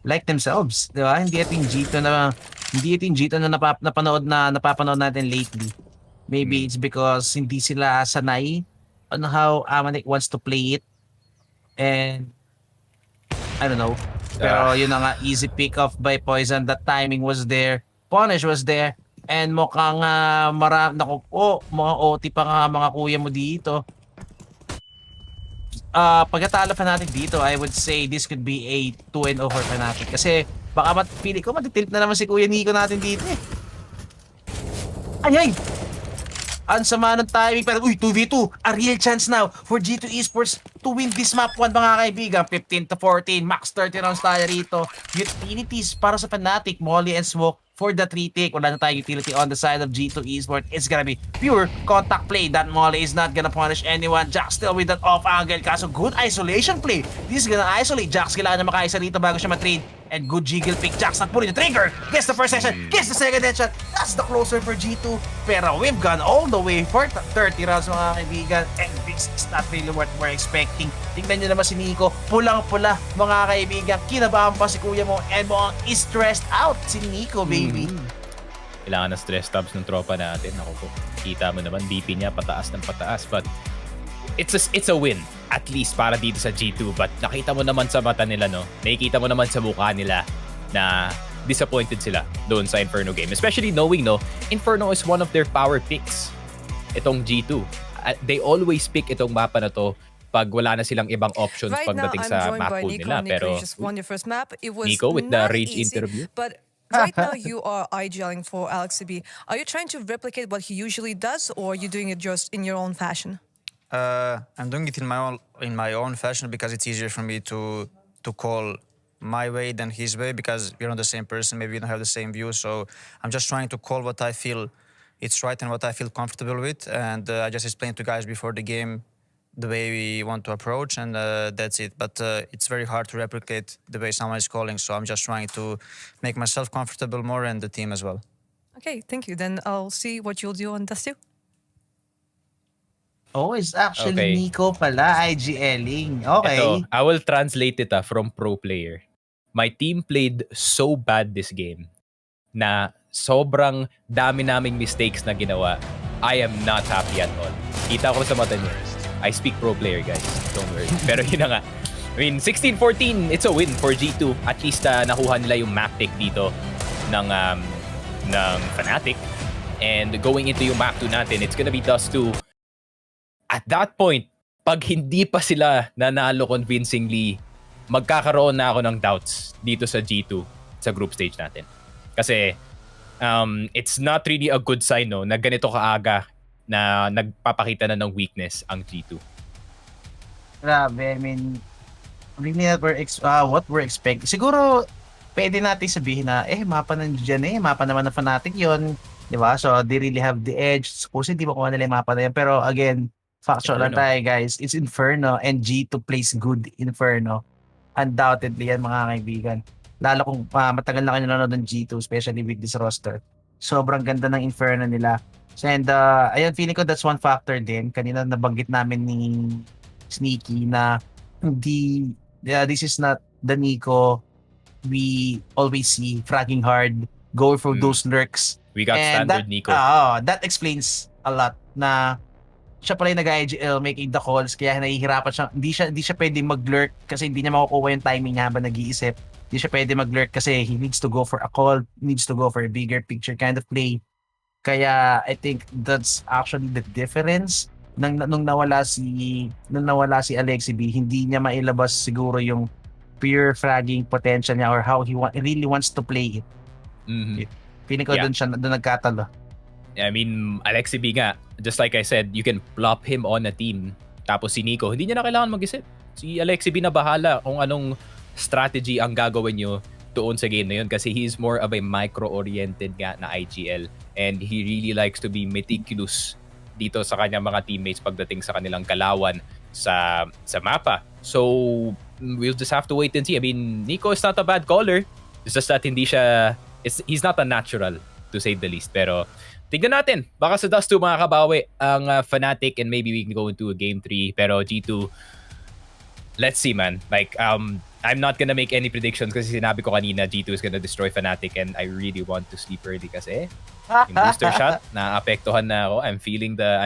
like themselves, di ba? Hindi ating G2 na napapanood natin lately. Maybe it's because hindi sila sanay on how Amanek wants to play it. And I don't know. Pero yun na nga, easy pick off by Poison. The timing was there. Punish was there. And mukhang mga OT pa nga mga kuya mo dito. Pagkatalo Fnatic dito, I would say this could be a 2-0 for Fnatic. Kasi baka pili ko matitilt na naman si Kuya Nico natin dito eh. Ayay! Ang sama ng timing, pero 2v2, a real chance now for G2 Esports to win this map 1 mga kaibigan. 15-14, max 30 rounds tayo rito. Utilities para sa Fnatic, Molly and Smoke for the 3-take. Wala na tayong utility on the side of G2 Esports. It's gonna be pure contact play. That Molly is not gonna punish anyone. Jax still with that off angle. Kaso good isolation play. This is gonna isolate Jax. Kailangan na makaisa rito bago siya matrade. And good jiggle pick. Jax not pulling the trigger. Gets the first headshot. Gets the second headshot. That's the closer for G2. Pero we've gone all the way for 30 rounds mga kaibigan. And this is not really what we're expecting. Tingnan nyo naman si Nico. Pulang-pula mga kaibigan. Kinabahan pa si kuya mo. And mo is stressed out si Nico, baby. Kailangan ng stress tabs ng tropa natin. Ako po, kita mo naman, BP niya pataas ng pataas. But it's a win, at least para dito sa G2. But nakita mo naman sa mata nila, no? Nakikita mo naman sa mukha nila na disappointed sila doon sa Inferno game. Especially knowing, no, Inferno is one of their power picks. Itong G2. They always pick itong mapa na to pag wala na silang ibang options pagdating sa map pool nila. Pero Nico with the rage interview. But right now you are IGLing for Alex B. Are you trying to replicate what he usually does, or are you doing it just in your own fashion? I'm doing it in my own fashion because it's easier for me to call my way than his way, because we're not the same person, maybe we don't have the same view. So I'm just trying to call what I feel it's right and what I feel comfortable with. And I just explained to guys before the game the way we want to approach, and that's it. But it's very hard to replicate the way someone is calling. So I'm just trying to make myself comfortable more and the team as well. Okay, thank you. Then I'll see what you'll do on Dust 2. Oh, it's actually Okay. Nico pala, IGLing. Okay. Ito, I will translate it from pro player. My team played so bad this game na sobrang dami naming mistakes na ginawa. I am not happy at all. Kita ko sa mata niyo. I speak pro player, guys. Don't worry. Pero yun na nga. I mean, 16-14, it's a win for G2. At least nakuha nila yung map pick dito ng Fnatic. And going into yung map 2 natin, it's gonna be Dust 2. At that point, pag hindi pa sila nanalo convincingly, magkakaroon na ako ng doubts dito sa G2 sa group stage natin. Kasi it's not really a good sign, no, na ganito kaaga na nagpapakita na ng weakness ang G2. Grabe, I mean, really not what we're expecting. Siguro, pwede natin sabihin na, mapa nandiyan mapa naman na Fnatic yun. Di ba? So, they really have the edge. Suppose hindi makuha nila yung mapa na yan. Pero again, factual lang tayo, guys. It's Inferno and G2 plays good Inferno. Undoubtedly yan, mga kaibigan. Lalo kung matagal na kayo nanonood ng G2, especially with this roster. Sobrang ganda ng Inferno nila. And ayun, feeling ko that's one factor din. Kanina nabanggit namin ni Sneaky na this is not the Nico we always see, fragging hard, go for those lurks. We got And standard Nico. That explains a lot na siya pala yung nag-IGL making the calls, kaya nahihirapan siya. Hindi siya pwede mag-lurk kasi hindi niya makukuha yung timing niya habang nag-iisip. Hindi siya pwede mag-lurk kasi he needs to go for a call, needs to go for a bigger picture kind of play. Kaya I think that's actually the difference. Nung nawala si Alexi B, hindi niya mailabas siguro yung pure fragging potential niya or how he really wants to play it. Feeling ko doon nagkatalo. I mean, Alexi B nga, just like I said, you can plop him on a team. Tapos si Nico, hindi niya na kailangan mag-isip. Si Alexi B na bahala kung anong strategy ang gagawin nyo doon sa game na yun, kasi he is more of a micro-oriented nga na IGL, and he really likes to be meticulous dito sa kanyang mga teammates pagdating sa kanilang galawan sa mapa. So, we'll just have to wait and see. I mean, Nico is not a bad caller. It's just that he's not a natural, to say the least. Pero, tignan natin. Baka sa Dust 2 makakabawi ang Fnatic, and maybe we can go into a game 3. Pero G2, let's see, man. Like, I'm not gonna make any predictions kasi sinabi ko kanina G2 is gonna destroy Fnatic, and I really want to sleep early kasi yung booster shot, naapektuhan na ako. I'm feeling the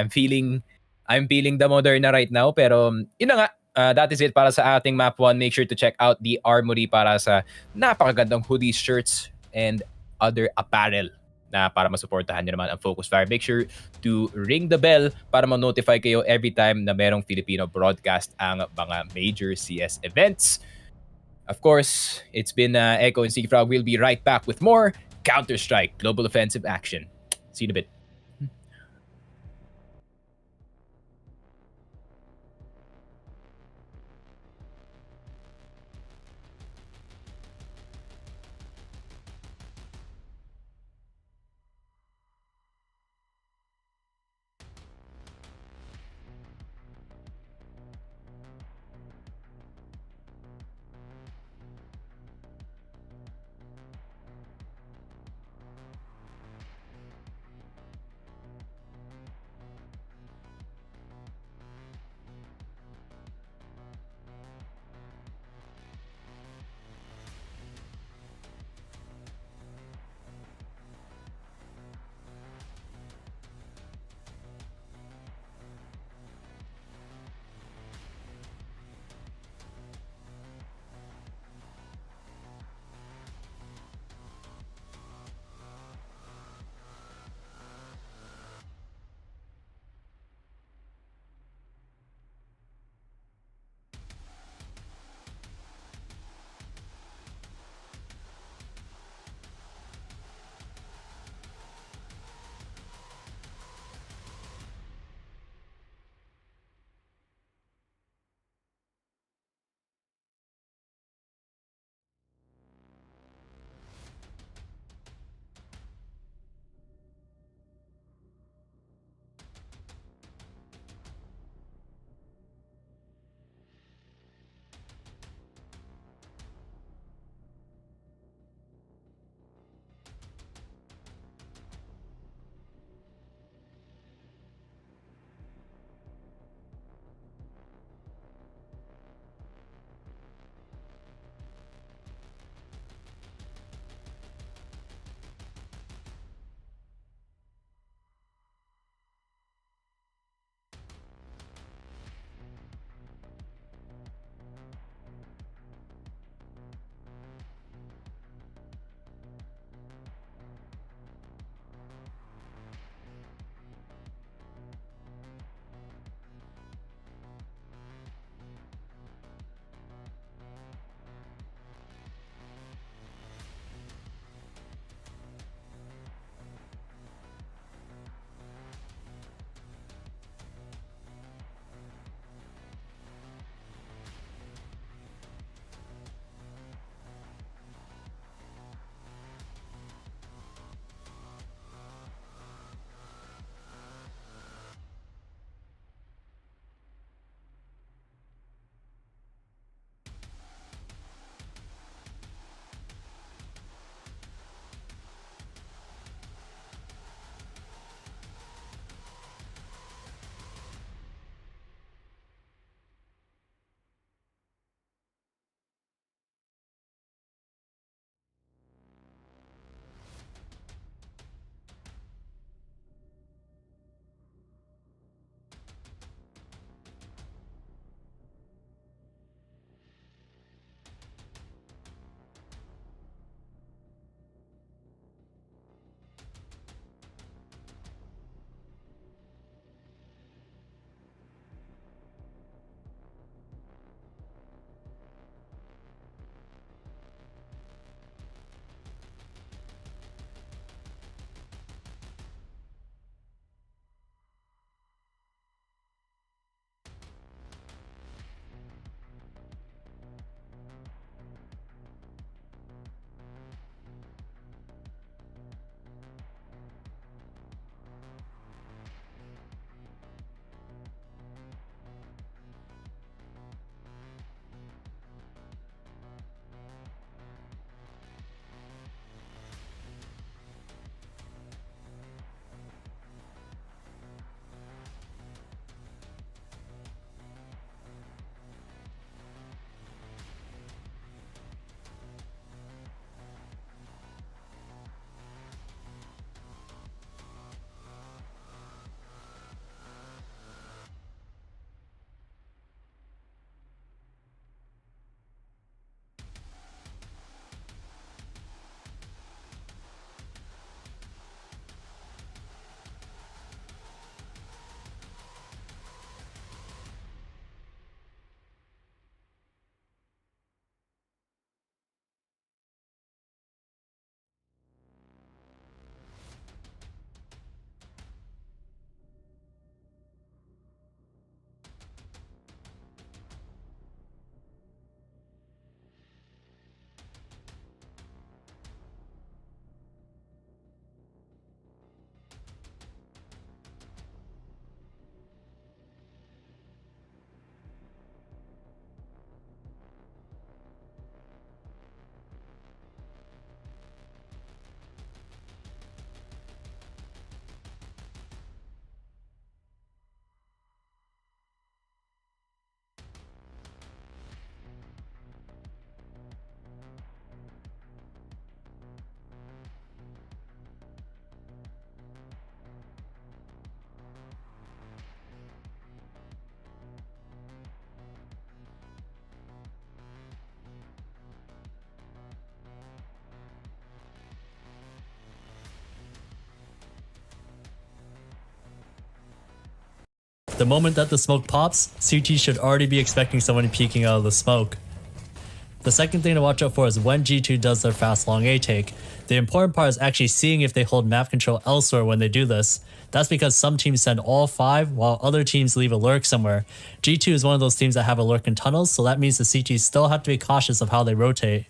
Moderna right now. Pero yun na nga, that is it para sa ating map 1. Make sure to check out the Armory para sa napakagandang hoodies, shirts, and other apparel na para masuportahan nyo naman ang Focus Fire. Make sure to ring the bell para ma-notify kayo every time na merong Filipino broadcast ang mga major CS events. Of course, it's been Echo and Sigfrog. We'll be right back with more Counter-Strike Global Offensive action. See you in a bit. The moment that the smoke pops, CT should already be expecting someone peeking out of the smoke. The second thing to watch out for is when G2 does their fast long A take. The important part is actually seeing if they hold map control elsewhere when they do this. That's because some teams send all 5 while other teams leave a lurk somewhere. G2 is one of those teams that have a lurk in tunnels, so that means the CTs still have to be cautious of how they rotate.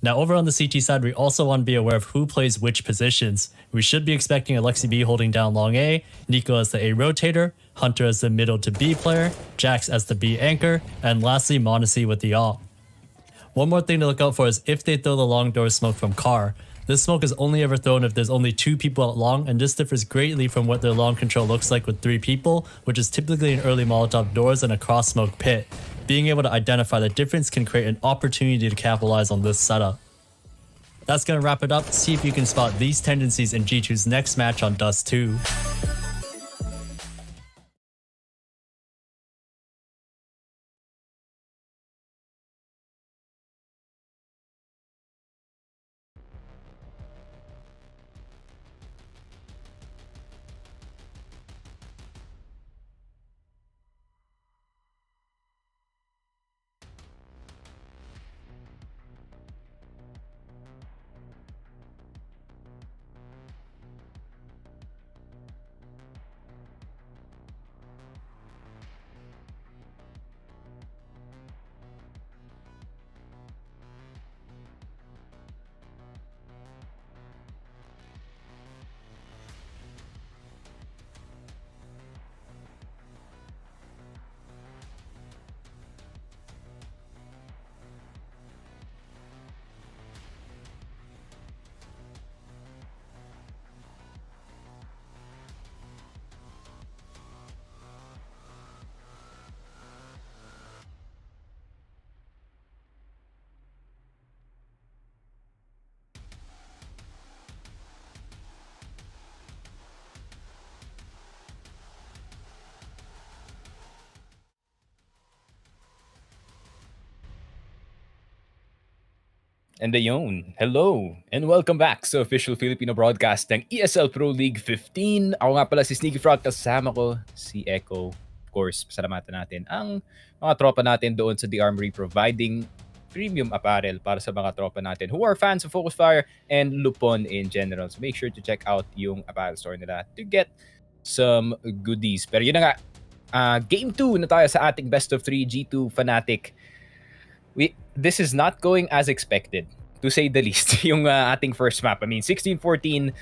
Now over on the CT side, we also want to be aware of who plays which positions. We should be expecting Alexi B holding down long A, Nico as the A rotator, Hunter as the middle to B player, Jax as the B anchor, and lastly Monacy with the AWP. One more thing to look out for is if they throw the long door smoke from car. This smoke is only ever thrown if there's only 2 people out long, and this differs greatly from what their long control looks like with 3 people, which is typically an early Molotov doors and a cross smoke pit. Being able to identify the difference can create an opportunity to capitalize on this setup. That's going to wrap it up. See if you can spot these tendencies in G2's next match on Dust 2. And ayun, hello and welcome back sa official Filipino broadcast ng ESL Pro League 15. Ako nga pala si Sneaky Frog, kasama ko si Echo. Of course, pasalamatan natin ang mga tropa natin doon sa The Armory providing premium apparel para sa mga tropa natin who are fans of Focus Fire and Lupon in general. So make sure to check out yung apparel store nila to get some goodies. Pero yun na nga, Game 2 na tayo sa ating best of 3 G2 Fnatic. This is not going as expected, to say the least, yung ating first map. I mean, 16-14,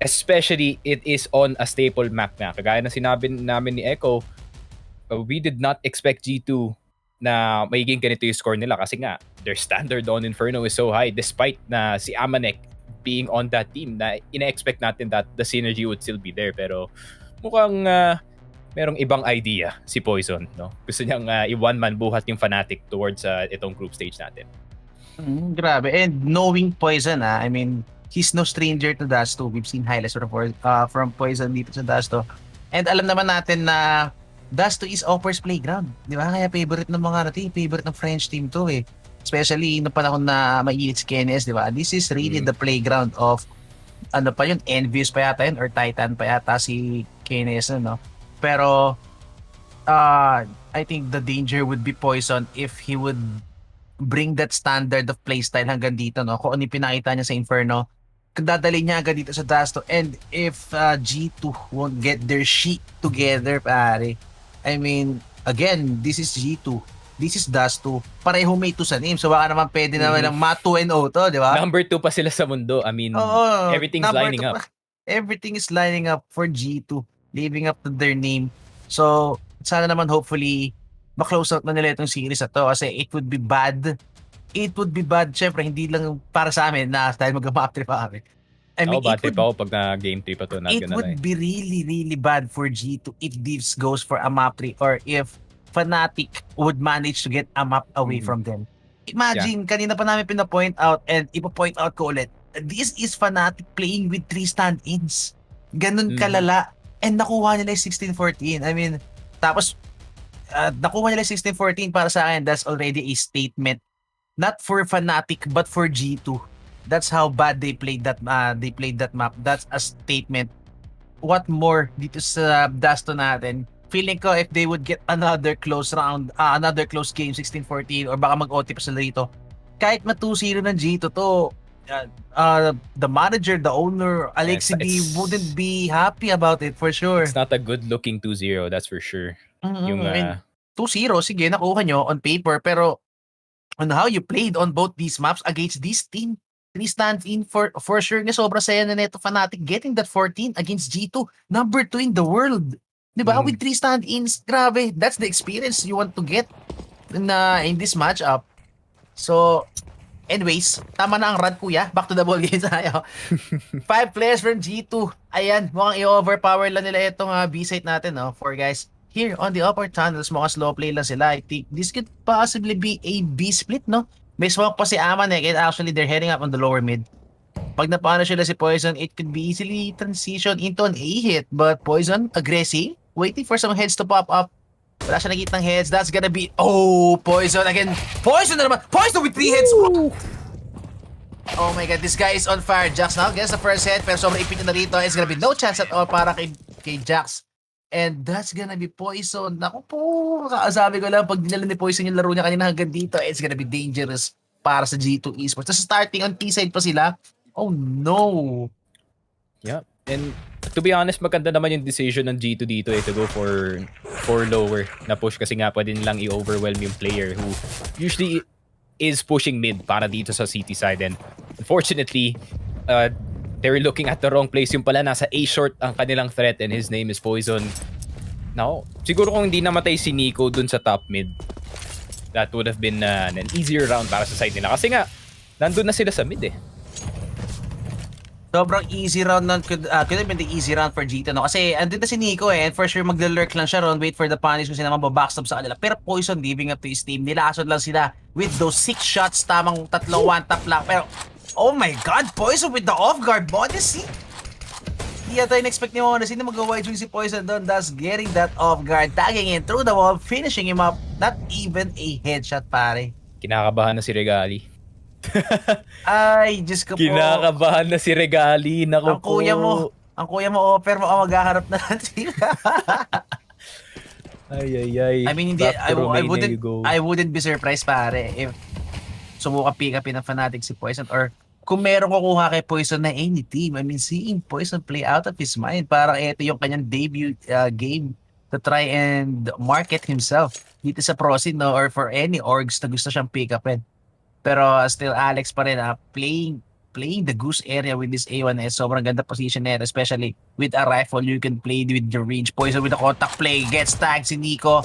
especially it is on a staple map na. Kagaya na sinabi namin ni Echo, we did not expect G2 na magiging ganito yung score nila kasi nga, their standard on Inferno is so high despite na si Amanek being on that team na ina-expect natin that the synergy would still be there. Pero mukhang merong ibang idea si Poison, no? Gusto niyang i-one-man buhat yung Fnatic towards itong group stage natin. Grabe. And knowing Poison, I mean, he's no stranger to Dust 2. We've seen highlights from Poison dito sa Dust 2. And alam naman natin na Dust 2 is Opper's playground. Di ba? Kaya favorite ng mga favorite ng French team to eh. Especially noong panahon na mainit si KNS, di ba? This is really the playground of, ano pa yun, Envious pa yata yun, or Titan pa yata si KNS, no? Pero I think the danger would be Poison if he would bring that standard of playstyle hanggang dito, no? Kung ano yung pinakita niya sa Inferno, dadali niya agad dito sa Dust 2. And if G2 won't get their shit together, pare, I mean, again, this is G2. This is Dust 2. Pareho may 2 sa name. So baka naman pwede naman lang ma-2-0 to, di ba? Number 2 pa sila sa mundo. I mean, everything's lining up. Everything is lining up for G2. Living up to their name. So, sana naman hopefully ma-close out na nila itong series na to kasi it would be bad. It would be bad, syempre, hindi lang para sa amin na dahil mag-map trip pa kami. I mean, bad trip ako pag na-game 3 pa to. It would be really, really bad for G2 if this goes for a map 3 or if Fnatic would manage to get a map away from them. Imagine, kanina pa namin pina-point out and ipo-point out ko ulit, this is Fnatic playing with 3 stand-ins. Ganun kalala. And nakuha nila yung 16-14. I mean, tapos nakuha nila yung 16-14 para sa akin, that's already a statement. Not for Fnatic, but for G2. That's how bad they played that map. That's a statement. What more dito sa Dust 2 natin? feeling ko if they would get another close round, another close game, 16-14, or baka mag-OT pa sila dito, kahit ma-2-0 ng G2 to, the manager, the owner, Alexi B wouldn't be happy about it for sure. It's not a good-looking 2-0, that's for sure. Yung, And 2-0, sige, nakuha nyo on paper, pero on how you played on both these maps against this team, 3 stands in for sure nga sobrang saya na neto Fnatic getting that 14 against G2, number 2 in the world. Diba? With 3 stand-ins, grabe, that's the experience you want to get in this matchup. So, anyways, tama na ang run, kuya. Back to the ball game tayo. 5 players from G2. Ayan, mukhang i-overpower lang nila itong B-site natin, no? 4 guys here on the upper tunnels. Mukhang slow play lang sila. I think this could possibly be a B-split, no? May smoke pa si Aman, and actually they're heading up on the lower mid. Pag napano sila si Poison, it could be easily transition into an A hit. But Poison, aggressive, waiting for some heads to pop up. Wala siya nakitang heads. That's gonna be... Oh, Poison again. Poison na naman. Poison with 3 heads. Oh my god, this guy is on fire. Jax now gets the first head, pero sobrang ipit na rito. It's gonna be no chance at all para kay Jax. And that's gonna be Poison. Naku po, sabi ko lang, pag dinala ni Poison yung laro niya kanina hanggang dito, it's gonna be dangerous para sa G2 Esports. Tapos starting on T-side pa sila. Oh no. Yeah, and to be honest, maganda naman yung decision ng G2 dito to go for lower na push kasi nga pwede nilang i-overwhelm yung player who usually is pushing mid para dito sa city side. And unfortunately, they're looking at the wrong place. Yung pala nasa A short ang kanilang threat and his name is Poison. Now, siguro kung hindi namatay si Nico dun sa top mid, that would have been an easier round para sa side nila. Kasi nga, nandun na sila sa mid eh. Sobrang easy round nun. Could have been the easy round for G2, no? Kasi andun na si Nico and for sure magla-lurk lang siya ron, wait for the punish kung sila mababackstab sa kanila. Pero Poison leaving up to his team. Nilasod lang sila with those 6 shots, tamang 3 one-tap lang. Pero, oh my god, Poison with the off-guard modesty. Hindi yata in-expect ni Monas. Hindi mag-wide swing si Poison doon. Thus, getting that off-guard, tagging in through the wall, finishing him up. Not even a headshot, pare. Kinakabahan na si Regali. Ay, Diyos ko po. Kinakabahan na si Regali. Naku po. Ang kuya mo offer mo maghaharap na lang sila. Ay. I mean, hindi, I wouldn't be surprised, pare, if subukan pick upin ng Fnatic si Poison or kung meron kukuha kay Poison na any team. I mean, seeing Poison play out of his mind, parang ito yung kanyang debut game to try and market himself dito sa Pro Scene, no? Or for any orgs na gusto siyang pick upin. Pero still Alex pa rin playing the goose area with this A1S. Sobrang ganda position there, especially with a rifle you can play with your range. Poison with the contact play, gets tagged si Nico.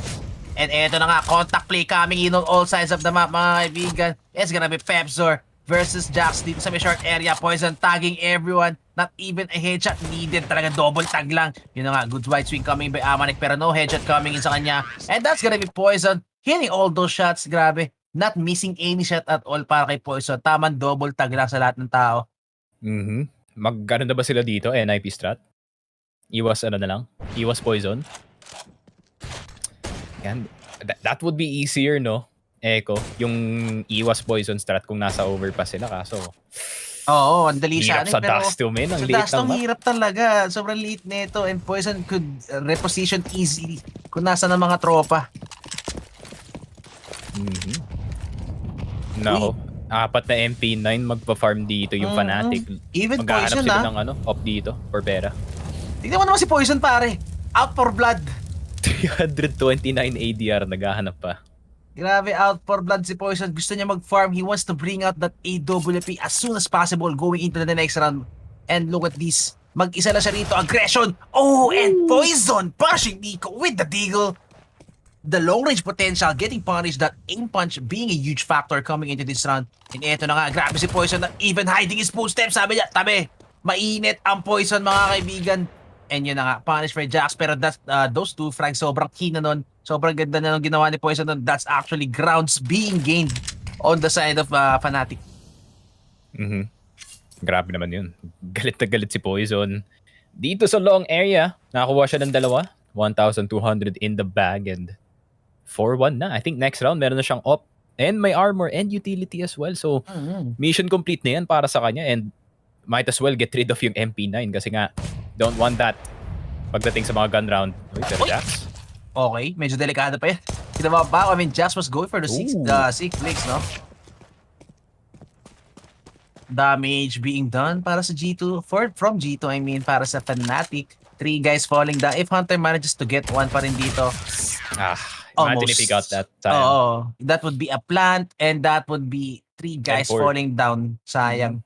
And eto na nga, contact play coming in on all sides of the map, mga kaibigan. It's gonna be Pepzor versus Jax dito sa may short area. Poison tagging everyone. Not even a headshot needed. Talaga double tag lang. Yun na nga, good wide swing coming by Amanek pero no headshot coming in sa kanya. And that's gonna be Poison hitting all those shots. Grabe. Not missing any shot at all para kay Poison. Tamang double tag lang sa lahat ng tao. Magkano na ba sila dito? NIP strat? Iwas ano na lang? Iwas Poison? Yan. That would be easier, no? Echo. Yung iwas Poison strat kung nasa overpass sila. Kaso, Oo, ang dali siya. hirap sa dust to, men. Ang liit Sa ng map. hirap talaga. Sobrang liit nito. And Poison could reposition easily kung nasa ng mga tropa. Nako. 4 na MP9 magpa-farm dito yung Fnatic. Even Maghahanap Poison, sila ng off dito for pera. Tignan mo naman si Poison, pare. Out for blood. 329 ADR, naghahanap pa. Grabe, out for blood si Poison. Gusto niya mag-farm. He wants to bring out that AWP as soon as possible going into the next round. And look at this. Mag-isa lang siya rito. Aggression. Oh, and Poison pushing Nico with the deagle. The long-range potential, getting punished, that aim punch being a huge factor coming into this round. And eto na nga, grabe si Poison na even hiding his footsteps. Sabi niya, tabi, mainit ang Poison, mga kaibigan. And yun na nga, punish for Jax. Pero those 2 frags, sobrang key na nun. Sobrang ganda na nung ginawa ni Poison nun. That's actually grounds being gained on the side of Fnatic. Grabe naman yun. Galit na galit si Poison. Dito sa long area, nakakuha siya ng 1,200 in the bag and 4-1 na. I think next round meron na siyang op and may armor and utility as well. So, mission complete na yan para sa kanya and might as well get rid of yung MP9 kasi nga don't want that pagdating sa mga gun round. Uy, pero Jax. Okay, medyo delikado pa yan. Kinababa, I mean, Jax was going for the 6 clicks, no? Damage being done para sa G2, from G2, I mean, para sa Fnatic. 3 guys falling down. If Hunter manages to get one pa rin dito, Imagine if he got that time. Oo, that would be a plant and that would be 3 guys M4. falling down. Sayang.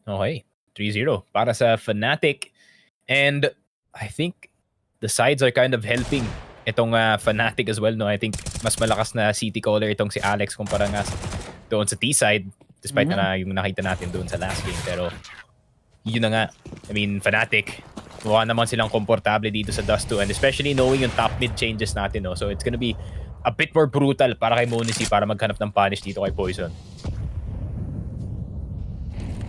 Okay, 3-0 para sa Fnatic. And I think the sides are kind of helping itong Fnatic as well, no? I think mas malakas na city caller itong si Alex kumpara nga doon sa T-side, despite na yung nakita natin doon sa last game. Pero yun na nga, I mean, Fnatic, mukha naman silang komportable dito sa Dust 2, and especially knowing yung top mid changes natin, no? So it's gonna be a bit more brutal para kay Monesi para maghanap ng punish dito kay Poison.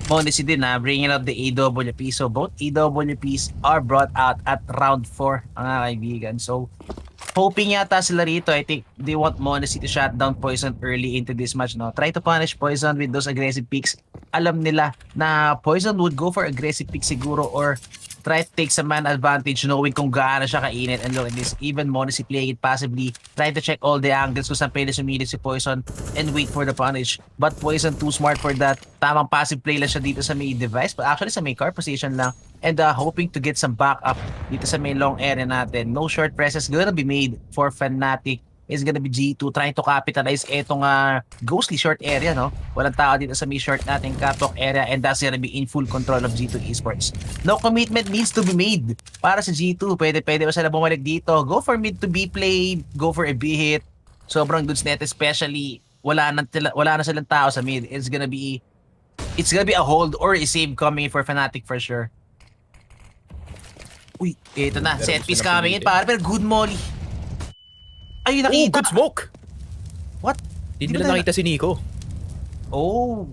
Monesi din bringing up the AWP. So both AWPs are brought out at round 4, mga kaibigan. So hoping yata sila rito. I think they want Monesi to shut down Poison early into this match, no? Try to punish Poison with those aggressive picks. Alam nila na Poison would go for aggressive picks siguro, or try to take some man advantage knowing kung gaano siya kainit. And look at this, even Monesi playing it passively, try to check all the angles kung saan pwede sumilip si Poison and wait for the punish. But Poison too smart for that. Tamang passive play lang siya dito sa may device, but actually sa may car position lang, and hoping to get some backup dito sa may long area natin. No short presses gonna be made for Fnatic. Is gonna be G2 trying to capitalize etong ghostly short area, no? Walang tao dito sa may short nating catwalk area, and that's gonna be in full control of G2 Esports. No commitment needs to be made para sa G2. Pwede ba sila bumalik dito? Go for mid to B play, go for a B hit. Sobrang goods net, especially wala na silang tao sa mid. It's gonna be a hold or a save coming for Fnatic for sure. Uy, ito na. Set piece coming in, pero good molly. Ay, nakita. Good smoke! What? Hindi nila nakita si Nico. Oh.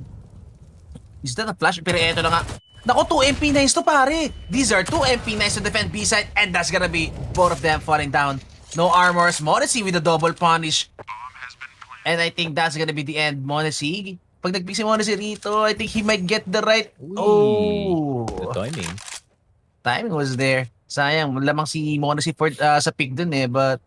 Is that a flash? Pero eto na nga. Naku, 2 MP9s to, pare. These are 2 MP9s to defend B side, and that's gonna be both of them falling down. No armors. Monesi with a double punish. And I think that's gonna be the end. Monesi. Pag nag-pick si Monesi rito, I think he might get the right... Oh. The timing. Timing was there. Sayang, lamang si Monesi for sa pick dun but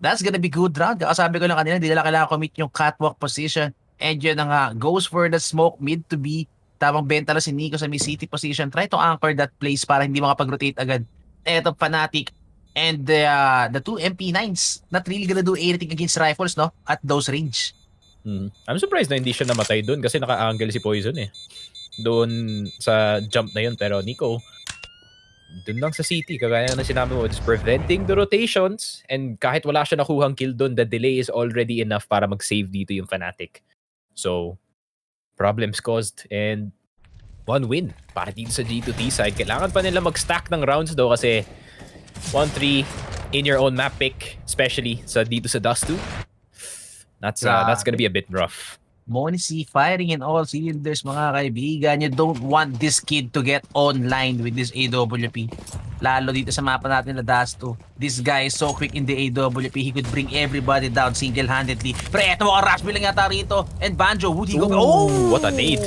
that's gonna be good round. Sabi ko lang kanina, hindi nila kailangan commit yung catwalk position. And yun na nga, goes for the smoke mid to B. Tamang benta lang si Nico sa may city position. Try to anchor that place para hindi makapag-rotate agad. Eto, Fnatic. And the 2 MP9s, not really gonna do anything against rifles, no? At those range. I'm surprised na hindi siya namatay doon kasi naka-angle si Poison doon sa jump na yun. Pero Nico, doon lang sa city, kagaya na sinabi mo, it's preventing the rotations, and kahit wala siya nakuhang kill doon, the delay is already enough para mag-save dito yung Fnatic. So, problems caused, and 1 win para dito sa G2T side. Kailangan pa nila mag-stack ng rounds daw kasi 1-3 in your own map pick, especially dito sa Dust 2. That's gonna be a bit rough. Monesi firing in all cylinders, mga kaibigan. You don't want this kid to get online with this AWP. Lalo dito sa mapa natin na Dust 2. This guy is so quick in the AWP. He could bring everybody down single-handedly. Pero eto mga rush lang yata rito. And Banjo, would he go? Oh! What a nade.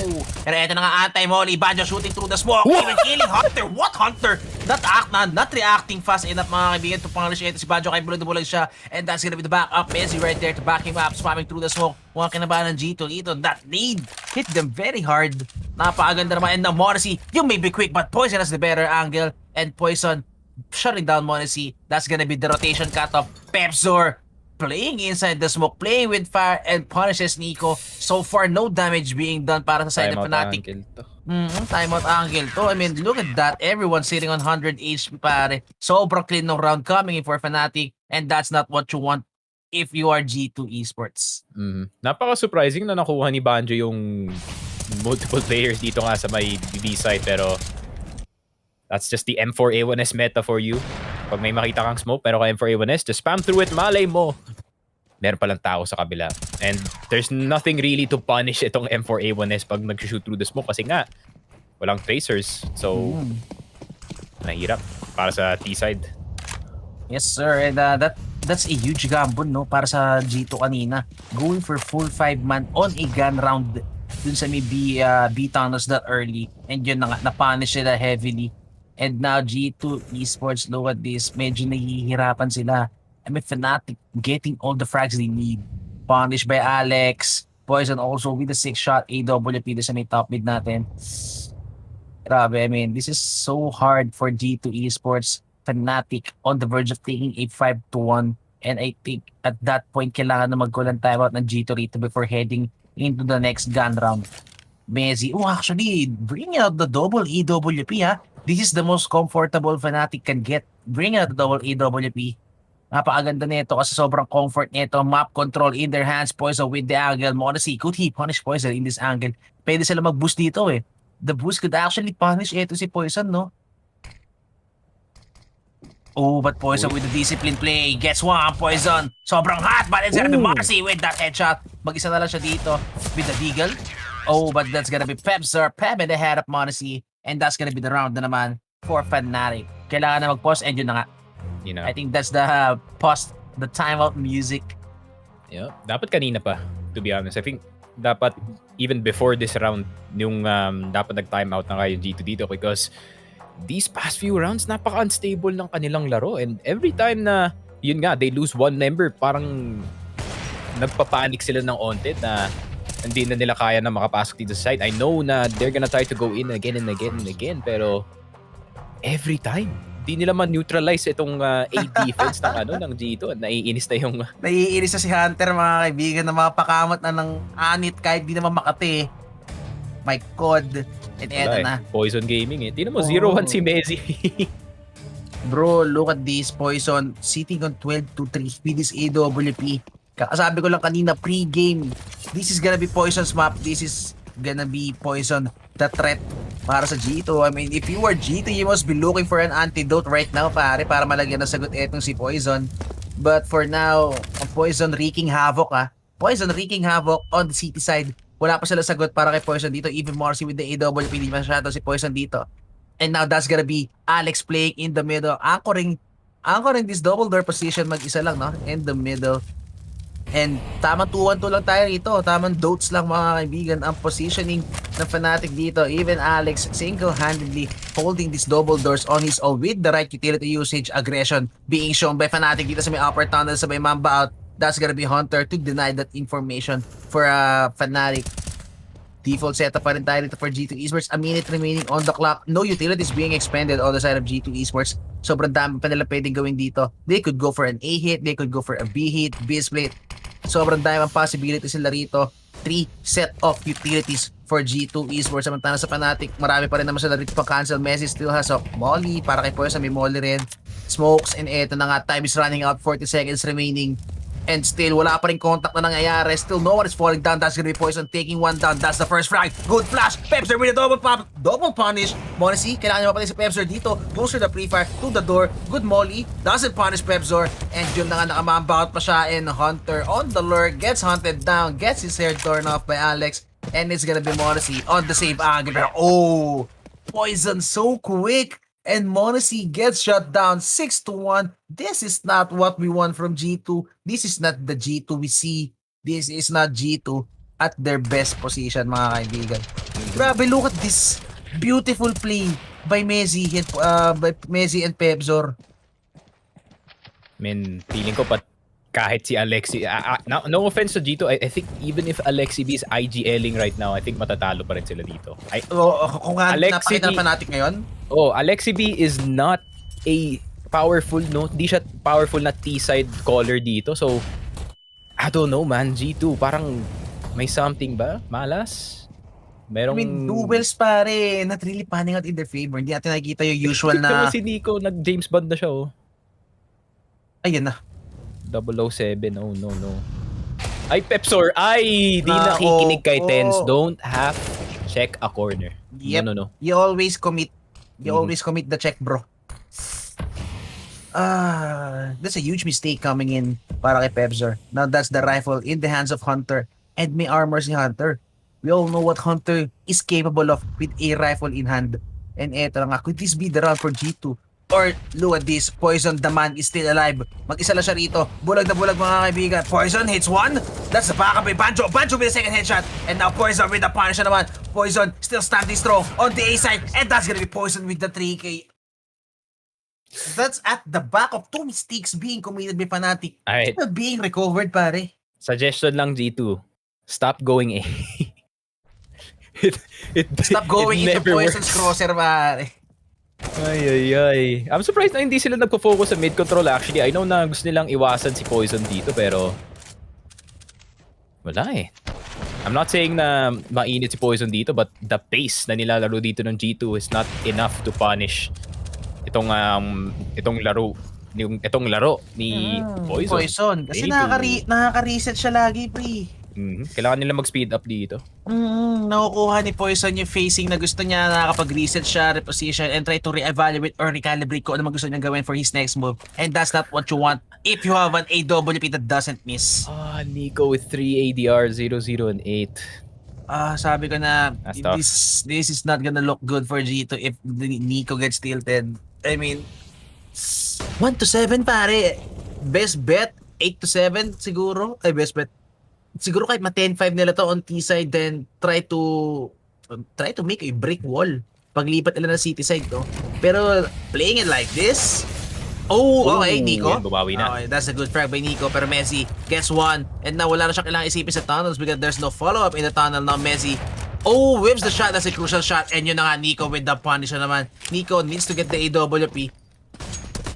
Pero eto na nga, anti-molly. Banjo shooting through the smoke. Even killing Hunter. What Hunter? Not reacting fast enough, mga kaibigan. To pang ito si Banjo, kay bulag siya. And that's gonna be the backup. Messi right there to back him up. Spamming through the smoke. Mga kinabahan ng G2 dito. That nade hit them very hard. Napakaganda naman. And now Monesi, you may be quick, but Poison has the better angle. And Poison shutting down Monesi. That's gonna be the rotation cutoff. Pepzor playing inside the smoke, playing with fire, and punishes Nico. So far, no damage being done para sa side of Fnatic. Timeout angle to. I mean, look at that. Everyone sitting on 100 HP, pare. Sobrang clean ng round coming in for Fnatic, and that's not what you want if you are G2 Esports. Napaka-surprising na nakuha ni Banjo yung multiple players dito nga sa may B side, pero that's just the M4A1S meta for you. Pag may makita kang smoke pero ka M4A1S, just spam through it, malay mo. Meron palang tao sa kabila. And there's nothing really to punish itong M4A1S pag nag-shoot through the smoke kasi nga walang tracers. So, nahirap para sa T-side. Yes, sir. And that's a huge gamble, no? Para sa G2 kanina. Going for full 5-man on a gun round dun sa may B tunnels that early. And yun na nga, na-punish sila heavily. And now G2 Esports, look at this. Medyo nahihirapan sila. I mean, Fnatic getting all the frags they need. Punished by Alex. Poison also with the 6-shot AWP sa may top mid natin. Grabe, I mean, this is so hard for G2 Esports. Fnatic on the verge of taking a 5-1. And I think at that point, kailangan na magkulang timeout ng G2 rito before heading into the next gun round. Messi, actually, bring out the double EWP, ha? This is the most comfortable Fnatic can get. Bring out the double EWP. Napakaganda nito kasi sobrang comfort nito. Map control in their hands. Poison with the angle. Monasi, could he punish Poison in this angle? Pwede sila mag-boost dito eh. The boost could actually punish ito si Poison, no? Oh, but Poison with the discipline play. Gets one, Poison. Sobrang hot, but it's gonna be Marcy with that headshot. Mag-isa na lang siya dito with the deagle. Oh, but that's gonna be Pepzer. Pep in the head of Monasi. And that's gonna be the round na naman for Fnatic. Kailangan na mag-pause and yun na nga. You know. I think that's the the timeout music. Yeah, dapat kanina pa, to be honest. I think dapat even before this round, yung dapat nag-timeout na kayo G2 dito because these past few rounds, napaka-unstable ng kanilang laro. And every time na, yun nga, they lose one member, parang nagpapanik sila ng onted na hindi na nila kaya na makapasok dito sa side. I know na they're gonna try to go in again and again and again, pero every time, di nila man-neutralize itong A defense ng G2. Naiinis na yung... Naiinis na si Hunter, mga kaibigan, na makapakamot na ng anit kahit di naman makati. My God. And eto na. Poison Gaming eh. Tignan mo, 0-1 si Messi. Bro, look at this. Poison sitting on 12-3 with this AWP. Kakasabi ko lang kanina, pre-game. This is gonna be Poison's map. This is gonna be Poison, the threat para sa G2. I mean, if you are G2, you must be looking for an antidote right now, pare, para malagyan ng sagot etong si Poison. But for now, Poison wreaking havoc, Poison wreaking havoc on the city side. Wala pa sila sagot para kay Poison dito. Even Marcy with the AWP, di masyado si Poison dito. And now that's gonna be Alex playing in the middle, anchoring this double door position, mag-isa lang, no? In the middle. And tamang 2-1-2 lang tayo rito. Tamang dotes lang, mga kaibigan, ang positioning ng Fnatic dito. Even Alex single-handedly holding these double doors on his own with the right utility usage, aggression being shown by Fnatic dito sa may upper tunnel, sa may mamba out. That's gonna be Hunter to deny that information for Fnatic. Default setup pa rin tayo dito for G2 Esports. A minute remaining on the clock. No utilities being expended on the side of G2 Esports. Sobrang dami pa nila pwedeng gawin dito. They could go for an A hit. They could go for a B hit, B split. Sobrang dami ang possibilities sila rito. 3 set of utilities for G2 Esports. Samantala sa Fnatic, marami pa rin naman sila rito pa-cancel. Messi still has a Molly. Para kay Poison, may Molly rin. Smokes, and eto na nga. Time is running out. 40 seconds remaining. And still, wala pa rin contact na nangyayari. Still, no one is falling down. That's gonna be Poison taking one down. That's the first frag. Good flash. Pepzer with a double punish. Monesi, kailangan niya mapatay si Pepzer dito. Goes to the pre-fire to the door. Good Molly. Doesn't punish Pepzer. And yun na nga, nakamamba out pa siya. And Hunter on the lure. Gets hunted down. Gets his hair torn off by Alex. And it's gonna be Monesi on the save angle. Oh! Poison so quick. And Monesi gets shut down 6-1. This is not what we want from G2. This is not the G2 we see. This is not G2 at their best position, mga kaibigan. Grabe, look at this beautiful play by Messi and Pepzor. Feeling ko kahit si Alexi, no offense to G2, I think even if Alexi B is IGLing right now, I think matatalo pa rin sila dito. Kung nga napakita na Fnatic ngayon? Alexi B is not a powerful, hindi siya powerful na T-side caller dito. So, I don't know, man. G2, parang may something ba? Malas? Merong... I mean, duels pare, not really panning out in their favor. Hindi natin nakikita yung usual na... si Nico, nag-James Bond na siya, Ayun na. 007, no. Ay, Pepsor, di nakikinig kay Tens. Don't have check a corner. Yep. No. You always commit. Always commit the check, bro. That's a huge mistake coming in para kay Pepsor. Now that's the rifle in the hands of Hunter. And may armor si Hunter. We all know what Hunter is capable of with a rifle in hand. And eto nga, could this be the round for G2? Or look at this, Poison, the man is still alive. Mag-isa lang siya rito. Bulag na bulag, mga kaibigan. Poison hits one. That's the backup by Banjo. Banjo with the second headshot. And now Poison with the punish naman. Poison still standing strong on the A side. And that's gonna be Poison with the 3K. That's at the back of 2 mistakes being committed by Fnatic. Alright. Still being recovered, pare. Suggestion lang, G2. Stop going A. it Stop going it into never Poison's works. crosser, pare. Ay. I'm surprised na hindi sila nagpo-focus sa mid control actually. I know na gusto nilang iwasan si Poison dito pero wala eh. I'm not saying na mainit si Poison dito but the pace na nilalaro dito ng G2 is not enough to punish itong laro ni Poison. Poison. Kasi They need to- nakaka-reset siya lagi, pre. Kailangan nila mag-speed up dito. Nakukuha ni Poison yung facing na gusto niya, nakakapag-reset siya, reposition, and try to re-evaluate or recalibrate kung ano man gusto niyang gawin for his next move. And that's not what you want if you have an AWP that doesn't miss. Nico with 3 ADR, 0, 0, and 8. Sabi ko na, That's tough. this is not gonna look good for G2 if Nico gets tilted. I mean, 1-7 pare. Best bet, 8-7 siguro. Ay, best bet. Siguro kahit ma-10-5 nila to on T-side, then try to make a brick wall. Paglipat nila ng city side to. Pero playing it like this, okay, Nico. Yan, bumawi na. Okay, that's a good frag by Nico. Pero Messi gets one. And now wala na siya kailangan isipin sa tunnels because there's no follow-up in the tunnel now. Messi, whips the shot. That's a crucial shot. And yun na nga, Nico with the punish na naman. Nico needs to get the AWP.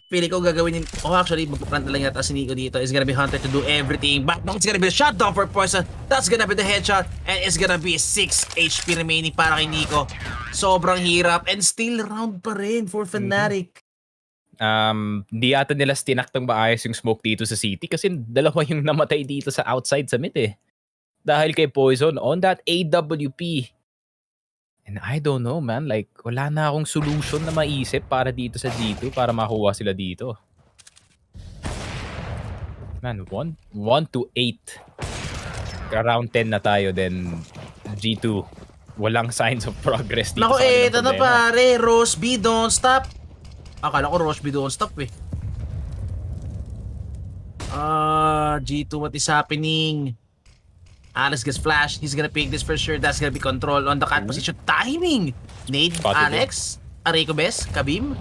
Pili ko gagawin yun. Actually, magpaplant na lang yata si Nico dito. It's gonna be Hunter to do everything. But it's gonna be a shot down for Poison. That's gonna be the headshot. And it's gonna be 6 HP remaining para kay Nico. Sobrang hirap. And still round pa rin for Fnatic. Di ata nila tinaktang maayos yung smoke dito sa city kasi dalawa yung namatay dito sa outside sa mid eh. Dahil kay Poison on that AWP. And I don't know man, like wala na akong solution na maisip para dito sa G2 para makuha sila dito. Man, 1 to 8. Around 10 na tayo then G2 walang signs of progress dito. Nako, sa kanilang eto na problema. pare. Rose B, don't stop. Akala ko Rose B, don't stop eh. G2, what is happening? Alex gets flashed. He's gonna pick this for sure. That's gonna be control on the cat position. Timing! Nade, Spotted Alex, Areco Bes, Kabim.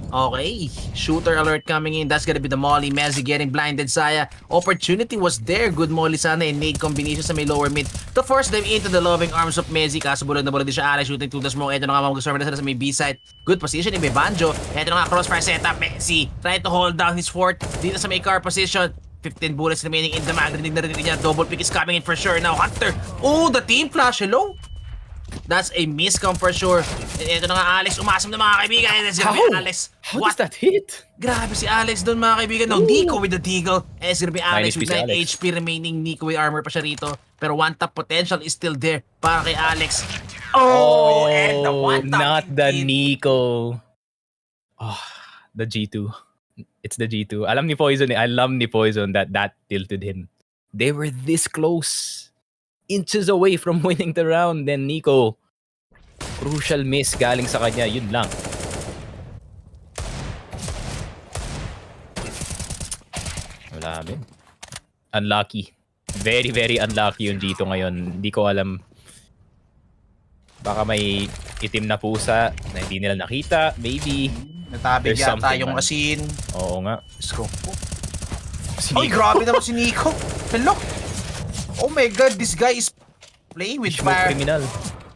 Okay, shooter alert coming in. That's gonna be the molly. Messi getting blinded. Saya, opportunity was there. Good molly sana and nade combination sa may lower mid to force them into the loving arms of Messi. Kaso bulog na bulog din siya. Alex shooting through the smoke. Ito na nga mag-serve na sila sa may B-side. Good position ni Bebanjo. Ito na nga crossfire setup. Messi trying to hold down his fort dito sa may car position. 15 bullets remaining in the mag. Rinig na rinig niya. Double pick is coming in for sure. Now Hunter. The team flash. Hello? That's a miscom for sure. And ito na nga Alex. Umasam na mga kaibigan. And it's gonna be Alex. How does that hit? Grabe si Alex doon mga kaibigan. Now Nico with the deagle. And it's gonna be Alex with 9 Alex. HP remaining. Nico with armor pa siya rito. Pero one tap potential is still there para kay Alex. And the one tap. Not the Nico. The G2. It's the G2. Alam ni Poison that tilted him. They were this close. Inches away from winning the round. Then Nico, crucial miss galing sa kanya. Yun lang. Wala din. Unlucky. Very, very unlucky yung G2 ngayon. Hindi ko alam. Baka may itim na pusa na hindi nila nakita. Maybe. Natabig There's yata something, yung man. asin. Oo nga. Let's go. Si Ay, Nico. grabe naman si Nico. Hello? Oh my God, this guy is playing with Smoke fire. criminal.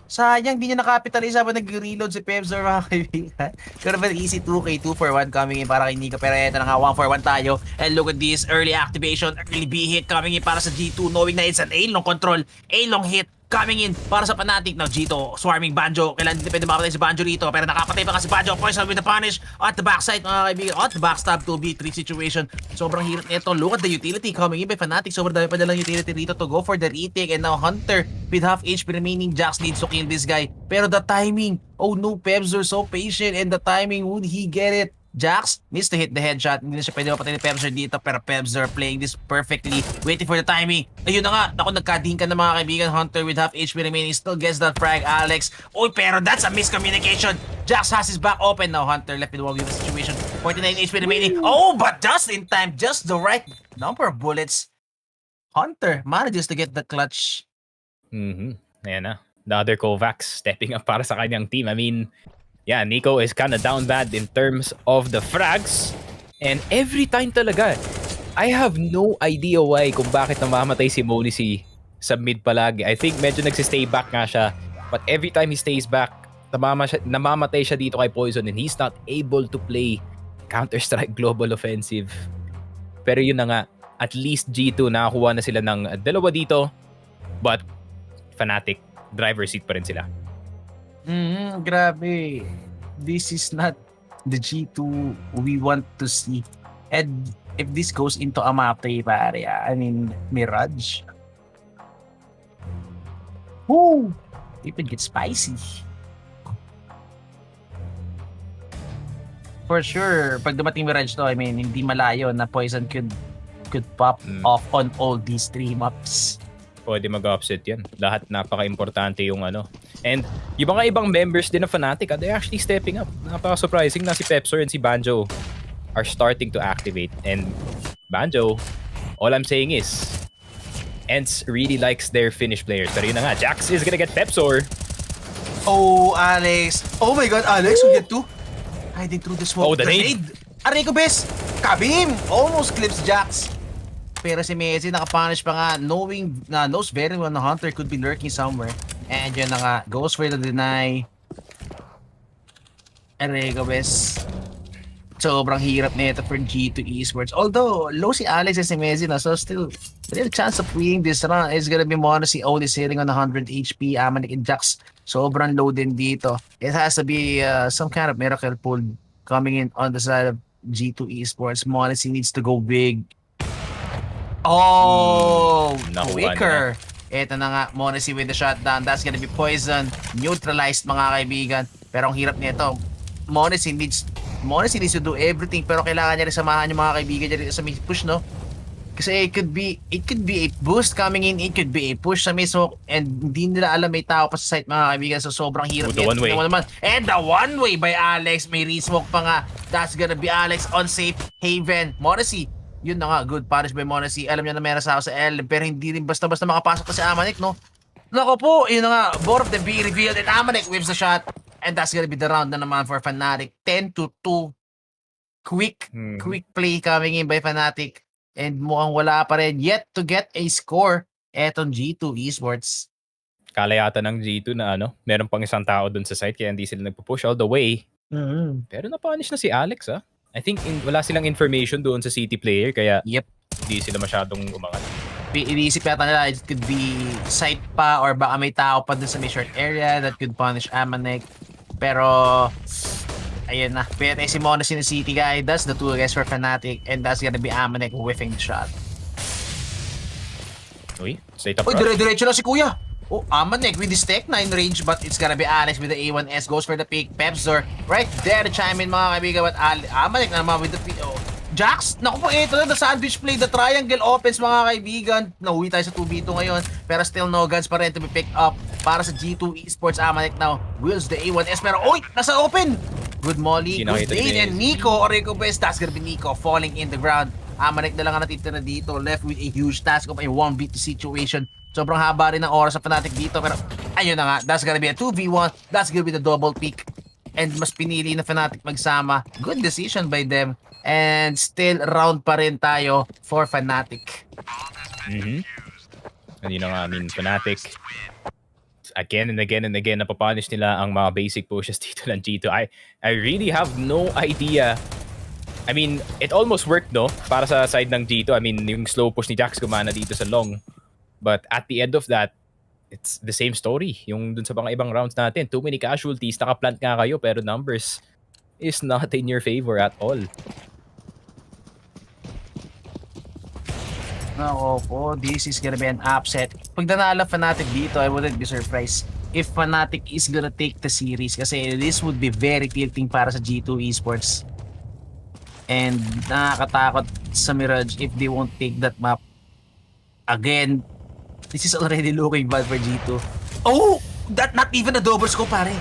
Sayang, di niya nakapitalize habang nag-reload si Pebzor mga kaibigan. Pero very easy 2K, 2 for 1 coming in para kay Nico. Pero eto na nga, 1 for 1 tayo. And look at this, early activation, early B hit coming in para sa G2, knowing na it's an A-long control, A-long hit coming in para sa Fnatic. Now G2, swarming Banjo. Kailan depende makapatay si Banjo rito. Pero nakapatay pa kasi Banjo. Poison with the punish at the backside mga kaibigan. At the backstab 2v3 situation. Sobrang hirap nito. Look at the utility coming in by Fnatic. Sobrang dami pa nilang utility rito to go for the retake. And now Hunter with half HP remaining. Jax needs to kill this guy. Pero the timing. Oh no, Pebzor so patient. And the timing, would he get it? Jax needs to hit the headshot. Hindi na siya pwede mapatay ni Pebzor dito. Pero Pebzor playing this perfectly. Waiting for the timing. Ayun na nga. Ako nagkadingkan na mga kaibigan. Hunter with half HP remaining. Still gets that frag. Alex. Pero that's a miscommunication. Jax has his back open. Now Hunter left with the situation. 49 HP remaining. But just in time. Just the right number of bullets. Hunter manages to get the clutch. Ayan na. The other Kovacs stepping up para sa kanyang team. I mean, yeah, Nico is kind of down bad in terms of the frags. And every time talaga, I have no idea why kung bakit namamatay si Monisi sa mid palagi. I think medyo nagsistay back nga siya. But every time he stays back, namamatay siya dito kay Poison and he's not able to play Counter-Strike Global Offensive. Pero yun na nga, at least G2 nakakuha na sila ng dalawa dito. But Fnatic, driver seat pa rin sila. Grabe. This is not the G2 we want to see. And if this goes into a map pare, I mean, Mirage. Woo! It would get spicy. For sure, pag dumating Mirage to, I mean, hindi malayo na Poison could pop off on all these 3 maps. Pwede mag-upset yan. Lahat napaka-importante yung ano. And yung mga ibang members din ng Fnatic, they're actually stepping up. Napaka-surprising na si Pepsor and si Banjo are starting to activate. And Banjo, all I'm saying is, Ents really likes their Finnish players. Pero yun na nga, Jax is gonna get Pepsor. Oh, Alex. Oh my God, Alex will get 2. Hiding through the smoke. Oh, the nade. Aray ko, bes. Kabim! Almost clips Jax. Pero si Messi nakapunish pa nga, knows very well na Hunter could be lurking somewhere. And yun na nga, goes for the deny. Aray ko, bes. Sobrang hirap nito for G2 Esports. Although, low si Alex and si Messi na, so still, real chance of winning this run is gonna be MOUZ only sitting on 100 HP. Amanik and Jax, sobrang low din dito. It has to be some kind of miracle pull coming in on the side of G2 Esports. MOUZ needs to go big. Oh, quicker. Ito na nga, MOUZ with the shutdown. That's gonna be Poison. Neutralized, mga kaibigan. Pero ang hirap nito, MOUZ needs to do everything, pero kailangan niya rin samahan yung mga kaibigan niya rin sa mid push, no? Kasi it could be a boost coming in, it could be a push sa mid smoke, and hindi nila alam may tao pa sa site, mga kaibigan, so sobrang hirap The one way. And the one way by Alex, may re-smoke pa nga. That's gonna be Alex on safe haven. MOUZ, yun na nga, good punish by MOUZ. Alam niya na meron sa L, pero hindi rin basta-basta makapasok kasi Amanik, no? Nako po, yun na nga, both of them being revealed, and Amanik whips the shot. And that's gonna be the round na naman for Fnatic. 10-2. Quick play coming in by Fnatic. And mukhang wala pa rin yet to get a score etong G2 Esports. Kala yata ng G2 na meron pang isang tao dun sa site kaya hindi sila nagpo-push all the way. Pero napunish na si Alex, ha? I think wala silang information doon sa City player kaya hindi sila masyadong umangat. Iniisip yata nila it could be site pa or baka may tao pa dun sa may short area that could punish Amanek. Pero ayun na, pwede si MOUZ in the City guy. That's the 2 guys for Fnatic, and that's gonna be Amanek whiffing the shot. Uy, straight up. Uy, dire-diretso na si Kuya. Oh, Amanek with his Tech 9 range, but it's gonna be Alex with the A1S. Goes for the pick. Pepsor right there to chime in, mga kaibigan. But Amanek naman with the pick. Oh, Jax, naku po, ito na, the sandwich play, the triangle opens, mga kaibigan. Nauwi tayo sa 2v2 ngayon, pero still no guns pa rin to be picked up para sa G2 Esports. Amanek now wheels the A1S, pero oy, nasa open. Good molly, good nade, and Nico, Oreko best, that's gonna be Nico falling in the ground. Amanek na lang ang natitira dito, left with a huge task of a 1v2 situation. Sobrang haba rin ng oras sa Fnatic dito, pero ayun na nga, that's gonna be a 2v1, that's gonna be the double pick. And mas pinili na Fnatic magsama. Good decision by them. And still round pa rin tayo for Fnatic. Hindi na nga, I mean, Fnatic again and again and again napapunish nila ang mga basic pushes dito ng G2. I really have no idea. I mean, it almost worked, no? Para sa side ng G2. I mean, yung slow push ni Jax gumana dito sa long. But at the end of that, it's the same story. Yung dun sa mga ibang rounds natin, too many casualties, nakaplant nga kayo, pero numbers is not in your favor at all. Nako po, this is gonna be an upset. Pag nanalo Fnatic dito, I wouldn't be surprised if Fnatic is gonna take the series kasi this would be very tilting para sa G2 Esports. And nakakatakot sa Mirage if they won't take that map. Again, this is already looking bad for G2. Oh! That not even a double scope, pare.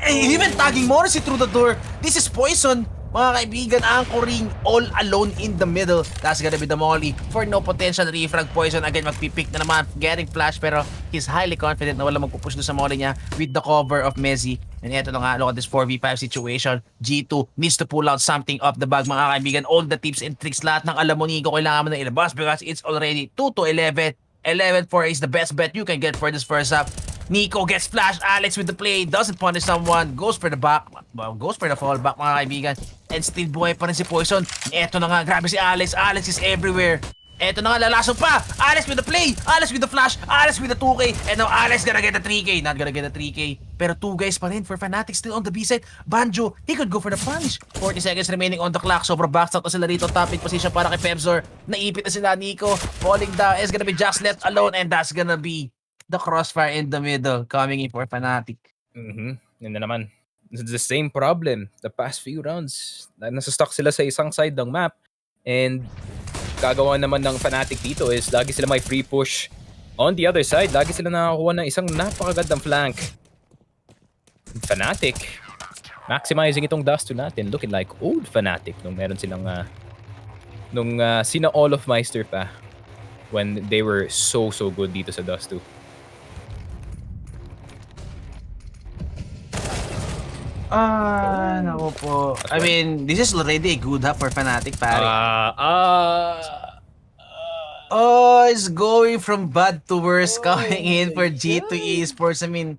Even tagging MOUZ through the door. This is Poison. Mga kaibigan, anchoring all alone in the middle. That's gonna be the molly for no potential refrag. Poison again magpipick na naman, getting flash, pero he's highly confident na wala magpupush doon sa molly niya with the cover of Messi. And eto na nga, look at this 4v5 situation. G2 needs to pull out something off the bag, mga kaibigan. All the tips and tricks, lahat ng alam mo, Nico, kailangan mo na ilabas because it's already 2-11. 11-4 is the best bet you can get for this first half. Nico gets flashed. Alex with the play. Doesn't punish someone. Goes for the back. Goes for the fallback, mga kaibigan. And still buhay pa rin si Poison. Eto na nga. Grabe si Alex. Alex is everywhere. Eto na nga. Lalasok pa. Alex with the play. Alex with the flash. Alex with the 2K. And now Alex gonna get the 3K. Not gonna get the 3K. Pero 2 guys pa rin for Fnatic still on the B side. Banjo, he could go for the punish. 40 seconds remaining on the clock. Sobra backstop na sila rito. Top pick position para kay Pebzor. Naipit na sila. Nico falling down. It's gonna be Jax left alone. And that's gonna be the crossfire in the middle coming in for Fnatic. Yun na naman. It's the same problem the past few rounds. Nasa-stuck sila sa isang side ng map. And gagawa naman ng Fnatic dito is lagi sila may free push. On the other side, lagi sila nakakuha ng isang napakagandang flank. Fnatic maximizing itong Dust 2 natin. Looking like old Fnatic nung meron silang sina all of Meister pa when they were so good dito sa Dust 2. Naku po. I mean, this is already a good half for Fnatic, pare. It's going from bad to worse coming in for G2 Esports. I mean,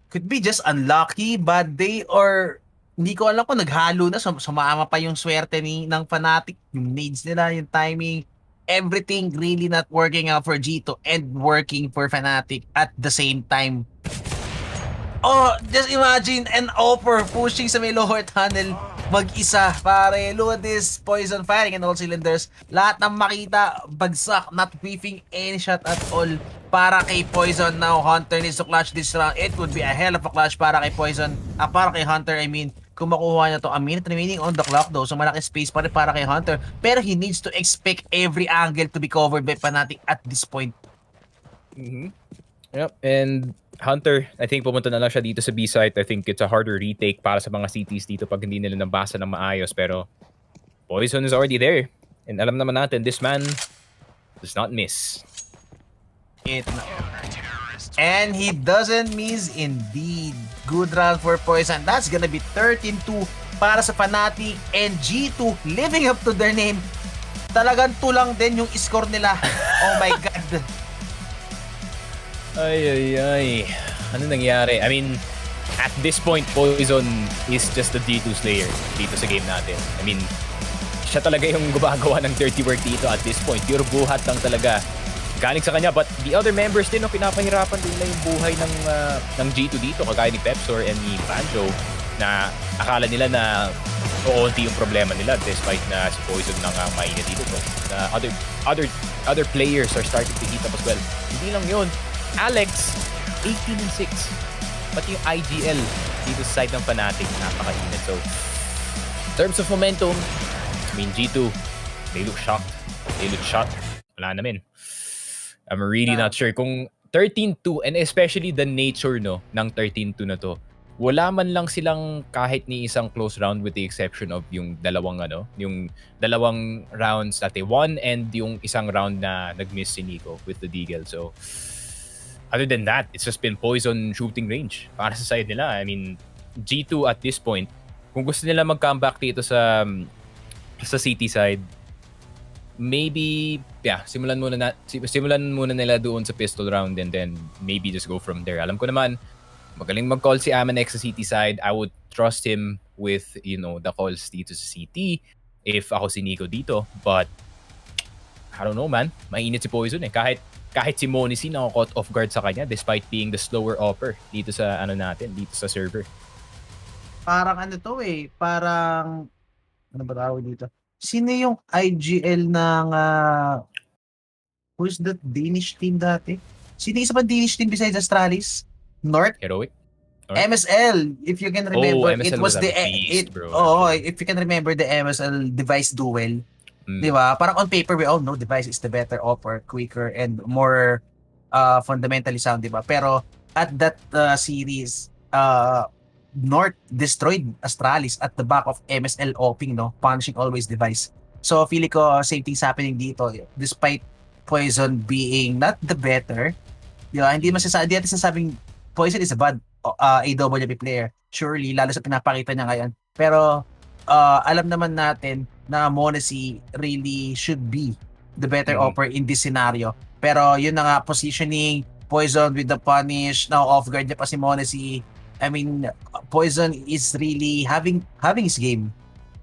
could be just unlucky, bad day, or hindi ko alam kung naghalo na, sumama pa yung swerte ng Fnatic, yung needs nila, yung timing, everything really not working out for G2 and working for Fnatic at the same time. Just imagine an offer pushing sa may lower tunnel mag-isa, pare. Look at this, Poison firing in all cylinders. Lahat ng makita, bagsak, not whiffing any shot at all para kay Poison. Now, Hunter needs to clutch this round. It would be a hell of a clutch para kay Poison. Para kay Hunter, I mean, kung makuha niya to. A minute remaining on the clock though, so malaki space pa rin para kay Hunter. Pero he needs to expect every angle to be covered by Fnatic at this point. Yep, and Hunter, I think pumunta na lang siya dito sa B site. I think it's a harder retake para sa mga CTs dito pag hindi nila nabasa ng maayos. Pero Poison is already there. And alam naman natin, this man does not miss. And he doesn't miss indeed. Good round for Poison. That's gonna be 13-2 para sa Fnatic and G2 living up to their name. Talagang tulang din yung score nila. Oh my God. Ay. Ano nangyari? I mean, at this point, Poison is just the D2 slayer dito sa game natin. I mean, siya talaga yung gumagawa ng dirty work dito at this point. Pure buhat lang talaga galing sa kanya. But the other members din, pinapahirapan din na yung buhay ng G2 dito. Kagaya ni Pebzor and ni Banjo na akala nila na uunti yung problema nila despite na si Poison na nga mainit dito. Other players are starting to heat up as well. Hindi lang yun. Alex, 18-6. Pati yung IGL dito sa side ng Fnatic, napakainit. So, in terms of momentum, I mean, G2, they look shocked. They look shot. Wala namin. I'm really not sure kung 13-2 and especially the nature ng 13-2 na to. Wala man lang silang kahit ni isang close round with the exception of yung dalawang rounds that they won and yung isang round na nag-miss si Nico with the Deagle. So, other than that, it's just been Poison shooting range para sa side nila. I mean, G2 at this point, kung gusto nila mag-comeback dito sa City side, maybe, simulan muna nila doon sa pistol round and then maybe just go from there. Alam ko naman, magaling mag-call si Amanex sa City side. I would trust him with, the calls dito sa City if ako si Nico dito. But, I don't know, man. Mainit si Poison eh. Kahit si Monisi naka-caught off guard sa kanya despite being the slower upper dito sa dito sa server. Parang ano ba tawag dito? Sino yung IGL ng who's that Danish team dati? Sino yung isa pa Danish team besides Astralis? North? Heroic? MSL, if you can remember, MSL it was the beast, bro. if you can remember the MSL device duel. Di ba? Parang on paper, we all know device is the better offer, quicker, and more fundamentally sound, di ba? Pero at that series, North destroyed Astralis at the back of MSL opening, punishing always device. So, feeling ko same thing's happening dito. Despite Poison being not the better, di ba? Hindi natin sasabing Poison is a bad AWP player. Surely, lalo sa pinapakita niya ngayon. Pero alam naman natin na Monacy really should be the better offer in this scenario. Pero yun na nga, positioning, Poison with the punish, now off guard niya pa si Monacy. I mean, Poison is really having his game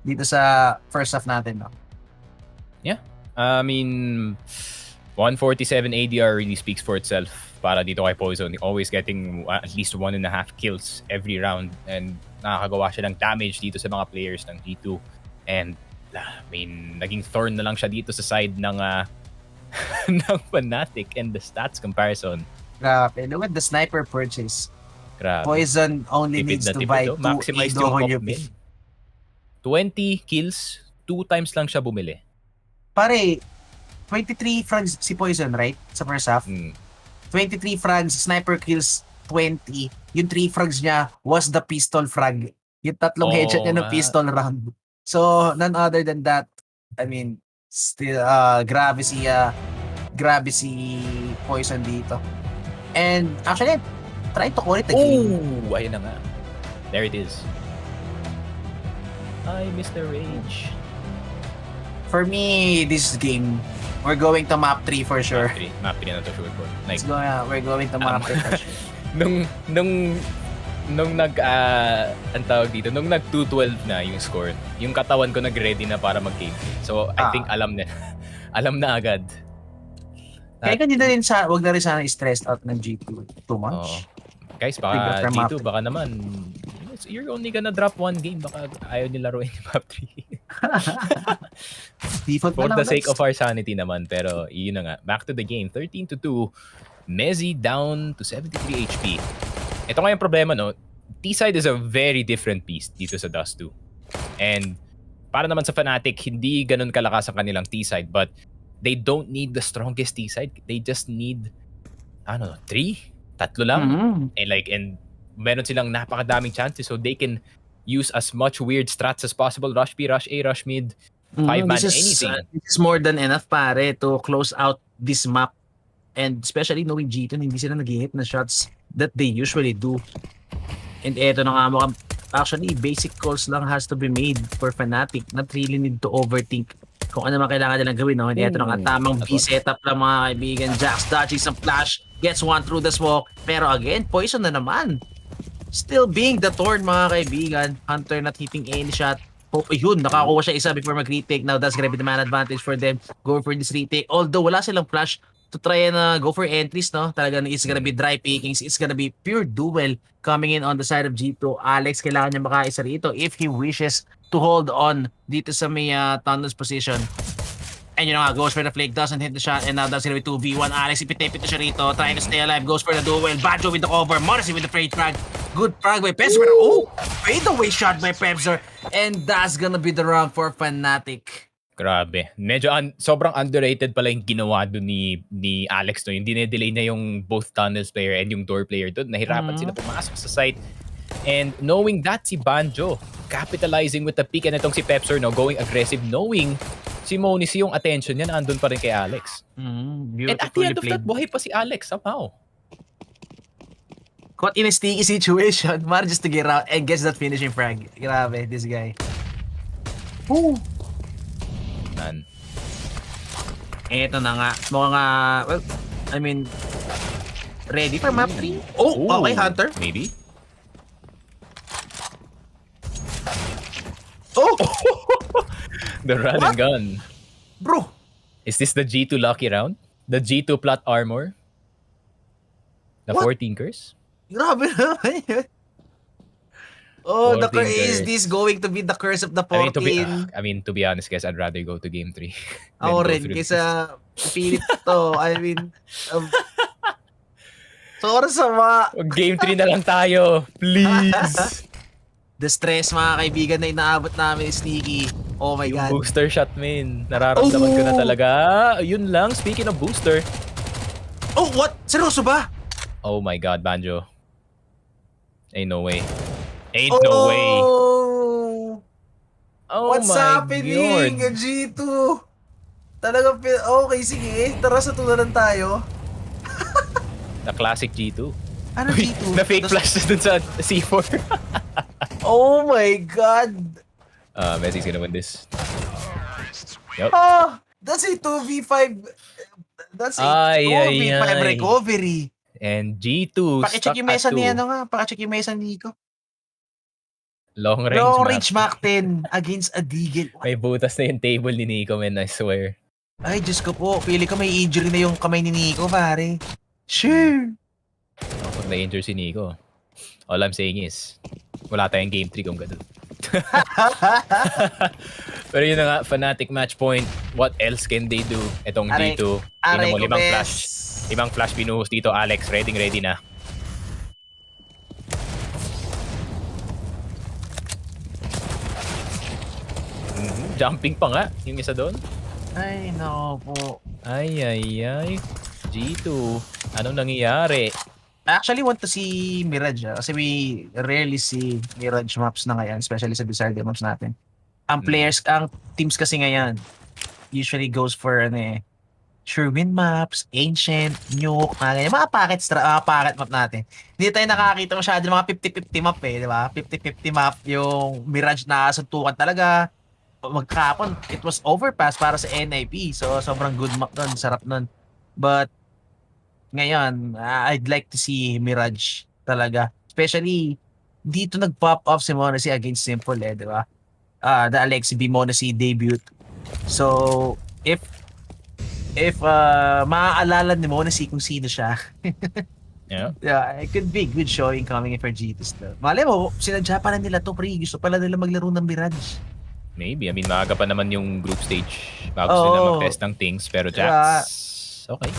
dito sa first half natin, no? Yeah. I mean, 147 ADR really speaks for itself para dito kay Poison. Always getting at least 1.5 kills every round and nakakagawa siya ng damage dito sa mga players ng G2. And I mean, naging thorn na lang siya dito sa side ng ng Fnatic and the stats comparison. Grabe. Look at the sniper purchase. Grabe. Poison only needs to buy 2 maximize yung top AWP. mid. 20 kills, 2 times lang siya bumili. Pare, 23 frags si Poison, right? Sa first half. 23 frags, sniper kills 20. Yung 3 frags niya was the pistol frag. Yung tatlong headshot niya ng pistol round. So, none other than that, I mean, still, grabe si Poison dito. And actually, try to call it a game. Oh, ayun na nga. There it is. I miss the rage. For me, this game, we're going to map 3 for sure. Map 3 na to sure for. Like, We're going to map 3 for sure. nung ang tawag dito, nung nag 2-12 na yung score, yung katawan ko nag-ready na para mag-game. So, I think alam na agad. Kaya hindi na rin wag na rin sana stressed out ng G2 too much. Guys, baka G2, baka naman, you're only gonna drop 1 game, baka ayaw nila laruin yung map 3. Default For na the lang, sake of our sanity naman, pero yun na nga, back to the game, 13-2, Mezzy down to 73 HP. Ito nga yung problema, no? T-side is a very different beast dito sa Dust 2. And para naman sa Fnatic, hindi ganun kalakas ang kanilang T-side, but they don't need the strongest T-side. They just need, 3? 3 lang. And meron silang napakadaming chances so they can use as much weird strats as possible. Rush B, Rush A, Rush Mid, 5-man, anything. This is more than enough, pare, to close out this map. And especially knowing G2, hindi sila nag-hit na shots that they usually do. And eto na nga mukhang, actually, basic calls lang has to be made for Fnatic. Not really need to overthink kung ano man kailangan nilang gawin. No? And eto na nga, tamang B setup lang mga kaibigan. Jax dodging some flash, gets one through the smoke. Pero again, Poison na naman. Still being the thorn mga kaibigan. Hunter not hitting any shot. Oh, yun, nakakuha siya isa before mag-retake. Now that's gonna be the man advantage for them. Go for this retake. Although wala silang flash to try and go for entries, no? Talagang it's gonna be dry pickings. It's gonna be pure duel coming in on the side of G2. Alex, kailangan niya makaisa rito if he wishes to hold on dito sa may tunnels position. And you know nga, goes for the flick, doesn't hit the shot, and now that's gonna be 2v1. Alex, ipitipit na siya rito, trying to stay alive, goes for the duel. Banjo with the cover, Morrissey with the freight frag. Good frag by Pepser, pero fade away shot by Pepser. And that's gonna be the round for Fnatic. Grabe. Medyo sobrang underrated pala yung ginawa doon ni Alex. No? Yung dine-delay na yung both tunnels player and yung door player doon. Nahirapan sila pumasok sa site. And knowing that, si Banjo capitalizing with the pick, and itong si Pepser, no, going aggressive, knowing si Monacy yung attention niya andun pa rin kay Alex. And at the end of that, buhay pa si Alex somehow. Caught in a sticky situation, manages to get out and gets that finishing frag. Grabe, this guy. Ooh. Man. Eto na nga. Mukhang well, I mean, ready for map 3? Oh, okay, Hunter. Maybe. Oh! The run and gun. Bro! Is this the G2 lucky round? The G2 plot armor? The What? 14 curse? Grabe naman yun. Oh, the 14 curse. Is curse. this going to be the curse of the 14? I mean, to be honest, guys, I'd rather go to game 3. Ako rin, kaysa pilit to. I mean, sorry sama. Game 3 na lang tayo. Please. The stress, mga kaibigan, na inaabot namin is sneaky. Oh my Yung God. booster shot, man. Nararamdaman ko na talaga. Yun lang, speaking of booster. Oh, what? Seryoso ba? Oh my God, Banjo. Ain't no way. Ain't no way. Oh What's my happening? God. G2. Talagang, okay, sige. Tara sa tularan tayo. The classic G2. Ano G2? Na-fake flash dun sa C4. Oh my God! Messi's gonna win this. Yup. Ah! That's a 2v5. That's a Ay, 2v5 ay, ay. recovery. And G2 Pakicheck stuck yung at mesa ni 2. ano nga. Pakicheck yung mesa ni Nico. Long range Long map. range Mach 10 against a Deagle. May butas na yung table ni Nico, man. I swear. Ay, Diyos ko po. Pili ko may injury na yung kamay ni Nico, pare. Sure. Pag na-injure si Nico, all I'm saying is, wala tayong game 3 kung ganun. Pero yun na nga, Fnatic match point. What else can they do? Itong Aray, G2. aray Tingnan mo, ko, limang bes. flash. Limang flash binuhos dito, Alex. Ready na. Jumping pa nga, yung isa doon. Ay, no po. Ay. G2, anong nangyayari? I actually want to see Mirage kasi we rarely see Mirage maps na ngayon, especially sa Bizarre maps natin. Ang teams kasi ngayon usually goes for Sherwin maps, Ancient, Nuke, mga packet map natin. Hindi tayo nakakita masyado ng mga 50-50 map di ba? 50-50 map, yung Mirage na suntukan talaga. Magkahapon, it was overpass para sa NIP. So, sobrang good map nun, sarap nun. But, ngayon, I'd like to see Mirage talaga. Especially, dito nag-pop off si Monacy against Simple di ba? The Alexi B Monacy debut. So, if maaalala ni Monacy kung sino siya, Yeah. it could be good showing coming in for G2 still. Malay mo, sinadya pala nila to, pre. Gusto pala nila maglaro ng Mirage. Maybe. I mean, maaga pa naman yung group stage bago sila mag-test ng things. Pero Jax, okay.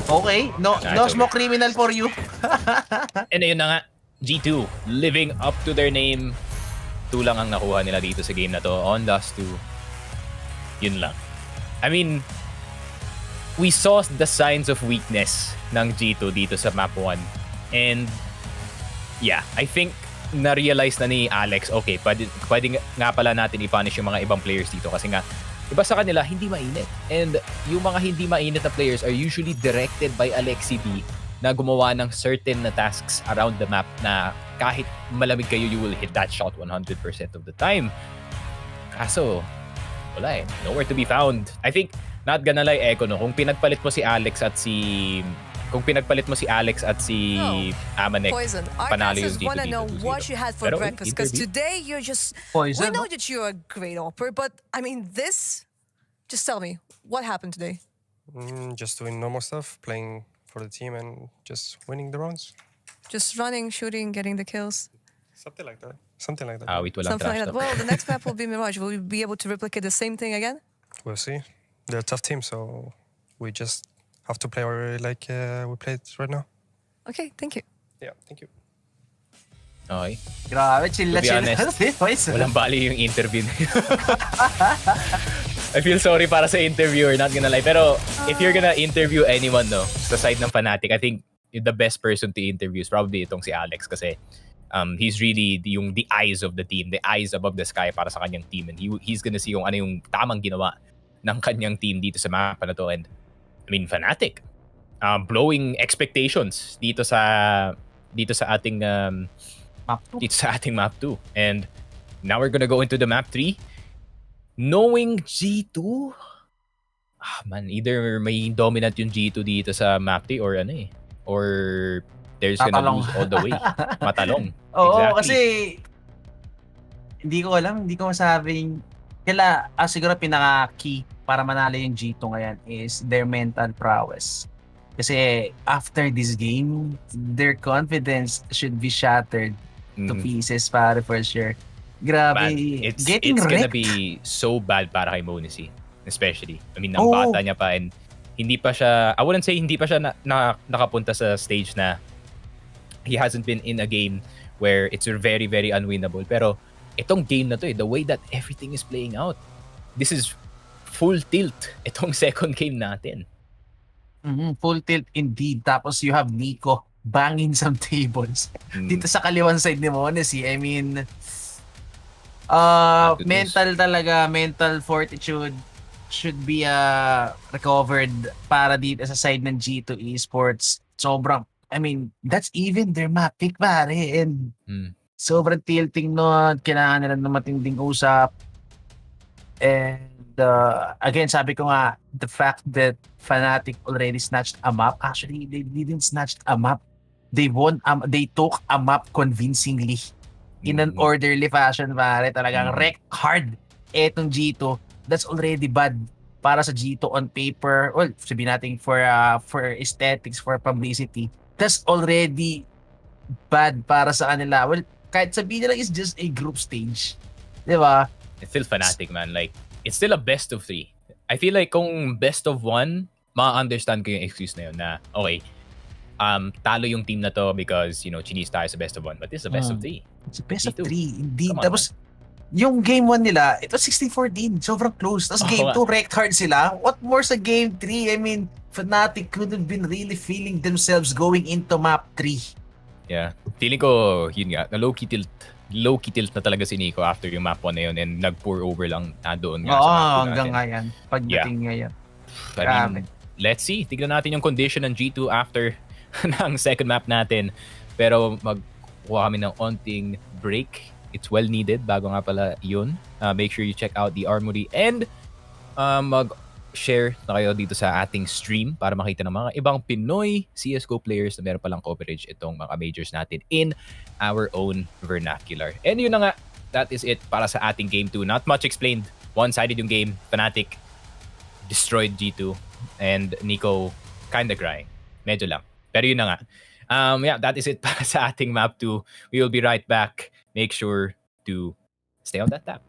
Okay, no It's smoke criminal for you. And ayun na nga, G2, living up to their name. 2 lang ang nakuha nila dito sa game na to. On last 2. Yun lang. I mean, we saw the signs of weakness ng G2 dito sa map 1. And yeah, I think na-realize na ni Alex, okay, pwede nga pala natin i-punish yung mga ibang players dito kasi nga, iba sa kanila, hindi mainit. And yung mga hindi mainit na players are usually directed by Alexi B na gumawa ng certain na tasks around the map na kahit malamig kayo, you will hit that shot 100% of the time. Kaso, wala nowhere to be found. I think, not gonna lie, Echo, no, kung pinagpalit mo si Alex at si Amanek, Poison. Our panalo yung fans G2 want to dito, know 2-0. what you had for Pero breakfast because interview? today you're just. Poison, We know no? that you're a great opera, but I mean this. Just tell me what happened today. Just doing normal stuff, playing for the team and just winning the rounds. Just running, shooting, getting the kills. Something like that. Something like that. Awit walang Something like trash that. talk. Well, the next map will be Mirage. Will you be able to replicate the same thing again? We'll see. They're a tough team, so we just have to play like we played right now. Okay, thank you. Yeah, thank you. Okay. Grabe, chill To be honest, walang bali yung interview na yun. I feel sorry para sa interviewer, not gonna lie. Pero if you're gonna interview anyone, no, sa side ng Fnatic, I think the best person to interview is probably itong si Alex kasi he's really the eyes of the team, the eyes above the sky para sa kanyang team. And he's gonna see kung ano yung tamang ginawa ng kanyang team dito sa mapa na to. And I mean, Fnatic, blowing expectations dito sa ating map 2. And now we're gonna go into the map 3. Knowing G2, either may dominant yung G2 dito sa map 3 or there's gonna lose all the way. Matalong. Oo, Exactly. kasi hindi ko masabing siguro pinaka-key para manalo yung G2 ngayon is their mental prowess. Kasi after this game, their confidence should be shattered to pieces para for sure. Grabe, Man, it's wrecked. gonna be so bad para kay Monacy, especially. I mean, ang bata niya pa and hindi pa siya, I wouldn't say hindi pa siya nakapunta sa stage na he hasn't been in a game where it's very, very unwinnable. Pero itong game na to, the way that everything is playing out, this is full tilt itong second game natin. Full tilt indeed. Tapos you have Nico banging some tables dito sa kaliwang side ni Monacy. I mean, mental fortitude should be recovered para dito sa side ng G2 Esports. Sobrang I mean, that's even their map pick, pare. And Mm. sobrang tilting nun. Kailangan nila ng matinding usap. And again, sabi ko nga, the fact that Fnatic already snatched a map, actually, they didn't snatch a map. They won, they took a map convincingly in an orderly fashion, pare. Talagang wreck hard etong G2. That's already bad para sa G2 on paper. Well, sabihin natin for aesthetics, for publicity. That's already bad para sa kanila. Well, kahit sabihin nila is just a group stage. Di ba? It's still Fnatic, man. Like, it's still a best of 3. I feel like kung best of 1, ma-understand ko yung excuse na yun na, okay, talo yung team na to because, chinis tayo sa best of 1. But this is a best of 3. It's a best of G2. 3. Indeed. Come on, Tapos, yung game 1 nila, ito 16-14. Sobrang close. Tapos game 2, wrecked hard sila. What more sa game 3? I mean, Fnatic could have been really feeling themselves going into map 3. Yeah. Feeling ko, yun nga, na low-key tilt na talaga si Nico after yung map 1 na yun and nag-pour over lang doon nga sa map 2 hanggang natin. ngayon. Pagdating ngayon. I mean, let's see. Tignan natin yung condition ng G2 after ng second map natin. Pero magkuha kami ng onting break. It's well needed. Bago nga pala yun. Make sure you check out the Armory and mag-share na kayo dito sa ating stream para makita ng mga ibang Pinoy CSGO players na meron palang coverage itong mga majors natin in our own vernacular. And yun na nga, that is it para sa ating game 2. Not much explained. One-sided yung game. Fnatic destroyed G2 and Nico kinda crying. Medyo lang. Pero yun na nga. Yeah, that is it para sa ating map 2. We will be right back. Make sure to stay on that tab.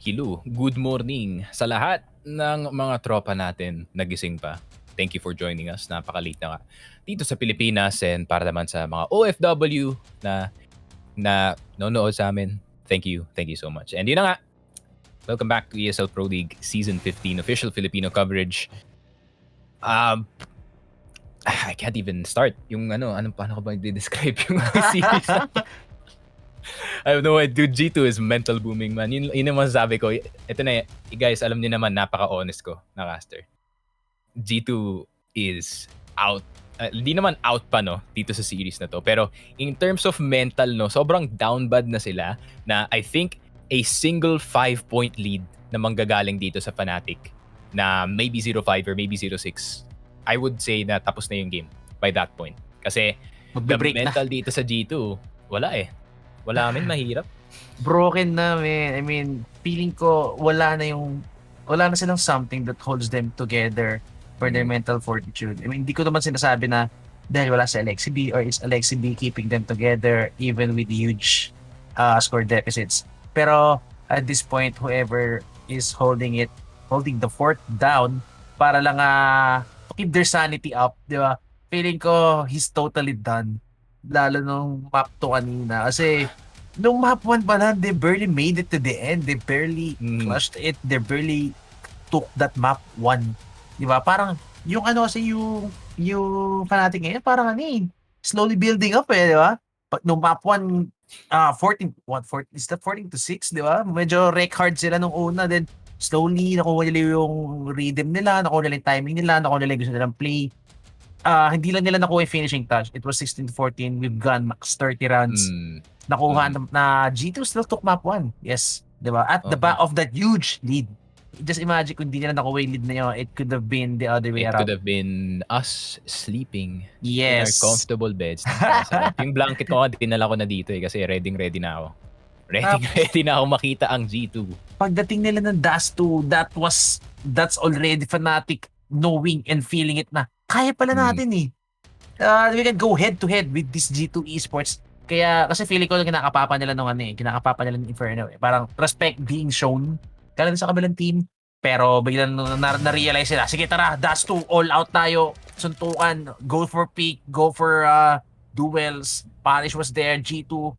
Hello, good morning sa lahat ng mga tropa natin nagising pa. Thank you for joining us. Napaka-late na nga dito sa Pilipinas, and para naman sa mga OFW na nanonood sa amin, thank you so much. And yun na nga, welcome back to ESL Pro League Season 15 official Filipino coverage. I can't even start yung paano ko ba i-describe yung series. I have no idea. Dude, G2 is mental booming, man. Yun naman sabi ko. Ito na, guys, alam niyo naman, napaka-honest ko na caster. G2 is out. Hindi naman out pa, no, dito sa series na to. Pero in terms of mental, no, sobrang down bad na sila na I think a single 5-point lead na manggagaling dito sa Fnatic na maybe 0-5 or maybe 0-6. I would say na tapos na yung game by that point. Kasi the mental dito sa G2, wala eh. Wala mahirap. Broken na, man. I mean, feeling ko wala na silang something that holds them together for their mental fortitude. I mean, hindi ko naman sinasabi na dahil wala si Alexibi or is Alexibi keeping them together even with huge score deficits. Pero at this point, whoever is holding the fort down para lang to keep their sanity up, di ba? Feeling ko he's totally done. Lalo nung map 2 kanina. Kasi nung map 1 pa lang, they barely made it to the end. They barely clutched it. They barely took that map 1. Diba? Parang yung kasi yung Fnatic ngayon, parang slowly building up diba? But nung map 1, 14 to 6, diba? Medyo wreck hard sila nung una. Then slowly nakuha nila yung rhythm nila, nakuha nila yung timing nila, nakuha nila yung gusto nilang play. Hindi lang nila nakuha yung finishing touch. It was 16-14. We've gone max 30 rounds. Nakuha na G2 still took map 1. Yes. Diba? At the back of that huge lead. Just imagine kung hindi nila nakuha yung lead na yun, it could have been the other way around. It could have been us sleeping in our Yes. comfortable beds. Yung blanket ko dinala ko na dito kasi ready na ako. Ready na ako makita ang G2. Pagdating nila ng Dust 2, that's already Fnatic knowing and feeling it na kaya pala natin we can go head to head with this G2 Esports. Kaya kasi feeling ko kinakapapa nila kinakapapa nila ng Inferno. Parang respect being shown kala sa kabilang team. Pero biglang na-realize sila, sige tara, Dust 2, all out tayo, suntukan, go for peak, go for duels. Punish was there, G2.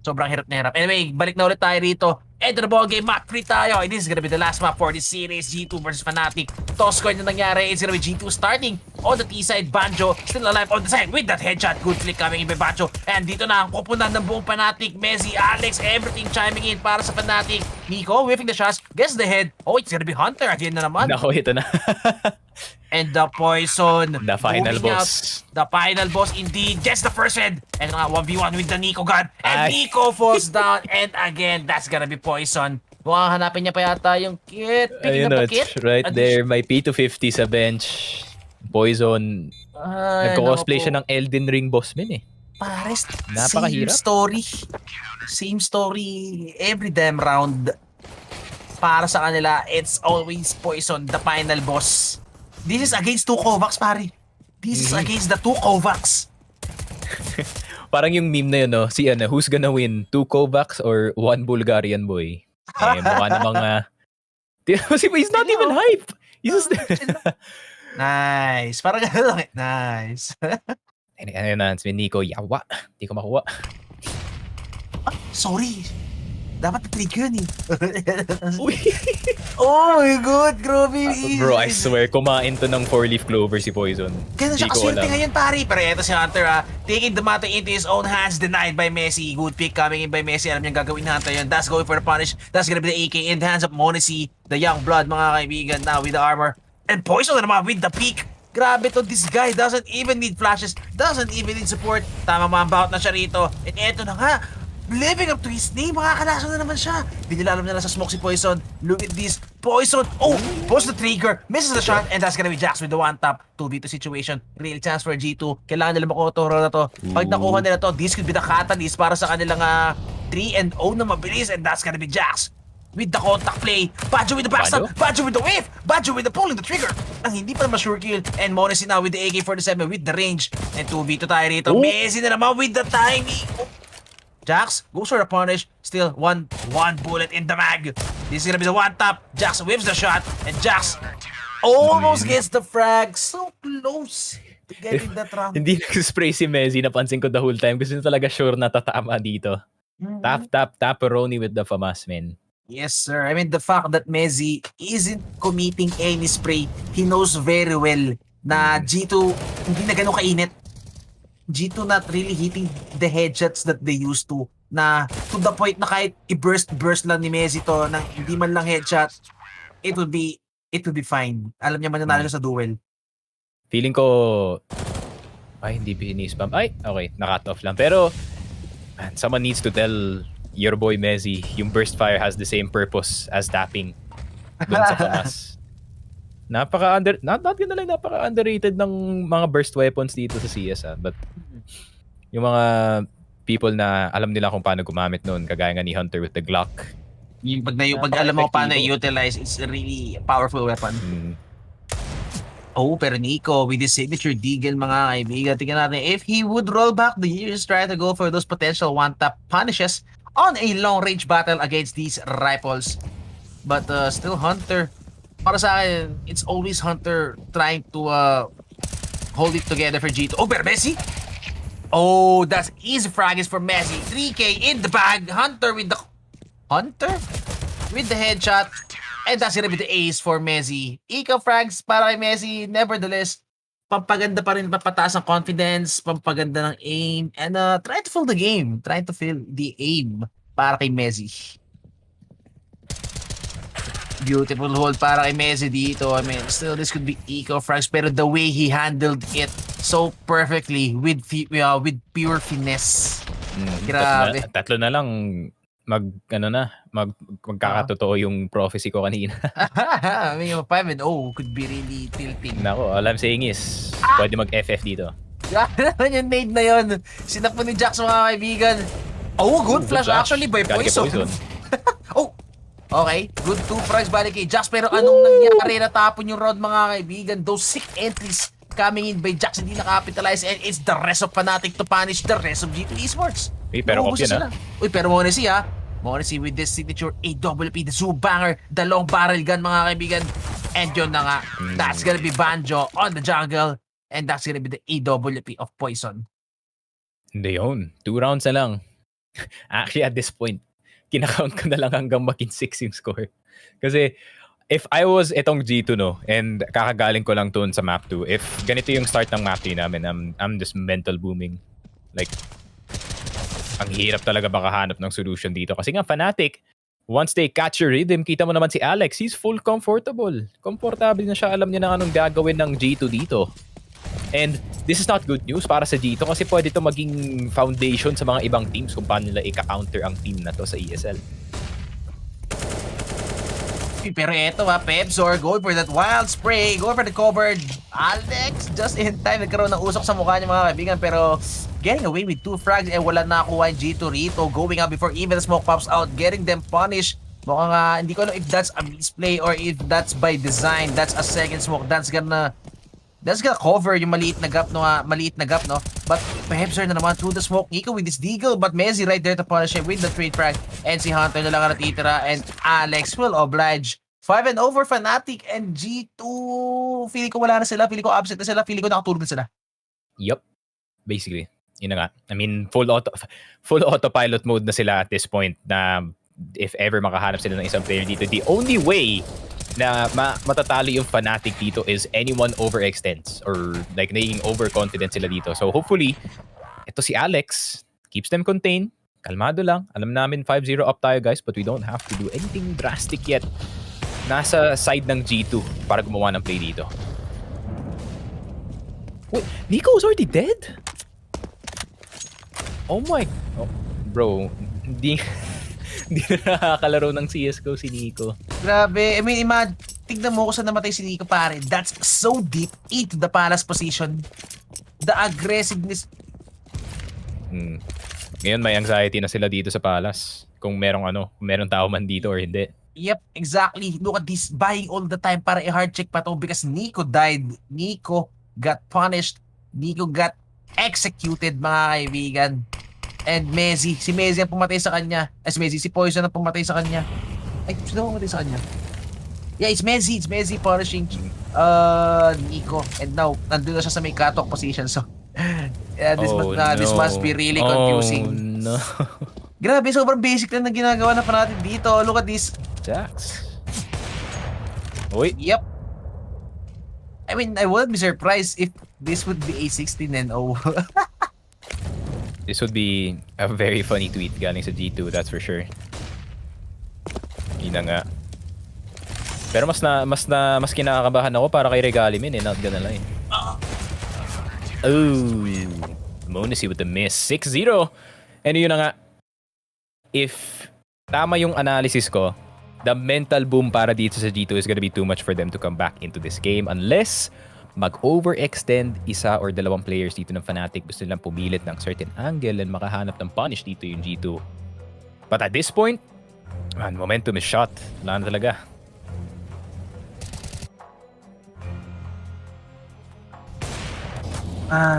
Sobrang hirap na hirap. Anyway, balik na ulit tayo rito. Enter the ball game, map 3 tayo. This is gonna be the last map for this series. G2 versus Fnatic. Toss coin na nangyari. It's gonna be G2 starting on the T side. Banjo still alive on the side with that headshot. Good flick coming in by Banjo. And dito na ang pupunan ng buong Fnatic. Messi, Alex, everything chiming in para sa Fnatic. Nico whiffing the shots. Gets the head. Oh, it's gonna be Hunter again na naman. Nako, ito na. And the Poison. The final boss. The final boss indeed. Gets the first head. And 1v1 with the Nico gun. And Nico falls down. And again, that's gonna be Poison. Mukhang hanapin niya pa yata yung kit. Picking up the kit. Right there. May P250 sa bench. Poison. Nagko-cosplay siya ng Elden Ring boss min Pares, napakahirap. Same story every damn round. Para sa kanila, it's always Poison, the final boss. This is against 2 Kovacs, pare. This is against the 2 Kovacs. Parang yung meme na yun, no? Si who's gonna win? 2 Kovacs or 1 Bulgarian boy? Mukha namang he's not even hype. He's just Nice. Parang gano'n lang. Nice. Ano na, si Nico, yawa. Hindi ko makuha. Sorry. Dapat na-trick yun Oh my God, grabe. Bro, I swear, kumain to ng 4-leaf clover si Poison. Ganun siya kaswerte ngayon, pare. Pero eto si Hunter, taking the matter into his own hands, denied by Messi. Good pick coming in by Messi. Alam niyang gagawin na Hunter yun. That's going for the punish. That's gonna be the AK in the hands of Monacy, the young blood, mga kaibigan, now with the armor. And Poison na naman with the peak. Grabe to, this guy doesn't even need flashes, doesn't even need support. Tama mambout na siya rito. And eto na nga, living up to his name, makakalaso na naman siya. Binilalam nila sa smoke si Poison. Look at this. Poison. Oh, post the trigger. Misses the shot. And that's gonna be Jax with the one tap. 2v2 situation. Real chance for G2. Kailangan nila makuha to na to. Pag nakuha nila to, this could be the catalyst para sa kanilang 3-0 na mabilis. And that's gonna be Jax with the contact play. Banjo with the backstab. Banjo with the whiff. Banjo with the pulling the trigger. Ang hindi pa naman sure kill. And Monacy now with the AK-47 with the range. And 2v2 tayo rito. Messi na naman with the timing. Jax goes for the punish. Still one bullet in the mag. This is gonna be the one tap. Jax whips the shot, and Jax almost gets the frag. So close to getting that round. Hindi nag-spray si Messi, napansin ko the whole time. Gusto niya talaga sure na tatama dito. Taparoni with the FAMAS, man. Yes, sir. I mean, the fact that Messi isn't committing any spray, he knows very well na G2 hindi na ganun kainit. G2 not really hitting the headshots that they used to, na to the point na kahit i-burst lang ni Messi to nang hindi man lang headshot, it would be fine. Alam niya man nanalo sa duel. Feeling ko ay hindi spam. Ay, okay, na-cut off lang. Pero man, someone needs to tell your boy Messi yung burst fire has the same purpose as tapping doon sa FAMAS. Napaka-underrated ng mga burst weapons dito sa CS, but yung mga people na alam nila kung paano gumamit noon, kagaya nga ni Hunter with the Glock. Yung pag alam mo paano i-utilize, it's a really powerful weapon. Oh, pero Nico with his signature deagle, mga kaibigan, tingnan natin if he would roll back the years, try to go for those potential one-tap punishes on a long-range battle against these rifles. But still Hunter, para sa akin, it's always Hunter trying to hold it together for G2. Oh, pero Messi? Oh, that's easy fraggers for Messi. 3K in the bag. Hunter with the headshot. And that's gonna be the ace for Messi. Eco frags para kay Messi. Nevertheless, pampaganda pa rin, papataas ang confidence, pampaganda ng aim, and try to fill the game. Try to fill the aim para kay Messi. Beautiful hold para kay Messi dito. I mean, still this could be eco frags, pero the way he handled it so perfectly with pure finesse. Grabe. Tatlo na lang magkakatotoo yung prophecy ko kanina. I mean, 5-0 could be really tilting. Nako, all I'm saying is pwede mag-FF dito. Gano'n yung nade na yun. Sinapon ni Jax, mga kaibigan. Oh, good flash actually by Poison. Oh, okay. Good 2 frags balik kay Jax. Pero anong nangyari? Natapon yung round, mga kaibigan. Those 6 entries coming in by Jax hindi nakapitalize, and it's the rest of Fnatic to punish the rest of G2 Esports. Pero off yun, Uy, pero mo na siya. Morrissey with this signature AWP, the Zoo Banger, the long barrel gun, mga kaibigan. And yun na nga, that's gonna be Banjo on the jungle, and that's gonna be the AWP of Poison. Hindi yun. 2 rounds na lang. Actually, at this point, kinakount ko na lang hanggang maging 6 yung score. Kasi, if I was itong G2, no, and kakagaling ko lang doon sa map 2, if ganito yung start ng map 2 namin, I'm just mental booming. Like, ang hirap talaga makahanap ng solution dito. Kasi nga, Fnatic, once they catch your rhythm, kita mo naman si Alex, he's full comfortable. Komportable na siya, alam niya na anong gagawin ng G2 dito. And this is not good news para sa G2 kasi pwede ito maging foundation sa mga ibang teams kung paano nila i-counter ang team na to sa ESL. Pero eto Pepsor, go for that wild spray, go for the cover. Alex, just in time, nagkaroon ng usok sa mukha niya, mga kaibigan, pero getting away with 2 frags, wala nakuha yung G2 rito, going out before even the smoke pops out, getting them punished. Mukhang hindi ko alam if that's a misplay or if that's by design. That's a second smoke, that's gonna cover yung maliit na gap, no? But Pepsor na naman through the smoke. Nico with this deagle, but Messi right there to punish him with the trade frag. And si Hunter na lang ang natitira, and Alex will oblige. 5-0 for Fnatic and G2. Feeling ko wala na sila, feeling ko absent na sila, feeling ko nakatulog na sila. Yup. Basically. Yun na nga. I mean, full autopilot mode na sila at this point, na if ever makahanap sila ng isang player dito, the only way na matatalo yung Fnatic dito is anyone overextends or like naging overconfident sila dito. So hopefully, ito si Alex keeps them contained. Kalmado lang. Alam namin 5-0 up tayo, guys, but we don't have to do anything drastic yet. Nasa side ng G2 para gumawa ng play dito. Wait, Nico's already dead? Oh my... Oh, bro, hindi na nakakalaro ng CSGO si Nico. Grabe. I mean, tignan mo kung saan namatay si Nico, pare. That's so deep into the palace position. The aggressiveness. Ngayon may anxiety na sila dito sa palace. Kung merong tao man dito or hindi. Yep, exactly. Look at this, buying all the time para i-hard check pa to because Nico died. Nico got punished. Nico got executed, mga kaibigan. And Messi. Si Messi ang pumatay sa kanya. Si Poison ang pumatay sa kanya. Ay, sino ang pumatay sa kanya? Yeah, it's Messi. It's Messi punishing Nico. And now, nandun na siya sa may cut-off position. So, yeah, this must be really confusing. Oh, no. Grabe, sobrang basic lang na ginagawa na pa natin dito. Look at this. Jax. Uy. Yep. I mean, I wouldn't be surprised if this would be a 16-0. This would be a very funny tweet galing sa G2, that's for sure. Yun na nga. Pero mas kinakabahan ako para kay Regalimin not gonna lie. Oh, Monacy with the miss. 6-0. And yun na nga. If tama yung analysis ko, the mental boom para dito sa G2 is gonna be too much for them to come back into this game unless mag-overextend isa or dalawang players dito ng Fnatic. Gusto nilang pumilit ng certain angle and makahanap ng punish dito yung G2. But at this point, man, momentum is shot. Wala na talaga.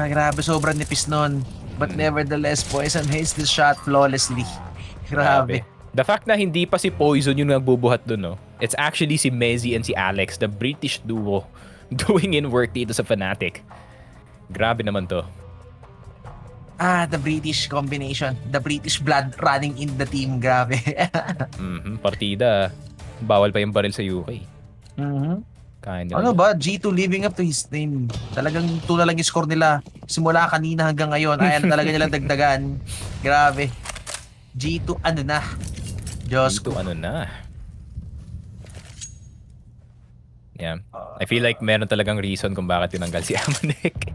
Grabe, sobrang nipis nun. But nevertheless, Poison hits the shot flawlessly. Grabe. The fact na hindi pa si Poison yung nagbubuhat dun, no? It's actually si Messi and si Alex, the British duo, doing in work dito sa Fnatic. Grabe naman to. The British combination. The British blood running in the team. Grabe. Partida. Bawal pa yung baril sa UK. Ano ba? G2 living up to his name. Talagang 2 na lang yung score nila. Simula kanina hanggang ngayon. Ayan talaga nilang dagdagan. Grabe. G2 ano na? Diyos ko. G2 ano na? Yeah. I feel like meron talagang reason kung bakit tinanggal si Amanek.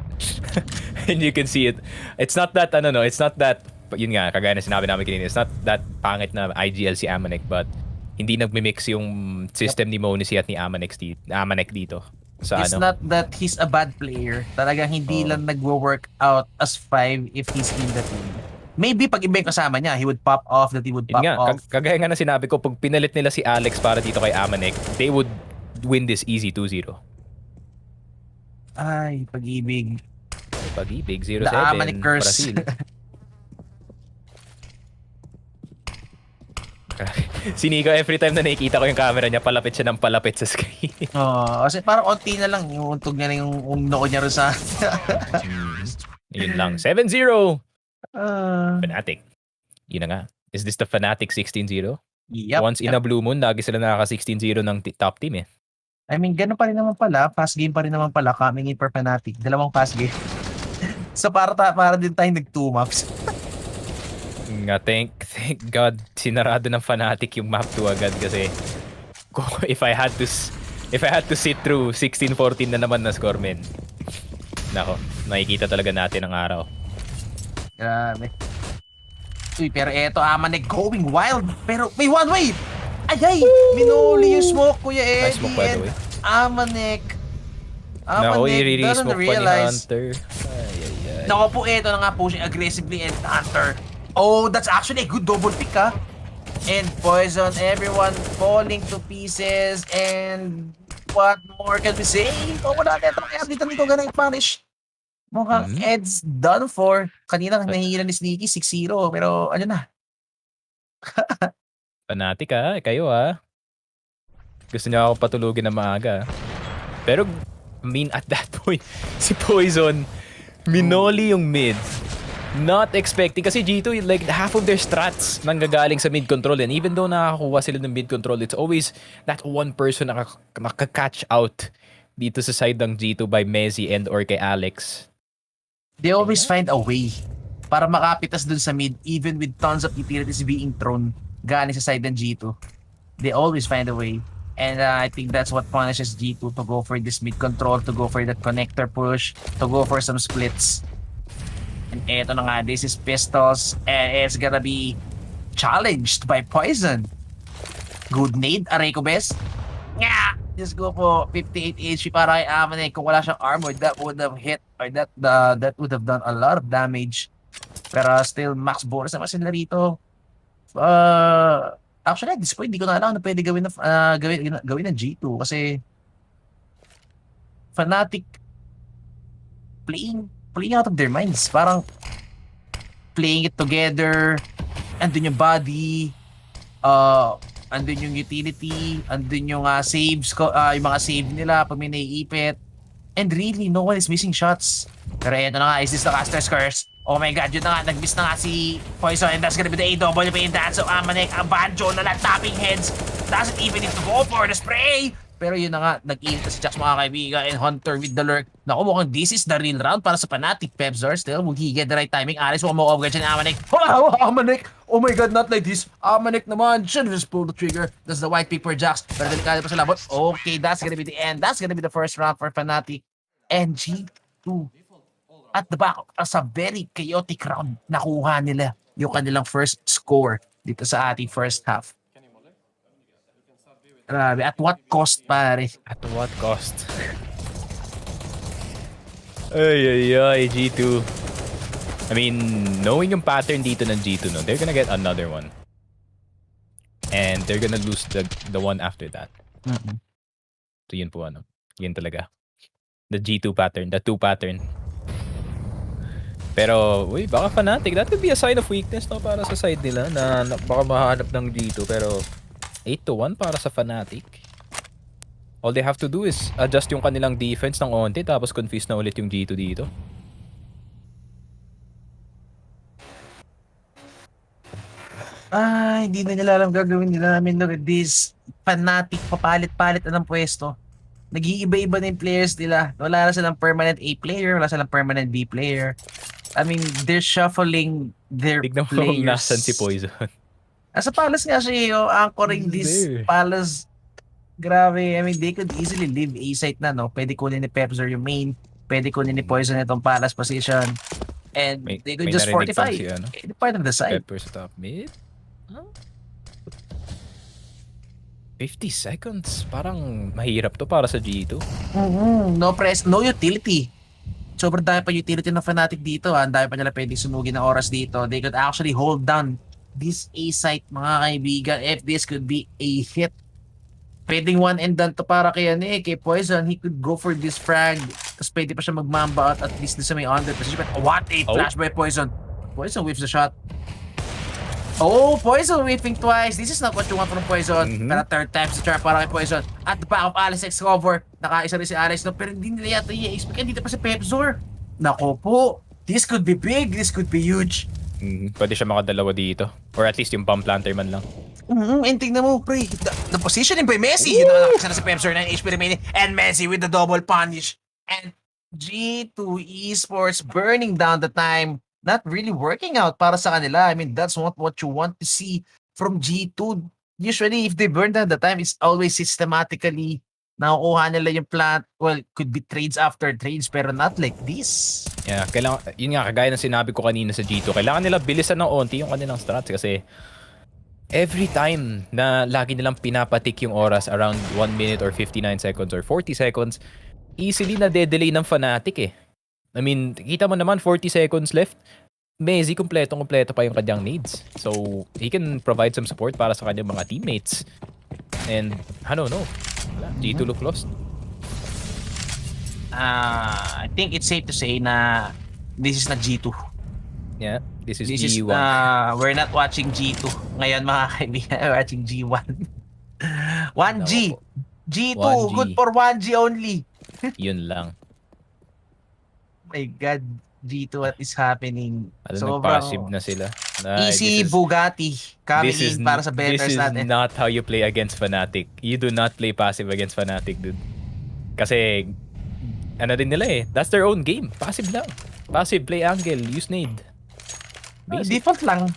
And you can see it. It's not that, it's not that, yun nga, kagaya na sinabi namin kanina, it's not that pangit na IGL si Amanek, but hindi nagmimix yung system ni Monacy at ni Amanek dito. It's not that he's a bad player. Talagang hindi lang nagwo-work out as 5 if he's in the team. Maybe pag iba yung kasama niya, he would pop off, off. Kagaya nga na sinabi ko, pag pinalit nila si Alex para dito kay Amanek, they would win this easy 2-0. Ay, pag-ibig. Pag-ibig, 0-7. The Amanek curse. Brazil. Si Nico, every time na nakikita ko yung camera niya, palapit siya ng palapit sa screen. Kasi parang onti na lang yung untog niya na yung noo niya rin sa... Yun lang. 7-0. Fnatic. Yun na nga. Is this the Fnatic 16-0? Yep. Once in a blue moon, lagi sila nakaka 16-0 ng top team eh. I mean, ganun pa rin naman pala. Fast game pa rin naman pala coming in for Fnatic. 2 fast game. So para din tayong nag 2 maps. Nga, thank God sinarado ng Fnatic yung map 2 agad kasi if I had to sit through 16-14 na naman na score, men. Nako, nakikita talaga natin ang araw. Grabe. Uy, pero eto, Amanek going wild. Pero may one way. Ay! Minuli yung smoke, Kuya Eddie. Nice smoke, by the way. Amanek Nako, i-re-smoke doesn't pa ni realize. Hunter. Nako po, eto na nga pushing aggressively and Hunter. Oh, that's actually a good double pick, ha? And Poison, everyone falling to pieces. And what more can we say? Wala na ito. Kaya dito ganang punish. Mukhang Ed's done for. Kanina nahihila ni Sneaky 6-0. Pero ano na? Fnatic kayo Gusto niya ako patulugin na maaga. Pero, I mean, at that point, si Poison, minoli yung mid. Not expecting. Kasi G2, like, half of their strats nanggagaling sa mid control. And even though nakakuha sila ng mid control, it's always that one person na makaka-catch out dito sa side ng G2 by Messi and or kay Alex. They always find a way para makapitas dun sa mid even with tons of utilities being thrown galing sa side ng G2. They always find a way. And I think that's what punishes G2 to go for this mid control, to go for that connector push, to go for some splits. And eto na nga, this is Pistols. And it's gonna be challenged by Poison. Good nade, Areco Best. Yeah! Just go po 58 HP para kay Amanek. Kung wala siyang armor, that would have hit or that would have done a lot of damage. Pero still max bonus naman sila rito. Actually at this point, hindi ko na alam na pwede gawin ng G2 kasi Fnatic playing out of their minds. Parang playing it together. Andun yung body, andun yung utility, andun yung saves, yung mga save nila pag may naiipit. And really, no one is missing shots. Pero eto na nga, is this the caster's curse? Oh my god, yun na nga, nag-miss na nga si Poison, and that's gonna be the AWP in that. So Amanek, ang Banjo na lang, tapping heads, doesn't even need to go for the spray. Pero yun na nga, nag-iinta si Jax mga kaibigan, and Hunter with the lurk. Naku, mukhang this is the real round para sa Fnatic. Pepzor still, will he get the right timing? Alice, mukhang mo-off-guard siya ni Amanek. Amanek! Oh my god, not like this. Amanek naman, should just pull the trigger. That's the white pick for Jax. Pero delikado pa sa labot. Okay, that's gonna be the end. That's gonna be the first round for Fnatic. And G2 at the back sa very chaotic round, nakuha nila yung kanilang first score dito sa ating first half. Grabe, at what cost, pare? At what cost? Ay, G2. I mean, knowing yung pattern dito ng G2, no, they're gonna get another one. And they're gonna lose the one after that. So yun po, ano. Yun talaga. The G2 pattern, the 2 pattern. Pero, uy, baka Fnatic. That could be a sign of weakness, no, para sa side nila na baka mahanap ng G2. Pero, 8-1 para sa Fnatic. All they have to do is adjust yung kanilang defense ng onti tapos confuse na ulit yung G2 dito. Hindi na nila alam gagawin nila namin. Look at this. Fnatic, papalit-palit na ng pwesto. Nag-iiba-iba na yung players nila. Wala na silang permanent A player, wala silang permanent B player. I mean, they're shuffling their Tignan mo players. kung nasan si Poison. Sa Palace nga siya, anchoring this Palace. Grabe, I mean, they could easily leave A-site na, no? Pwede kunin ni Pepzor yung main. Pwede kunin ni Poison itong Palace position. And they could just fortify. Any part of the side. Pepper sa top mid. 50 seconds. Parang mahirap to para sa G2. No press, no utility. Sobrang dami pa utility ng Fnatic dito. Ang dami pa nila pwedeng sunugin ng oras dito. They could actually hold down this A-site, mga kaibigan, if this could be a hit. Pwedeng one and done to para kay Poison. He could go for this frag. Tapos pwede pa siya magmamba at least sa may under position. But what a flash by Poison. Poison whiffs the shot. Oh, Poison whiffing twice. This is not what you want from Poison. Pero third time sa charm para kay Poison. At the back of Alex X cover. Nakaisa rin si Alex. No, pero hindi nila yata i-expect. Dito pa si Pepzor. Nako po. This could be big. This could be huge. Pwede siya makadalawa dito. Or at least yung bomb planter man lang. And tingnan mo, pre. The positioning by Messi. Yun na nakakisa na si Pepzor, 9 HP remaining. And Messi with the double punish. And G2 Esports burning down the time. Not really working out para sa kanila. I mean, that's not what you want to see from G2. Usually, if they burn down the time, it's always systematically nakukuha nila yung plant. Well, could be trades after trades, pero not like this. Yeah, yun nga, kagaya ng sinabi ko kanina sa G2, kailangan nila bilisan ng onti yung kanilang strats kasi every time na lagi nilang pinapatik yung oras around 1 minute or 59 seconds or 40 seconds, easily na de-delay ng Fnatic eh. I mean, kita mo naman 40 seconds left. Messi kompleto pa yung kanyang needs. So, he can provide some support para sa kanyang mga teammates. And, I don't know. G2 look lost. I think it's safe to say na this is not G2. Yeah, this is This G1. is, we're not watching G2. Ngayon, mga kaibigan, we're watching G1. 1G. G2, 1G. good for 1G only. Yun lang. My God, G2, what is happening? Passive na sila. Easy Bugatti coming in para sa betters natin. This is not how you play against Fnatic. You do not play passive against Fnatic, dude. Kasi, ano din nila eh. That's their own game. Passive lang. Passive, play angle, use nade. Default lang.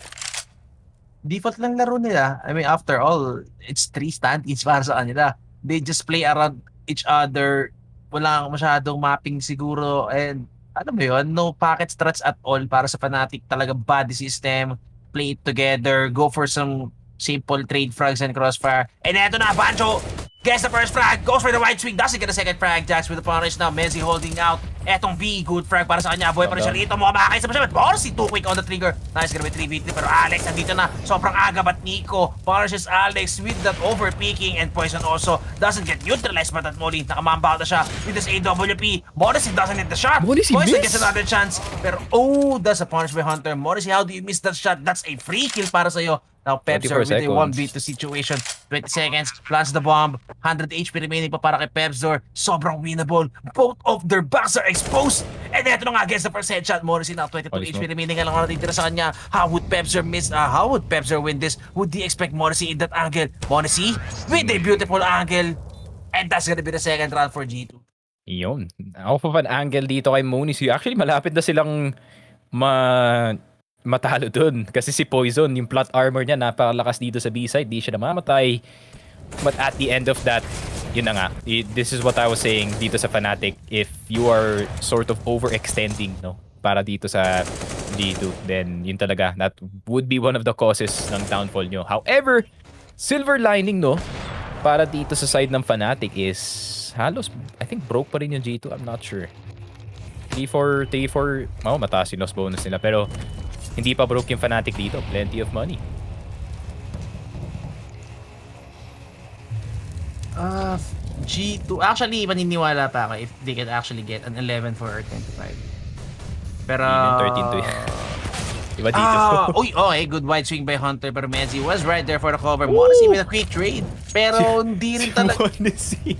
Default lang laro nila. I mean, after all, it's 3 stand-ins para sa kanila. They just play around each other. Walang masyadong mapping siguro. And, ano mo yun? No packet strats at all para sa Fnatic. Talaga body system. Play it together. Go for some simple trade frags and crossfire. And eto na, Banjo! Gets the first frag. Goes for the right swing. Doesn't get a second frag. Jax with the punish now. Messi holding out. Etong B, good frag para sa kanya. Boy pa rin siya rito. Mukhang makakaisa pa siya. But Morrissey, too quick on the trigger. Nice, grabe 3v3. Pero Alex, nandito na. Sobrang aga. But Nico punishes Alex with that overpeaking. And Poison also doesn't get neutralized. But at Molly, nakamamba na siya with this AWP. Morrissey doesn't hit the shot. Morrissey Poison miss. gets another chance. Pero oh, that's a punish by Hunter. Morrissey, how do you miss that shot? That's a free kill para sa'yo. Now Pebzor 24 with a seconds. 1v2 situation. 20 seconds, plants the bomb. 100 HP remaining pa para kay Pebzor. Sobrang winnable. Both of their backs are exposed. And eto na nga against the first headshot. Morrissey now 22 Morrissey, HP no? remaining lang ang natitira sa kanya. How would Pebzor how would Pebzor win this? Would he expect Morrissey in that angle? Morrissey with a beautiful angle. And that's gonna be the second round for G2. Yun. Off of an angle dito kay MOUZ. Actually, malapit na silang matalo dun. Kasi si Poison, yung plot armor niya, napakalakas dito sa B-side. Di siya namamatay. But at the end of that, yun na nga. This is what I was saying dito sa Fnatic. If you are sort of overextending, no, para dito sa G2, then yun talaga. That would be one of the causes ng downfall nyo. However, silver lining, no, para dito sa side ng Fnatic is halos, I think broke pa rin yung G2. I'm not sure. 3-4, mataas yung loss bonus nila. Pero hindi pa broke yung Fnatic dito. Plenty of money. G2, actually, maniniwala pa ako if they can actually get an 11 for 25. Pero... Even 13 to Iba dito. Okay, good wide swing by Hunter, pero Menzi was right there for the cover. Morrissey with a quick trade. Pero hindi rin talaga... Monesi.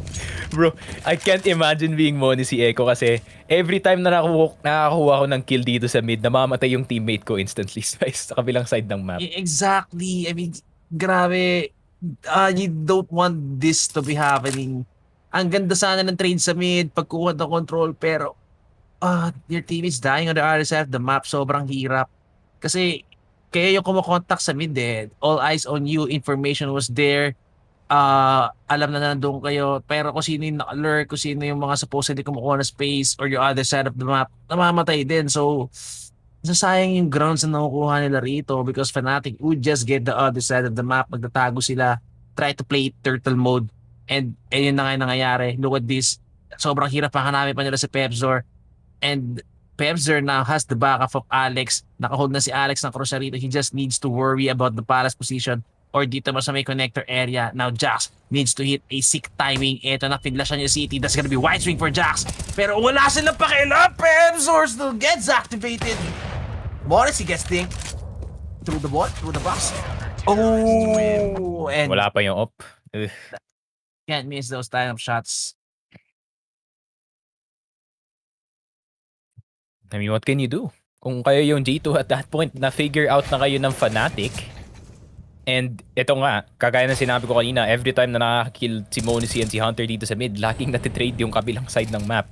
Bro, I can't imagine being Monesi Echo kasi every time na nakakuha ko ng kill dito sa mid, namamatay yung teammate ko instantly sa kabilang side ng map. Exactly. I mean, grabe. You don't want this to be happening. Ang ganda sana ng trade sa mid, pagkuha ng control, pero your team is dying on the other side of the map. Sobrang hirap. Kasi kaya yung kumakontak sa mid all eyes on you, information was there. Alam na nandun kayo, pero kung sino yung naka-lurk, kung sino yung mga supposedly kumukuha na space or your other side of the map, namamatay din. So, nasasayang yung grounds na nakukuha nila rito because Fnatic would just get the other side of the map, magtatago sila, try to play turtle mode, and yun na nga yung nangyayari. Look at this, sobrang hirap pa hanapin pa nila si Pebzor, and Pebzor now has the backup of Alex. Nakahold na si Alex ng cross rito. He just needs to worry about the palace position or dito mo sa may connector area. Now Jax needs to hit a sick timing. Ito na, figlashan yung city. That's gonna be wide swing for Jax. Pero wala silang pakialam. Pebzor still gets activated. Morrissey gets dinked through the box. Oh, and Wala pa yung op. can't miss those tie-up shots. I mean, what can you do? Kung kayo yung G2 at that point, na-figure out na kayo ng Fnatic. And ito nga, kagaya na sinabi ko kanina, every time na nakaka-kill si Monesi and si Hunter dito sa mid, laging natitrade yung kabilang side ng map.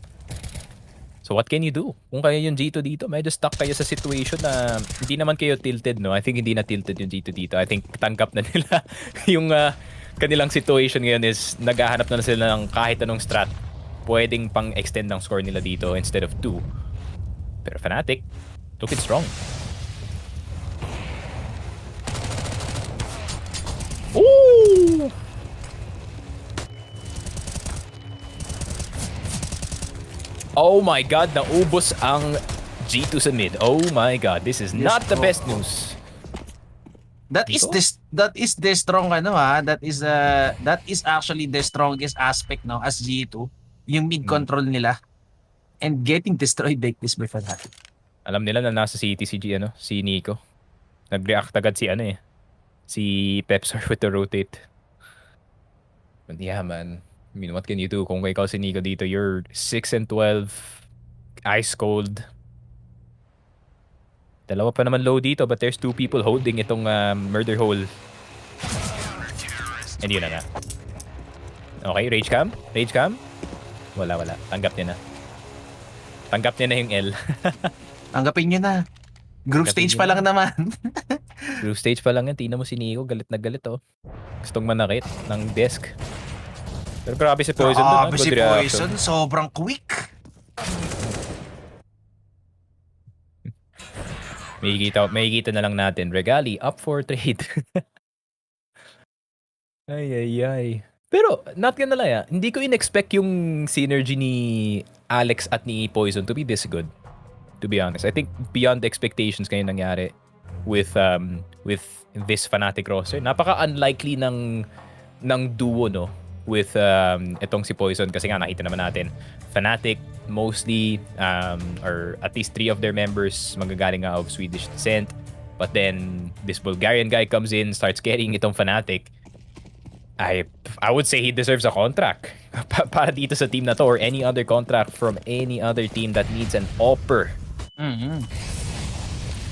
So what can you do? Kung kayo yung G2 dito, medyo stuck kayo sa situation na hindi naman kayo tilted, no? I think hindi na tilted yung G2 dito. I think tanggap na nila yung kanilang situation ngayon is naghahanap na sila ng kahit anong strat pwedeng pang extend ng score nila dito instead of 2. Pero Fnatic, looking strong. Ooh! Oh my god, naubos ang G2 sa mid. Oh my god, this is not the best news. That is the strong that is actually the strongest aspect as G2, yung mid control nila and getting destroyed like this by Fnatic. Alam nila na nasa city si Nico. Nag-react agad si Pebzor with the rotate. But yeah, man. I mean, what can you do? Kung ikaw si Nico dito, you're 6-12, ice cold. Dalawa pa naman low dito, but there's 2 people holding itong murder hole. And yun na nga. Okay, rage cam? Wala. Tanggap niya na yung L. Tanggapin nyo na. Group Tanggapin stage nyo pa lang naman. Group stage pa lang yan. Tingnan mo si Nico, galit na galit Gustong manakit ng desk. Pero grabe si Poison doon. Si Poison, sobrang quick. Makikita na lang natin. Regali up for trade. Ay. Pero, not gonna lie, hindi ko in-expect yung synergy ni Alex at ni Poison to be this good. To be honest. I think beyond expectations kayo nangyari with this Fnatic roster. Napaka-unlikely ng duo, no? With itong si Poison. Kasi nga, nakita naman natin, Fnatic, mostly, or at least 3 of their members, magagaling nga of Swedish descent. But then, this Bulgarian guy comes in, starts carrying itong Fnatic. I would say he deserves a contract para dito sa team na to or any other contract from any other team that needs an offer. Mm-hmm.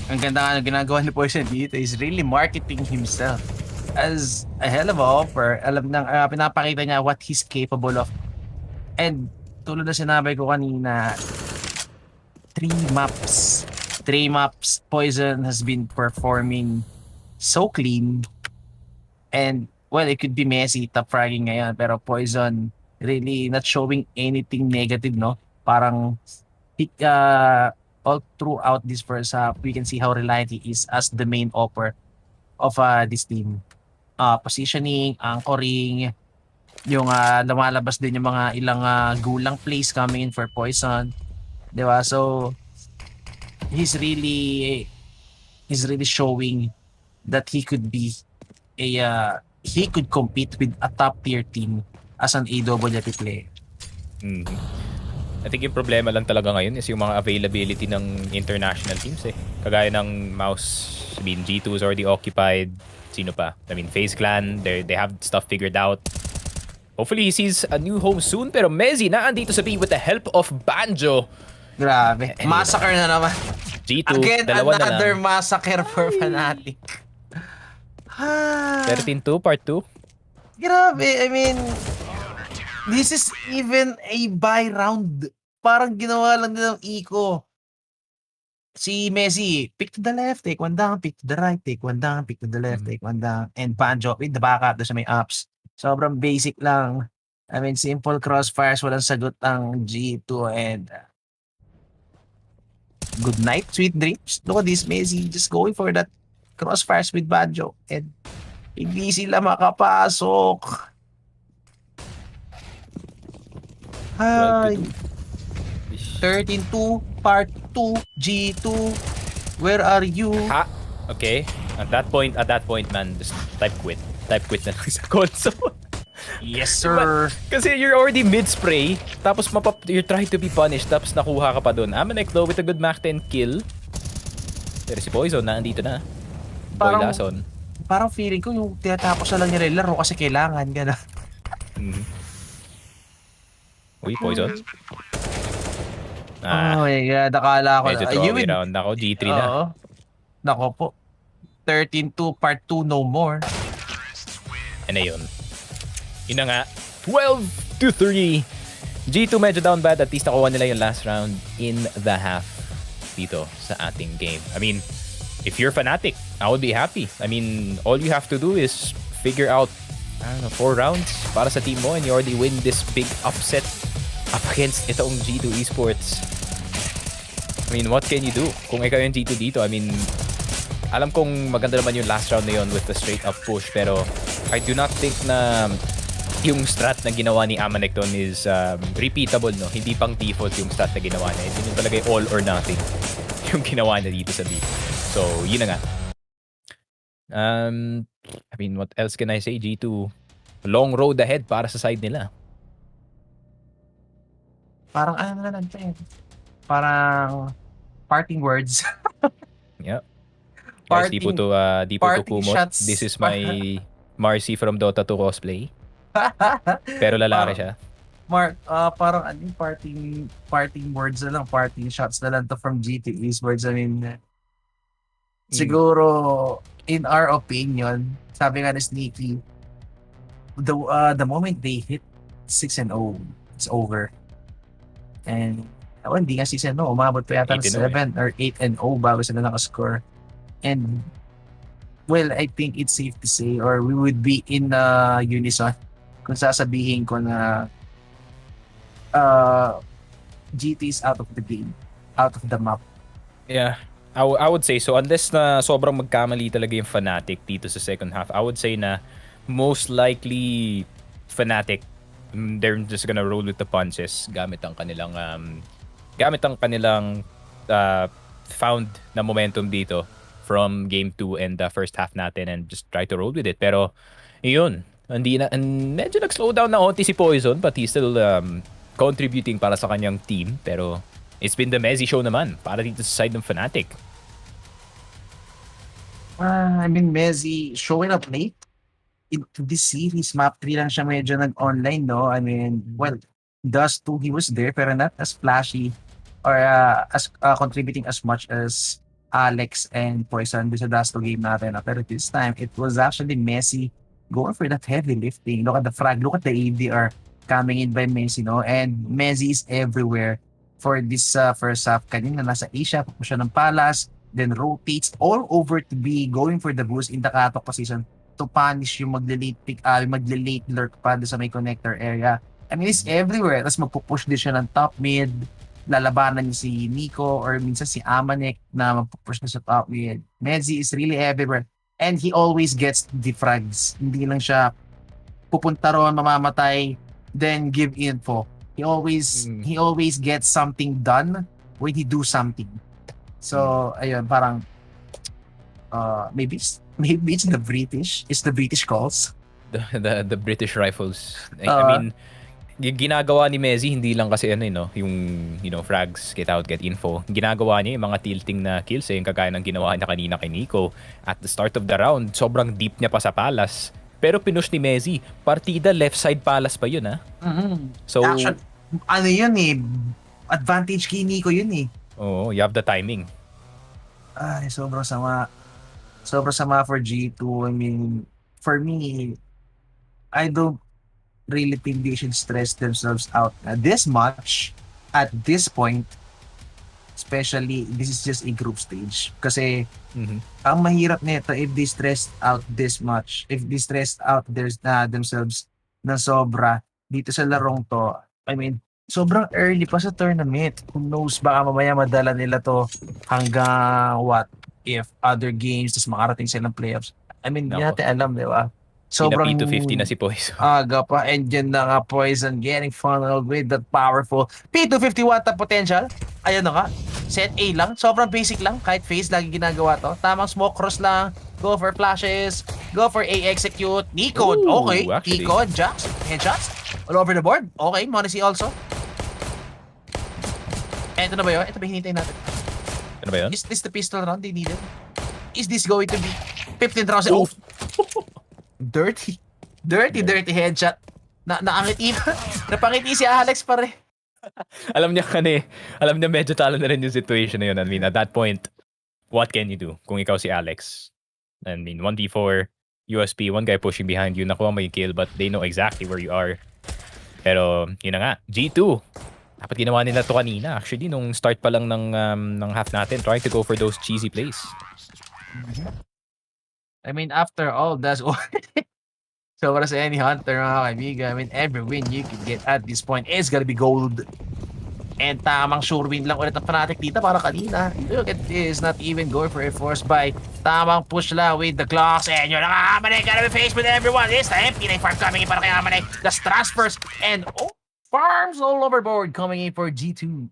Ang ganda nga ng ginagawa ni Poison dito is really marketing himself as a hell of a offer. Alam nang pinapakita niya what he's capable of. And tulad na sinabi ko kanina, 3 maps Poison has been performing so clean. And well, it could be messy, top fragging ngayon, pero Poison really not showing anything negative, no? Parang all throughout this first half, we can see how reliant he is as the main offer of this team. Positioning, anchoring, yung lumalabas din yung mga ilang gulang plays coming in for Poison. Diba? So, he's really showing that he could be he could compete with a top tier team as an AWP player. Mm-hmm. I think yung problema lang talaga ngayon is yung mga availability ng international teams eh. Kagaya ng MOUZ, G2 is already occupied. Sino pa? I mean, FaZe Clan, they have stuff figured out. Hopefully he sees a new home soon. Pero Mezzi naandito sa B with the help of Banjo. Grabe. Massacre na naman. G2, Again, dalawa na another lang. massacre for Fnatic. 13-2, part 2. Grabe, I mean, this is even a buy round. Parang ginawa lang nilang eco. Si Messi, pick to the left, take one down, pick to the right, take one down, pick to the left, take one down. And Banjo with the backup doon sa may ups. Sobrang basic lang. I mean, simple crossfires, walang sagot ang G2 and good night, sweet dreams. Look at this, Messi just going for that crossfires with Banjo and hindi sila makapasok. Hi. 13-2, part 2, G2. Where are you? Ha? Okay. At that point, man, just type quit. Type quit na lang sa console. Yes, sir. Kasi you're already mid-spray, tapos you're trying to be punished, tapos nakuha ka pa dun. Amanek though with a good Mach 10 kill. Pero si Poison na, andito na. Boy Lason. Parang feeling ko yung tinatapos na lang nila yung laro kasi kailangan, gano'n. Uy, Poison. Oh my God, nakala ko medyo throw round ako, G3 na. Nako po. 13-2, part 2, no more. Ano yun? Yun na nga, 12-3. G2 medyo down bad, at least nakuha nila yung last round in the half dito sa ating game. I mean, if you're Fnatic, I would be happy. I mean, all you have to do is figure out, I don't know, 4 rounds para sa team mo and you already win this big upset up against itong G2 Esports. I mean, what can you do kung ikaw yung G2 dito? I mean, alam kong maganda naman yung last round na yun with the straight up push, pero I do not think na yung strat na ginawa ni Amanek doon is repeatable, no? Hindi pang default yung strat na ginawa niya. Hindi yung talaga yung all or nothing yung ginawa niya dito sa B. So, yun na nga. I mean, what else can I say? G2, long road ahead para sa side nila. Parang ano na lang ito. Parang parting words. Yeah. Guys, di po to kumot. shots. This is my Marcy from Dota 2 cosplay. Pero lalaki siya. Parang parting words na lang, parting shots na lang to from G2 Esports. I mean, siguro, in our opinion, sabi nga ni Sneaky, the moment they hit 6-0, it's over. And hindi nga 6-0, umabot pa yata ng 7 or 8-0 bago sila nakascore. And well, I think it's safe to say, or we would be in unison kung sasabihin ko na GT is out of the game, out of the map. Yeah, I would say so. Unless na sobrang magkamali talaga yung Fnatic dito sa second half, I would say na most likely Fnatic, they're just gonna roll with the punches gamit ang kanilang found na momentum dito from game 2 and the first half natin and just try to roll with it. Pero yun, medyo nag-slow down na onti si Poison, but he's still contributing para sa kanyang team. Pero it's been the Messi show naman para dito sa side ng Fnatic. I mean, Messi showing up late into this series. Map 3 lang siya medyo nag-online, no? I mean, well, Dust 2, he was there, pero not as flashy or as contributing as much as Alex and Poison sa Dust 2 game natin. Pero this time, it was actually Messi going for that heavy lifting. Look at the frag, look at the ADR coming in by Messi, no? And Messi is everywhere for this first half. Kanina nasa Asia, pupunta siya ng Palace, then rotates all over to be going for the boost in the cutoff position to punish yung magle-late lurk pa sa may connector area. I mean, it's everywhere. Tapos magpupush din siya ng top mid, lalabanan niya si Nico or minsan si Amanek na magpupush na sa top mid. Messi is really everywhere. And he always gets the frags. Hindi lang siya pupunta ron, mamamatay, then give info. He always gets something done when he do something. So, ayun, parang maybe it's the British. It's the British calls. The British rifles. I mean, yung ginagawa ni Messi hindi lang kasi yung frags, get out, get info. Ginagawa niya yung mga tilting na kills yung kagaya ng ginawa niya kanina kay Nico. At the start of the round, sobrang deep niya pa sa Palace. Pero pinush ni Messi, partida left side Palace pa yun, ha? So, actually, ano yun eh, advantage kay Nico yun eh. Oh, you have the timing. Ay, sobrang sama. Sobrang sama for G2. I mean, for me, I don't really think they should stress themselves out this much at this point. Especially, this is just a group stage. Kasi, ang mahirap nito if they stressed out this much. If they stressed out themselves na sobra dito sa larong to. I mean, sobrang early pa sa tournament. Who knows, baka mamaya madala nila to hanggang what if other games, tas makarating silang playoffs. I mean, hindi natin alam, di ba? Sobrang P250 na si Poison. Aga pa, and dyan na nga Poison getting funneled with that powerful P251 top potential. Ayan na nga. Set A lang. Sobrang basic lang. Kahit phase, lagi ginagawa to. Tamang smoke cross lang. Go for flashes. Go for A execute. Nico. Ooh, okay. actually. Nico. Jax. Headshots. All over the board. Okay. Monacy also. Ito na ba yun? Ito ba hinintay natin? Ano ba yun? Is this the pistol round they needed? Is this going to be 15 rounds? Oh! Dirty headshot. Naangiti pa. Napangiti si Alex pare. Alam niya medyo talo na rin yung situation na yun. I mean, at that point, what can you do kung ikaw si Alex? I mean, 1v4, USP, one guy pushing behind you, nakuha mo yung kill, but they know exactly where you are. Pero, yun na nga, G2. Dapat ginawa nila to kanina. Actually, nung start pa lang ng half natin, trying to go for those cheesy plays. I mean, after all, that's all. So, para sa any hunter, mga kaibigan, I mean, every win you can get at this point is gonna be gold. And tamang sure win lang ulit ang Fnatic dito para kanina. Look at this, not even going for a force buy. Tamang push lang with the clocks. And yun ang Amanek, gotta be faced with everyone. This time, Pinay farm coming in para kay Amanek. That's transfers and farms all overboard coming in for G2.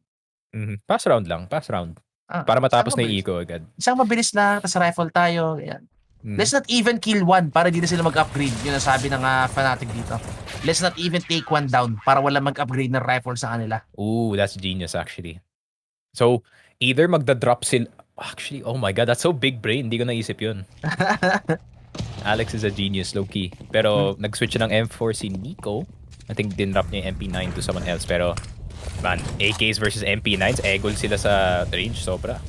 Pass round lang, pass round. Para matapos na yung eco agad. Isang mabilis lang, tas rifle tayo. Yan. Let's not even kill one para di na sila mag-upgrade. Yun ang sabi ng Fnatic dito. Let's not even take one down para wala mag-upgrade ng rifle sa kanila. Ooh, that's genius actually. So, either magda-drop sila. Actually, oh my god, that's so big brain. Hindi ko naisip yun. Alex is a genius, low-key. Pero, nag-switch ng M4 si Nico. I think din-drop niya yung MP9 to someone else. Pero, man, AKs versus MP9s, egol sila sa range, sobra.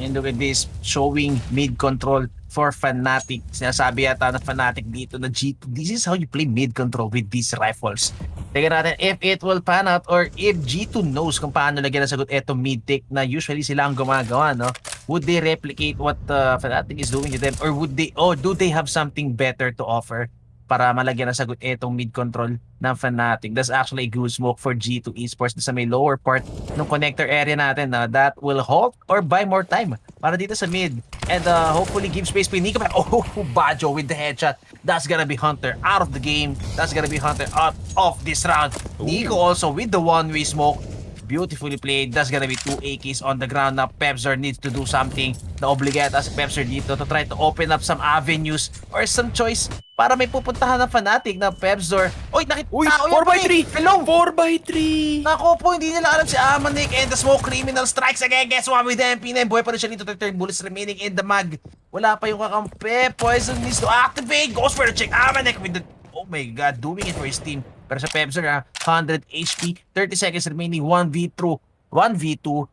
And look at this, showing mid-control for Fnatic. Sinasabi yata na Fnatic dito na G2, this is how you play mid-control with these rifles. Tingnan natin if it will pan out or if G2 knows kung paano lagyan ng sagot eto mid-tick na usually sila ang gumagawa, no? Would they replicate what Fnatic is doing to them or do they have something better to offer? para malagyan ng sagot itong mid control ng Fnatic. That's actually a good smoke for G2 Esports sa may lower part ng connector area natin na that will halt or buy more time para dito sa mid. And hopefully give space for Nico. Oh, Bajo with the headshot. That's gonna be Hunter out of the game. That's gonna be Hunter out of this round. Nico also with the one-way smoke. Beautifully played. That's gonna be 2 AKs on the ground. Now Pepzer needs to do something. Na-obligata si Pepzer dito to try to open up some avenues or some choice para may pupuntahan ng Fnatic na Pepzer. Uy, nakita! Uy, 4x3! Hello! 4x3! Nako po, hindi nila alam si Amanik and the smoke criminal strikes again. Guess what with MP9? Buhay pa rin siya dito. 13 bullets remaining in the mag. Wala pa yung kakampi. Poison needs to activate. Goes for the check. Amanik with the... Oh my god, doing it for his team. Pero sa Pepzer, 100 HP, 30 seconds remaining, 1v2.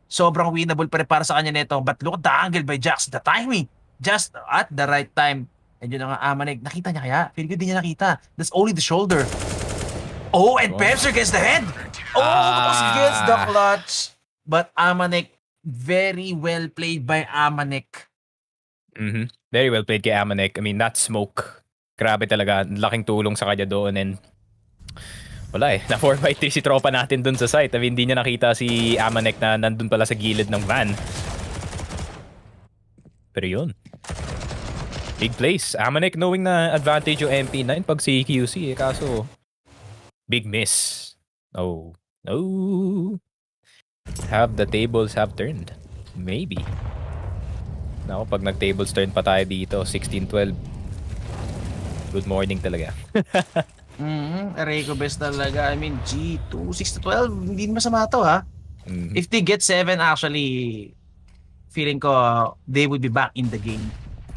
Sobrang winnable pa rin para sa kanya nito. But look at the angle by Jax. The timing, just at the right time. And yun nga, Amanek, nakita niya kaya? Feel ko di niya nakita. That's only the shoulder. Oh, and Pepzer gets the head. Oh, he gets the clutch. But Amanek, very well played by Amanek. Very well played kay Amanek. I mean, that smoke. Grabe talaga. Laking tulong sa kanya doon. And wala na 4x3 si tropa natin dun sa site. I mean, hindi niya nakita si Amanek na nandun pala sa gilid ng van. Pero yun. Big place. Amanek knowing na advantage yung MP9 pag si QC kaso big miss. Oh. No. Have the tables have turned. Maybe. Nako, pag nag-tables turn pa tayo dito, 16-12. Good morning talaga. Reiko best talaga. I mean, G2, 6-12, hindi masama to ha. If they get 7, actually, feeling ko they would be back in the game.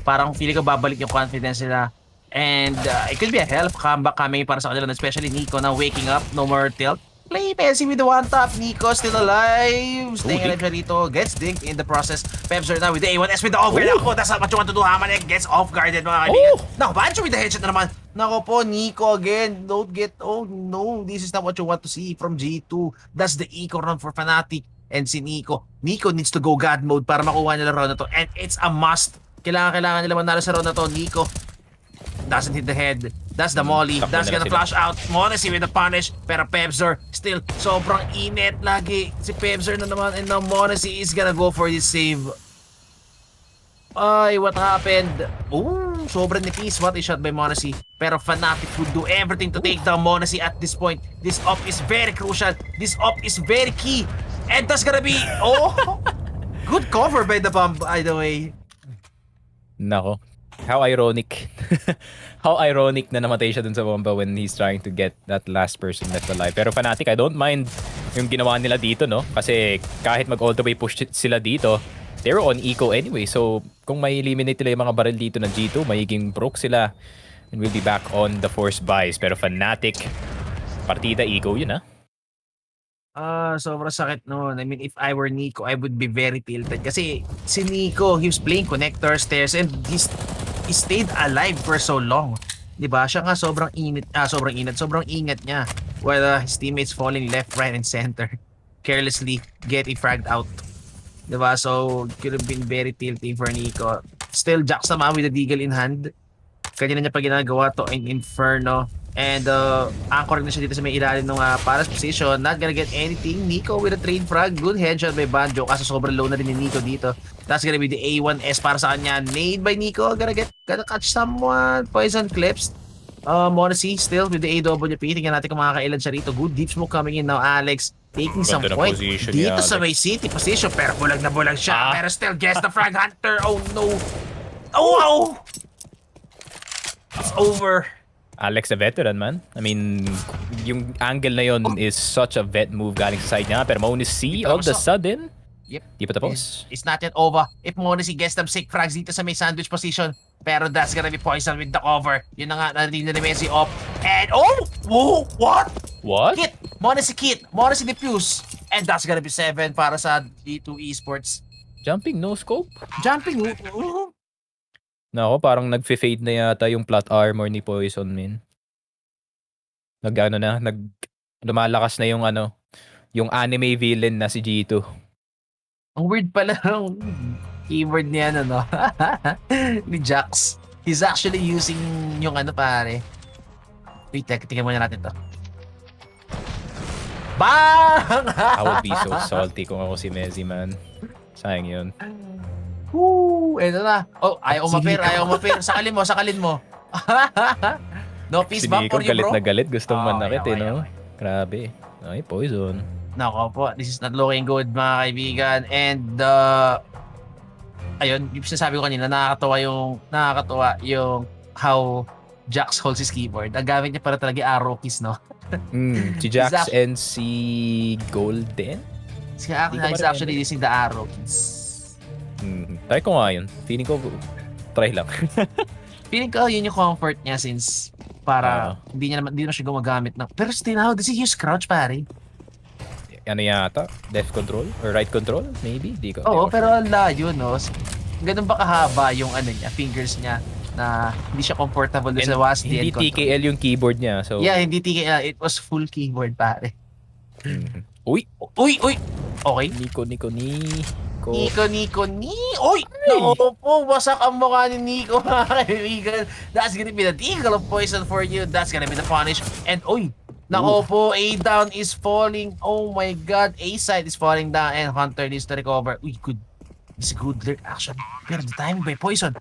Parang feeling ko babalik yung confidence nila. And it could be a hell of a comeback coming para sa kanila, especially Nico na waking up, no more tilt. Play Messi with the one tap. Nico still alive. Staying alive siya dito. Gets dinked in the process. Pepzer now with the A1S with the off guard. Ako, that's not what you want to do. Hamanek gets off guarded mga kaibigan. Nako, Bancho with the headshot na naman. Nako po, Nico again. Don't get, oh no, this is not what you want to see from G2. That's the eco run for Fnatic. And si Nico. Nico needs to go God mode para makuha nila round na to. And it's a must. Kailangan nila manalo sa round na to. Nico doesn't hit the head. That's the molly. That's gonna flash out. Morrissey with the punish. Pero Pepzer still sobrang init lagi. Si Pepzer na naman. And now Morrissey is gonna go for this save. Ay, what happened? Oh, sobrang nipis. What a shot by Morrissey. Pero Fnatic would do everything to take down Morrissey at this point. This up is very crucial. This up is very key. And that's gonna be... Oh! Good cover by the bomb, by the way. Nako. How ironic. How ironic na namatay siya dun sa bomba when he's trying to get that last person left alive. Pero Fnatic, I don't mind yung ginawa nila dito, no? Kasi kahit mag all the way push sila dito, they were on eco anyway. So kung may eliminate nila yung mga barrel dito ng G2, magiging broke sila. And we'll be back on the force buys. Pero Fnatic, partida eco yun, ha? Sobrang sakit noon. I mean, if I were Nico, I would be very tilted. Kasi si Nico, he was playing connector stairs and he stayed alive for so long. Diba? Siya nga sobrang ingat niya. While his teammates falling left, right, and center. Carelessly getting fragged out. Diba? So, could have been very tilting for Nico. Still, Jax naman with the deagle in hand. Kanina niya pa ginagawa to in Inferno. And anchoring na siya dito sa may ilalim ng Paras position. Not gonna get anything. Nico with a trade frag. Good headshot by Banjo. Kaso sobrang low na rin ni Nico dito. That's gonna be the A1S para sa kanya. Nade by Nico. Gonna catch someone. Poison clips. Morrissey still with the AWP. Tingnan natin kung makakailan siya rito. Good deep smoke coming in now. Alex taking some point dito sa may city position. Pero bulag na bulag siya. Pero still gets the frag. Hunter. Oh no. Oh! It's over. Alex, a veteran, man. I mean, yung angle na yon is such a vet move galing sa side niya. Pero Monacy, all of a sudden, yep. Di pa tapos. It's not yet over. If Monacy gets them sick frags dito sa may sandwich position. Pero that's gonna be poison with the cover. Yun na nga, narinig na ni Messi up. And, oh! Whoa! What? What? Kit! Monacy kit! Monacy defuse! And that's gonna be 7 para sa G2 Esports. Jumping, no scope? Jumping! Nako, parang nag-fade na yata yung plot armor ni Poison, min. Lumalakas na yung yung anime villain na si G2. Ang weird pala ng keyword niya, ni Jax. He's actually using yung pare, Wait, tingnan muna natin to. Bang! I would be so salty kung ako si Messi, man. Sayang yun. Woo! Eto na. Oh, ayaw Sige umapir. Sakalin mo. No peace Si bump Nico for you, galit bro. na galit. Gustong manakit, Okay. no? Grabe. Ay, poison. Nako po, this is not looking good, mga kaibigan. And, ayun, yung sinasabi ko kanina, nakakatuwa yung how Jax holds his keyboard. Ang gamit niya para talaga arrow keys, no? Si Jax and si Golden? He's Hindi ko actually marinig. using the arrow keys. Try ko nga yun. Feeling ko, try lang. Feeling ko yun yung comfort niya since para hindi na siya gumagamit ng... Pero still, how does he use crouch, pare? Ano yata? Left control? Or right control? Maybe? Di ko. Oo, pero ang layo, no? Ganun ba kahaba yung fingers niya na hindi siya comfortable doon sa WASD hindi and control. TKL yung keyboard niya. So, Yeah, hindi TKL. It was full keyboard, pare. Uy! Uy! Okay. Nico. Nico. Uy! Naku po, wasak ang mukha ni Nico, mga kaibigan. That's gonna be the deagle of poison for you. That's gonna be the punish. And, uy! Naku po, A down is falling. Oh my God. A side is falling down and Hunter needs to recover. Uy, good. It's good lurk action. Pero the timing by poison.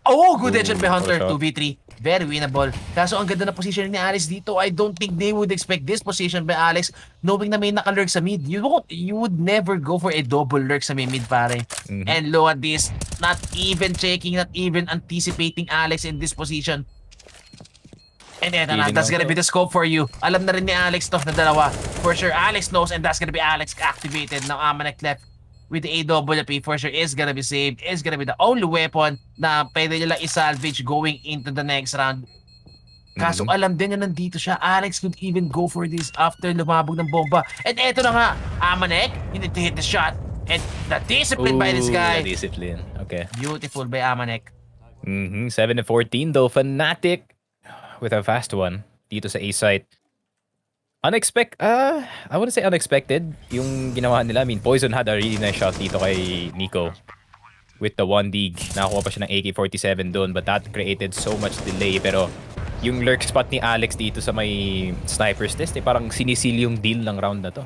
Oh, good headshot by Hunter. 2v3. Very winnable. Kaso ang ganda na position ni Alex dito. I don't think they would expect this position by Alex knowing na may naka-lurk sa mid. You would never go for a double lurk sa mid, pare. And look at this. Not even checking, not even anticipating Alex in this position. And eto na, that's gonna be the scope for you. Alam na rin ni Alex to na dalawa. For sure, Alex knows and that's gonna be Alex activated. Now, Amanek left with the AWP for sure is gonna be saved. Is gonna be the only weapon na pwede nila i-salvage going into the next round. Kaso alam din niya nandito siya. Alex could even go for this after lumabog ng bomba. And eto na nga, Amanek, you need to hit the shot. And the discipline by this guy. The discipline. Okay. Beautiful by Amanek. 7-14 though. Fnatic with a fast one dito sa A site. I wouldn't say unexpected yung ginawa nila. I mean, Poison had a really nice shot dito kay Nico with the 1 dig. Nakakuha pa siya ng AK-47 doon, but that created so much delay. Pero yung lurk spot ni Alex dito sa may sniper's nest, parang sinisil yung deal ng round na to.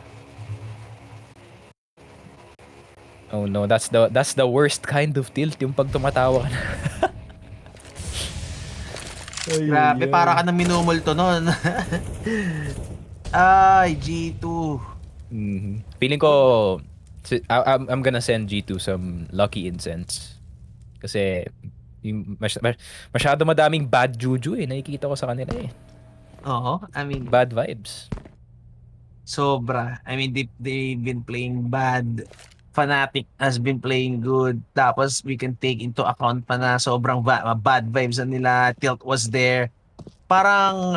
Oh no, that's the worst kind of tilt, yung pag tumatawa ka na. Grabe, para ka nang minumulto nun. Ay, G2. Feeling ko, I'm gonna send G2 some lucky incense. Kasi, masyado madaming bad juju nakikita ko sa kanila Oo, I mean, Bad vibes. sobra. I mean, they've been playing bad. Fnatic has been playing good. Tapos, we can take into account pa na sobrang bad vibes na nila. Tilt was there. Parang,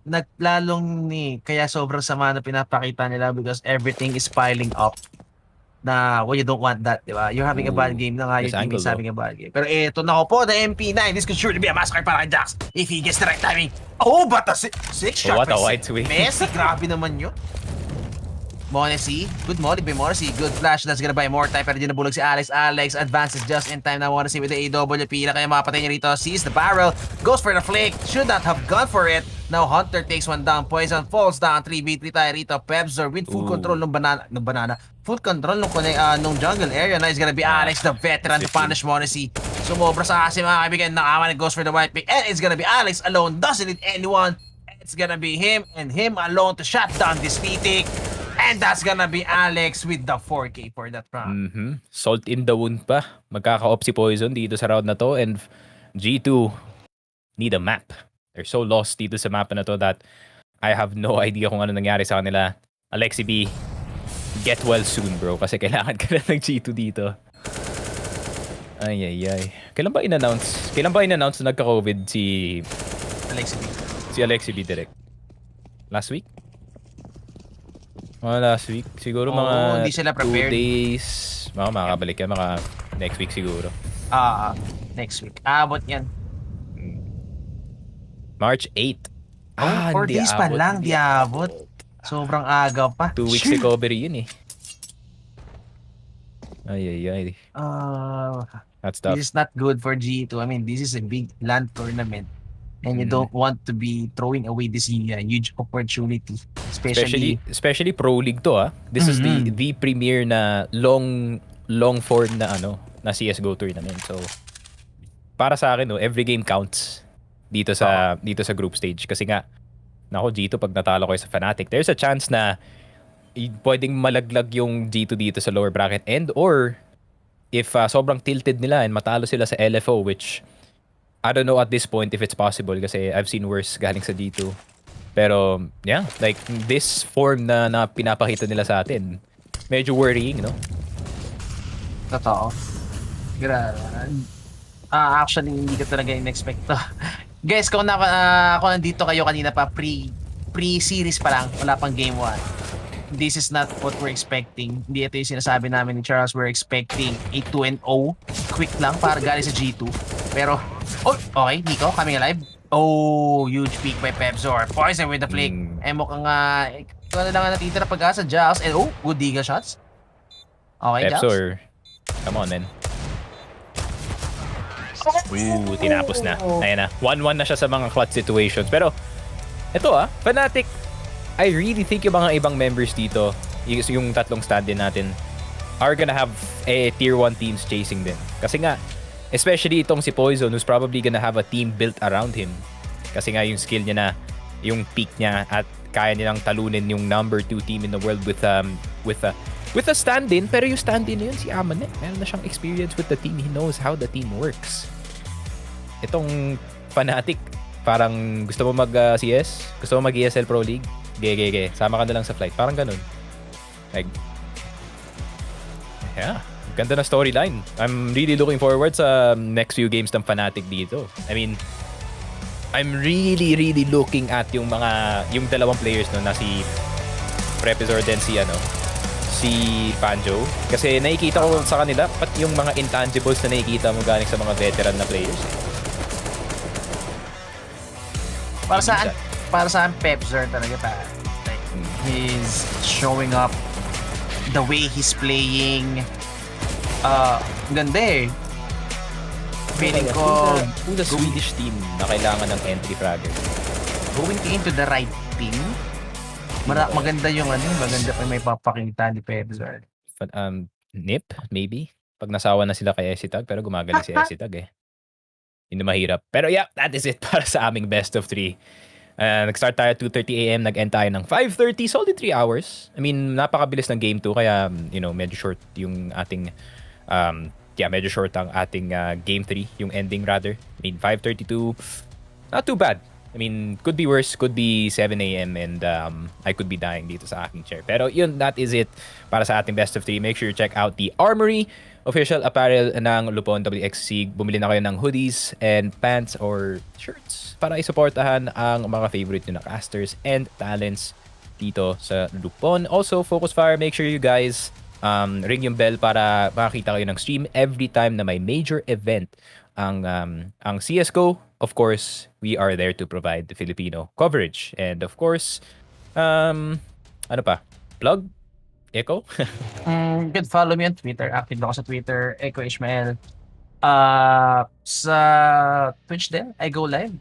kaya sobrang sama na pinapakita nila because everything is piling up. Na, well, you don't want that, di ba? You're having a bad game na nga, your team is having a bad game. Pero eto na ko po, the MP9. This could surely be a massacre para kay Jax if he gets the right timing. Oh, but a 6 shot. What a white swing. Messi, grabe naman yun. Morrissey, good molly by Morrissey, good flash, that's gonna buy more time pero di nabulog si Alex. Alex advances just in time na Morrissey with the AWP na kaya mapatay niya rito, sees the barrel, goes for the flick, should not have gone for it. Now Hunter takes one down, Poison falls down, 3v3 tayo rito, Pebzor with full control ng banana, full control nung jungle area. Now it's gonna be Alex, the veteran to punish Morrissey. Sumobra sa asim mga kaibigan, Nakaman goes for the white pick, and it's gonna be Alex alone, doesn't need anyone. It's gonna be him and him alone to shut down this Fnatic. And that's gonna be Alex with the 4K for that round. Salt in the wound pa. Magkaka-op si Poison dito sa round na to. And G2 need a map. They're so lost dito sa map na to that I have no idea kung ano nangyari sa kanila. Alexi B, get well soon bro. Kasi kailangan ka na ng G2 dito. Ay. Kailan ba in-announce na nagka-COVID si Alexi B direct? Last week? Last week. Siguro mga hindi sila 2 prepared. days. Makakabalik yan. Next week siguro. Next week. Abot yan. March 8. 4 days pa lang, di abot. Sobrang aga pa. 2 weeks recovery yun Ay. That's tough. This is not good for G2. I mean, this is a big LAN tournament. And you don't want to be throwing away this huge opportunity. Especially Pro League to This is the premier na long form na na CS:GO tournament. So para sa akin every game counts dito sa group stage kasi nga nako G2 pag natalo kayo sa Fnatic, there's a chance na pwedeng malaglag yung G2 dito sa lower bracket or if sobrang tilted nila and matalo sila sa LFO, which I don't know at this point if it's possible kasi I've seen worse galing sa G2. Pero yeah, like this form na pinapakita nila sa atin, medyo worrying, no? Totoo. Actually, hindi ko talaga in-expect to. Guys, kung ako nandito kayo kanina pa, pre-series pa lang, wala pang game 1. This is not what we're expecting. Hindi ito yung sinasabi namin ni Charles. We're expecting a 2-0. Quick lang para galing sa G2. Pero, okay, Nico, coming alive. Huge peak by Pepzor. Poison with the flick. Mukhang ito na lang ang natitira pag-asa, Giles. And good Diga shots. Okay, Pepzor. Come on, man. Tinapos na. Ayan na. 1-1 na siya sa mga clutch situations. Pero, ito Fnatic, I really think yung mga ibang members dito, yung tatlong stand-in natin, are gonna have a tier 1 teams chasing din. Kasi nga, especially itong si Poison, who's probably gonna have a team built around him. Kasi nga yung skill niya na, yung peak niya, at kaya nilang talunin yung number 2 team in the world with a stand-in. Pero yung stand-in yun, si Aman meron na siyang experience with the team. He knows how the team works. Itong Fnatic, parang gusto mo mag-CS? Gusto mo mag-ESL Pro League? Gege. Sama ka na lang sa flight. Parang ganun. Like, yeah. Ganda na storyline. I'm really looking forward sa next few games ng Fnatic dito. I mean, I'm really looking at yung dalawang players na si Prepizor din si Panjo. Kasi nakikita ko sa kanila, pati yung mga intangibles na nakikita mo galing sa mga veteran na players. Para saan Pepzor talaga like, he's showing up the way he's playing. Ganda feeling ko the Swedish team na kailangan ng entry fragger. Going into the right team. Maganda yung maganda pa may papakita ni Pepzor. Nip maybe pag nasawa na sila kay Esitag, pero gumagaling si Esitag Hindi mahirap. Pero yeah, that is it para sa aming best of 3. Nag-start tayo 2:30 AM, nag-end tayo ng 5:30, solid 3 hours. I mean, napakabilis ng game 2, kaya medyo short yung ating medyo short ang ating game 3, yung ending rather. I mean, 5:32, not too bad. I mean, could be worse, could be 7 AM and I could be dying dito sa aking chair. Pero yun, that is it para sa ating best of 3. Make sure you check out the Armory official apparel ng Lupon WXC. Bumili na kayo ng hoodies and pants or shirts para isuportahan ang mga favorite nyo na casters and talents dito sa Lupon. Also, Focus Fire, make sure you guys ring yung bell para makakita kayo ng stream every time na may major event ang CSGO. Of course, we are there to provide the Filipino coverage. And of course, ano pa? Plug? Echo? You can follow me on Twitter. Active ako sa Twitter, Echo Ishmael. Sa Twitch din, I go live.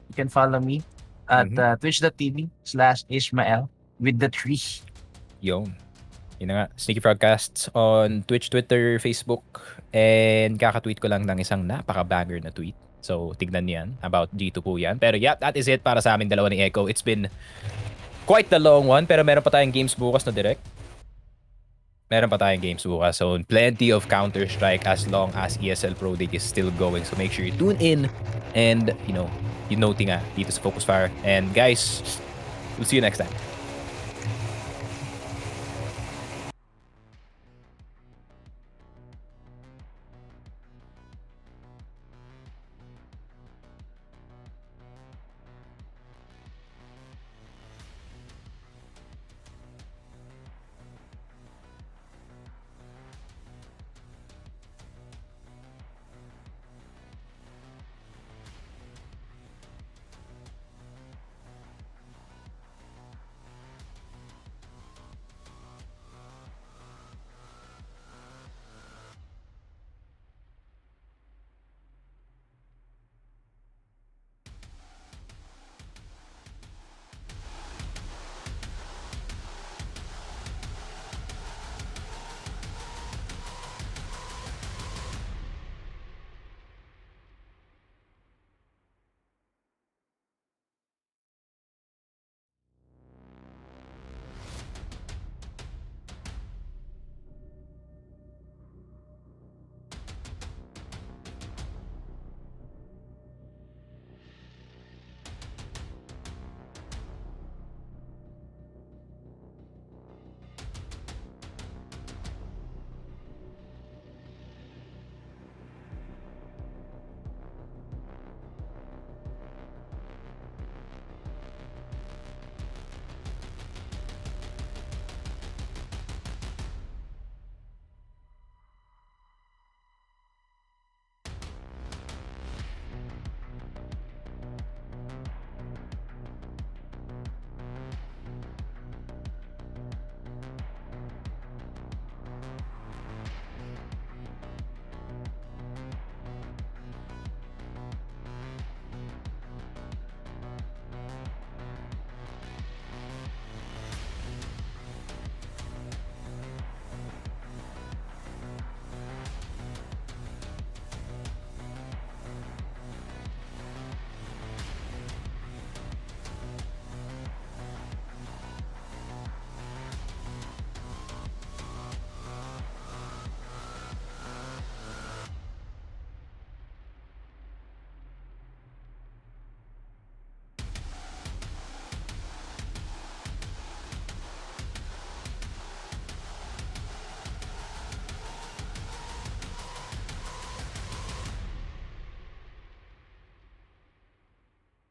You can follow me at twitch.tv/Ishmael with the 3. Yun na nga. Sneaky Frogcasts on Twitch, Twitter, Facebook, and kakatweet ko lang ng isang napaka-banger na tweet. So, tignan niyan. About G2 po yan. Pero yeah, that is it para sa aming dalawa ni Echo. It's been quite the long one, pero meron pa tayong games bukas na direct. So, plenty of Counter-Strike as long as ESL Pro League is still going. So, make sure you tune in and, you note nga dito sa Focus Fire. And guys, we'll see you next time.